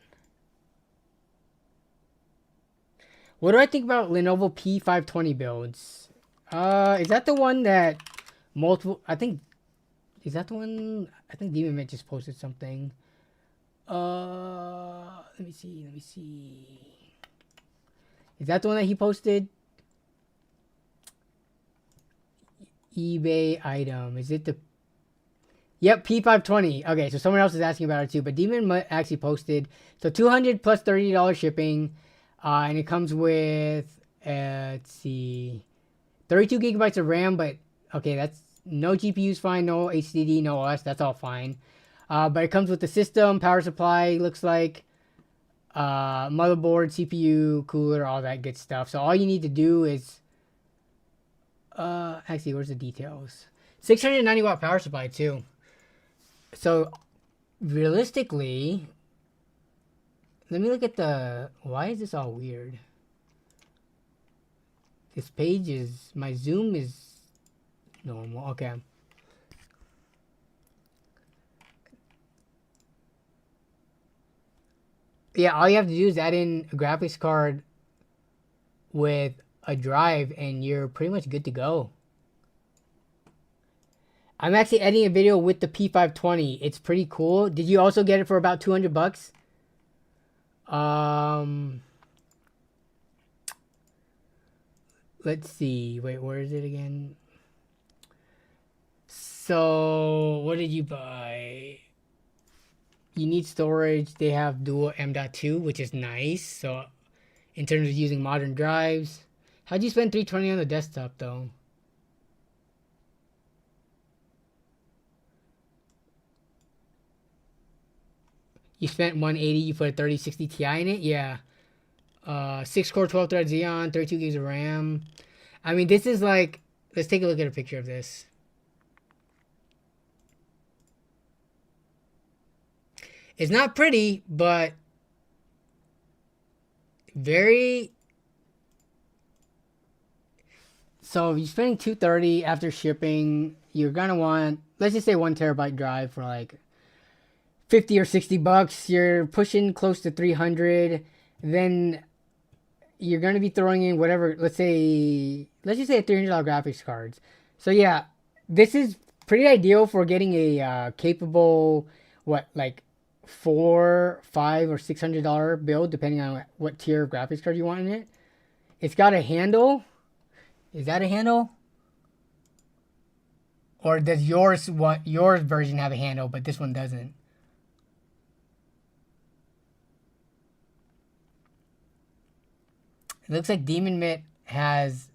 What do I think about Lenovo P520 builds? Is that the one that multiple... I think... Is that the one... I think Demon Mint just posted something. Let me see. Is that the one that he posted? eBay item. Is it the... Yep, P520. Okay, so someone else is asking about it too. But Demon actually posted. So $200 plus $30 shipping. And it comes with, let's see, 32 gigabytes of RAM. But, okay, that's no GPU's fine. No HDD, no OS. That's all fine. But it comes with the system, power supply, looks like. Motherboard, CPU, cooler, all that good stuff. So all you need to do is... actually, where's the details? 690 watt power supply too. So realistically, let me look at the... Why is this all weird? This page is... My zoom is normal. Okay. Yeah, all you have to do is add in a graphics card with a drive and you're pretty much good to go. I'm actually editing a video with the P520. It's pretty cool. Did you also get it for about 200 bucks? Let's see. Wait, where is it again? So, what did you buy? You need storage. They have dual M.2, which is nice. So, in terms of using modern drives. How'd you spend $320 on the desktop, though? You spent $180. You put a 3060 Ti in it? Yeah. 6-core, 12-thread Xeon, 32 gigs of RAM. I mean, this is like... Let's take a look at a picture of this. It's not pretty, but... Very... So, if you're spending $230 after shipping, you're gonna want... Let's just say 1 terabyte drive for like... 50 or 60 bucks. You're pushing close to 300. Then... You're going to be throwing in whatever, let's just say a $300 graphics cards. So yeah, this is pretty ideal for getting a capable, like $400, $500, or $600 build, depending on what tier of graphics card you want in it. It's got a handle. Is that a handle? Or does yours version have a handle, but this one doesn't? It looks like Demon Mitt has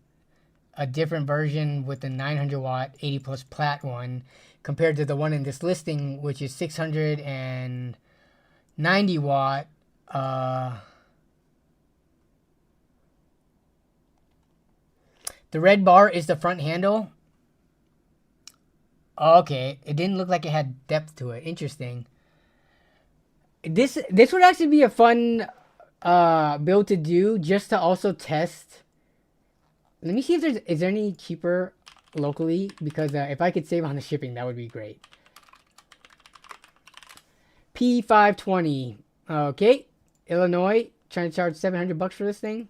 a different version with the 900 watt 80 plus plat one compared to the one in this listing, which is 690 watt. The red bar is the front handle. Okay, it didn't look like it had depth to it. Interesting. This would actually be a fun build to do, just to also test. Let me see if is there any cheaper locally, because if I could save on the shipping, that would be great. P520. Okay, Illinois, trying to charge $700 for this thing.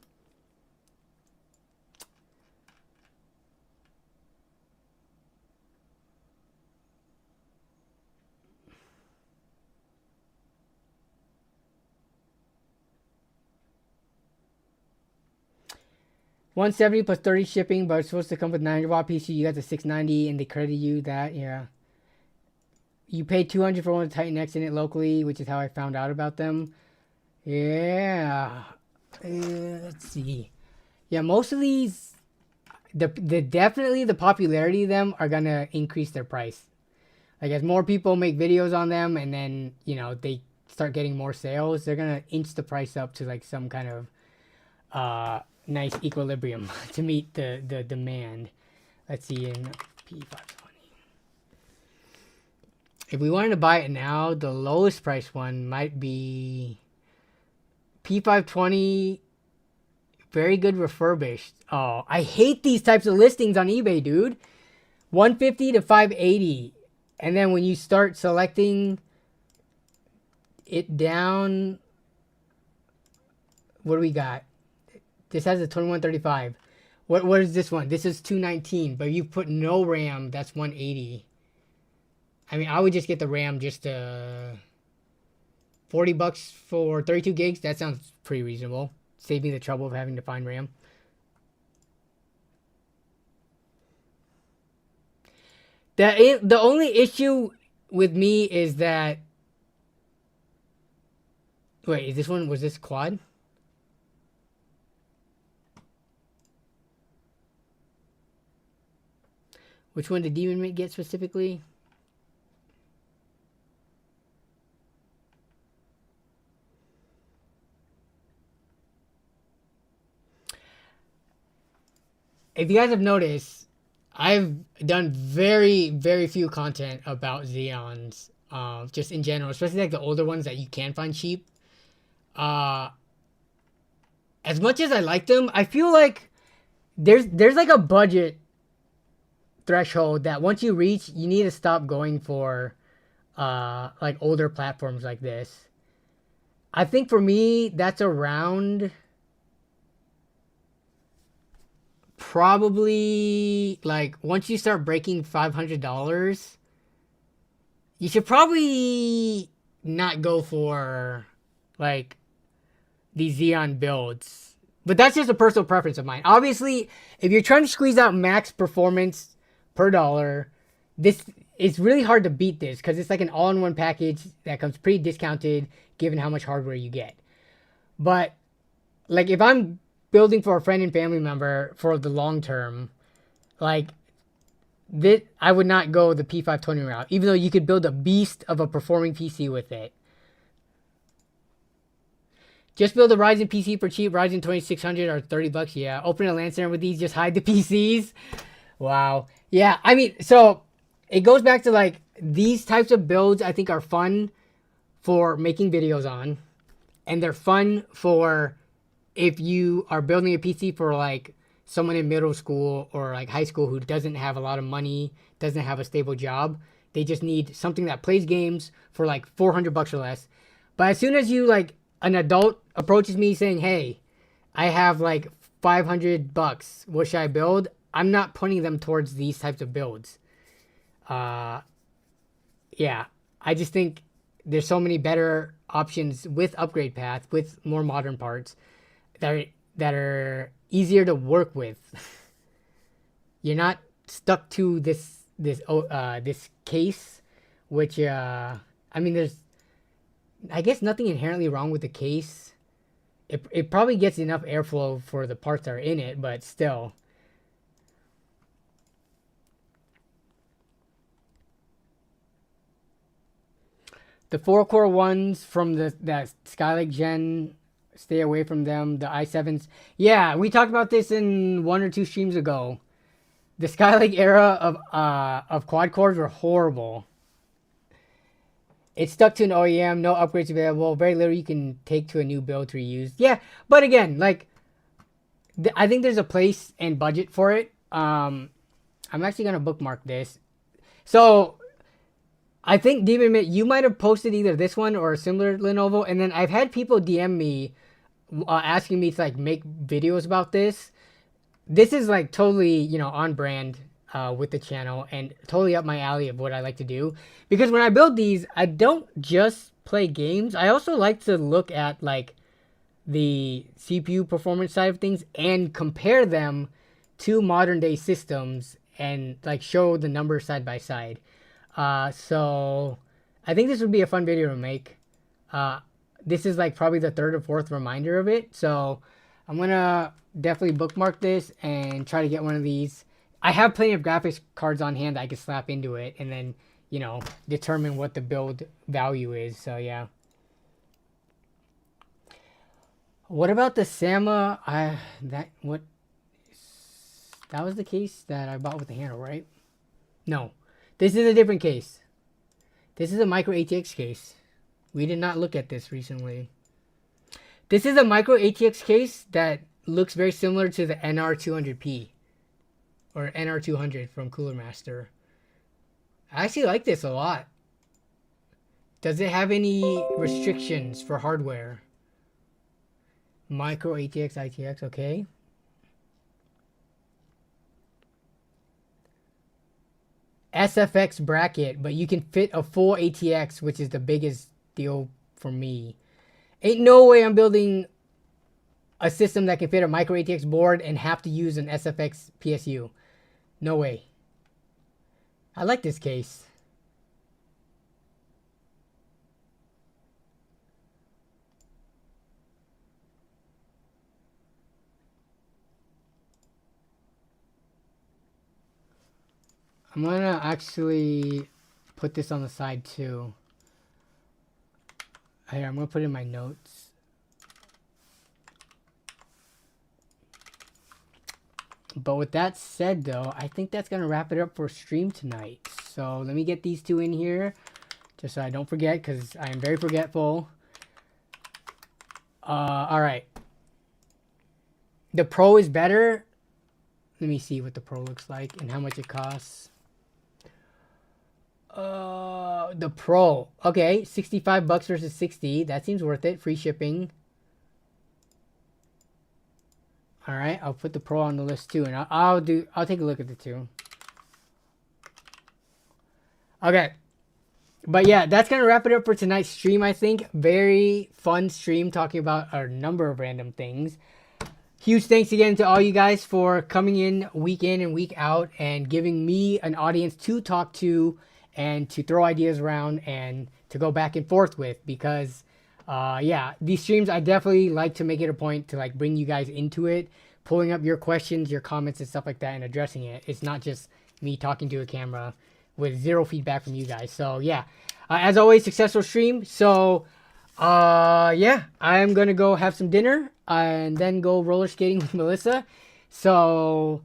$170 plus 30 shipping, but it's supposed to come with 900 watt PC. You got the 690, and they credit you that. Yeah. You paid $200 for one of the Titan X in it locally, which is how I found out about them. Yeah. Let's see. Yeah, most of these, definitely the popularity of them are gonna increase their price. Like as more people make videos on them, and then they start getting more sales, they're gonna inch the price up to like some kind of nice equilibrium to meet the demand. Let's see, in P520. If we wanted to buy it now, the lowest price one might be P520, very good refurbished. Oh, I hate these types of listings on eBay, dude. 150 to 580. And then when you start selecting it down, what do we got? This has a 2135. What is this one? This is 219, but you put no RAM, that's 180. I mean, I would just get the RAM, just $40 for 32 gigs. That sounds pretty reasonable. Save me the trouble of having to find RAM. The only issue with me is that... Wait, is this one... Was this quad? Which one did Demon Mate get specifically? If you guys have noticed, I've done very, very few content about Xeons, just in general, especially like the older ones that you can find cheap. As much as I like them, I feel like there's like a budget threshold that once you reach, you need to stop going for like older platforms like this. I think for me, that's around probably like once you start breaking $500, you should probably not go for like these Xeon builds. But that's just a personal preference of mine. Obviously, if you're trying to squeeze out max performance per dollar, this it's really hard to beat this because it's like an all-in-one package that comes pretty discounted given how much hardware you get. But like if I'm building for a friend and family member for the long term, like this, I would not go the P520 route, even though you could build a beast of a performing PC with it. Just build a Ryzen PC for cheap. Ryzen 2600 or $30. Yeah. Open a LAN center with these. Just hide the PCs. Wow. Yeah. I mean, so it goes back to like these types of builds I think are fun for making videos on. And they're fun for if you are building a PC for like someone in middle school or like high school who doesn't have a lot of money, doesn't have a stable job. They just need something that plays games for like $400 or less. But as soon as you like an adult approaches me saying, hey, I have like $500. What should I build? I'm not pointing them towards these types of builds. Yeah, I just think there's so many better options with upgrade path, with more modern parts that are easier to work with. You're not stuck to this case, which I mean, there's I guess nothing inherently wrong with the case. it probably gets enough airflow for the parts that are in it, but still. The 4-core ones from that Skylake Gen, stay away from them. The i7s, yeah, we talked about this in 1 or 2 streams ago. The Skylake era of quad cores were horrible. It's stuck to an OEM, no upgrades available, very little you can take to a new build to reuse. Yeah, but again, like, I think there's a place and budget for it. I'm actually going to bookmark this. So, I think, Demon Mint, you might have posted either this one or a similar Lenovo, and then I've had people DM me asking me to, like, make videos about this. This is, like, totally, you know, on brand with the channel and totally up my alley of what I like to do. Because when I build these, I don't just play games. I also like to look at, like, the CPU performance side of things and compare them to modern day systems and, like, show the numbers side by side. So I think this would be a fun video to make. This is like probably the 3rd or 4th reminder of it. So I'm going to definitely bookmark this and try to get one of these. I have plenty of graphics cards on hand that I can slap into it and then, you know, determine what the build value is. So yeah. What about the Sama? That was the case that I bought with the handle, right? No. This is a different case. This is a micro ATX case. We did not look at this recently. This is a micro ATX case that looks very similar to the NR200P. Or NR200 from Cooler Master. I actually like this a lot. Does it have any restrictions for hardware? Micro ATX, ITX, okay. SFX bracket, but you can fit a full ATX, which is the biggest deal for me. Ain't no way I'm building a system that can fit a micro ATX board and have to use an SFX PSU. No way. I like this case. I'm gonna actually put this on the side too. Here, I'm gonna put it in my notes. But with that said though, I think that's gonna wrap it up for stream tonight. So let me get these 2 in here, just so I don't forget, because I am very forgetful. Alright. The Pro is better. Let me see what the Pro looks like and how much it costs. The Pro. Okay, $65 versus 60. That seems worth it. Free shipping. All right, I'll put the Pro on the list too, and I'll take a look at the 2. Okay. But yeah, that's going to wrap it up for tonight's stream, I think. Very fun stream talking about a number of random things. Huge thanks again to all you guys for coming in and week out and giving me an audience to talk to and to throw ideas around and to go back and forth with, because yeah, these streams, I definitely like to make it a point to like bring you guys into it, pulling up your questions, your comments and stuff like that and addressing it. It's not just me talking to a camera with zero feedback from you guys. So yeah, as always, successful stream. So yeah, I'm gonna go have some dinner and then go roller skating with Melissa. So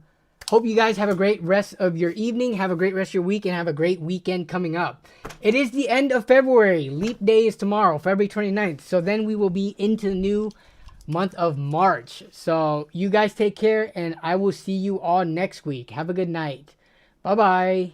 hope you guys have a great rest of your evening, have a great rest of your week, and have a great weekend coming up. It is the end of February. Leap day is tomorrow, February 29th. So then we will be into the new month of March. So you guys take care, and I will see you all next week. Have a good night. Bye-bye.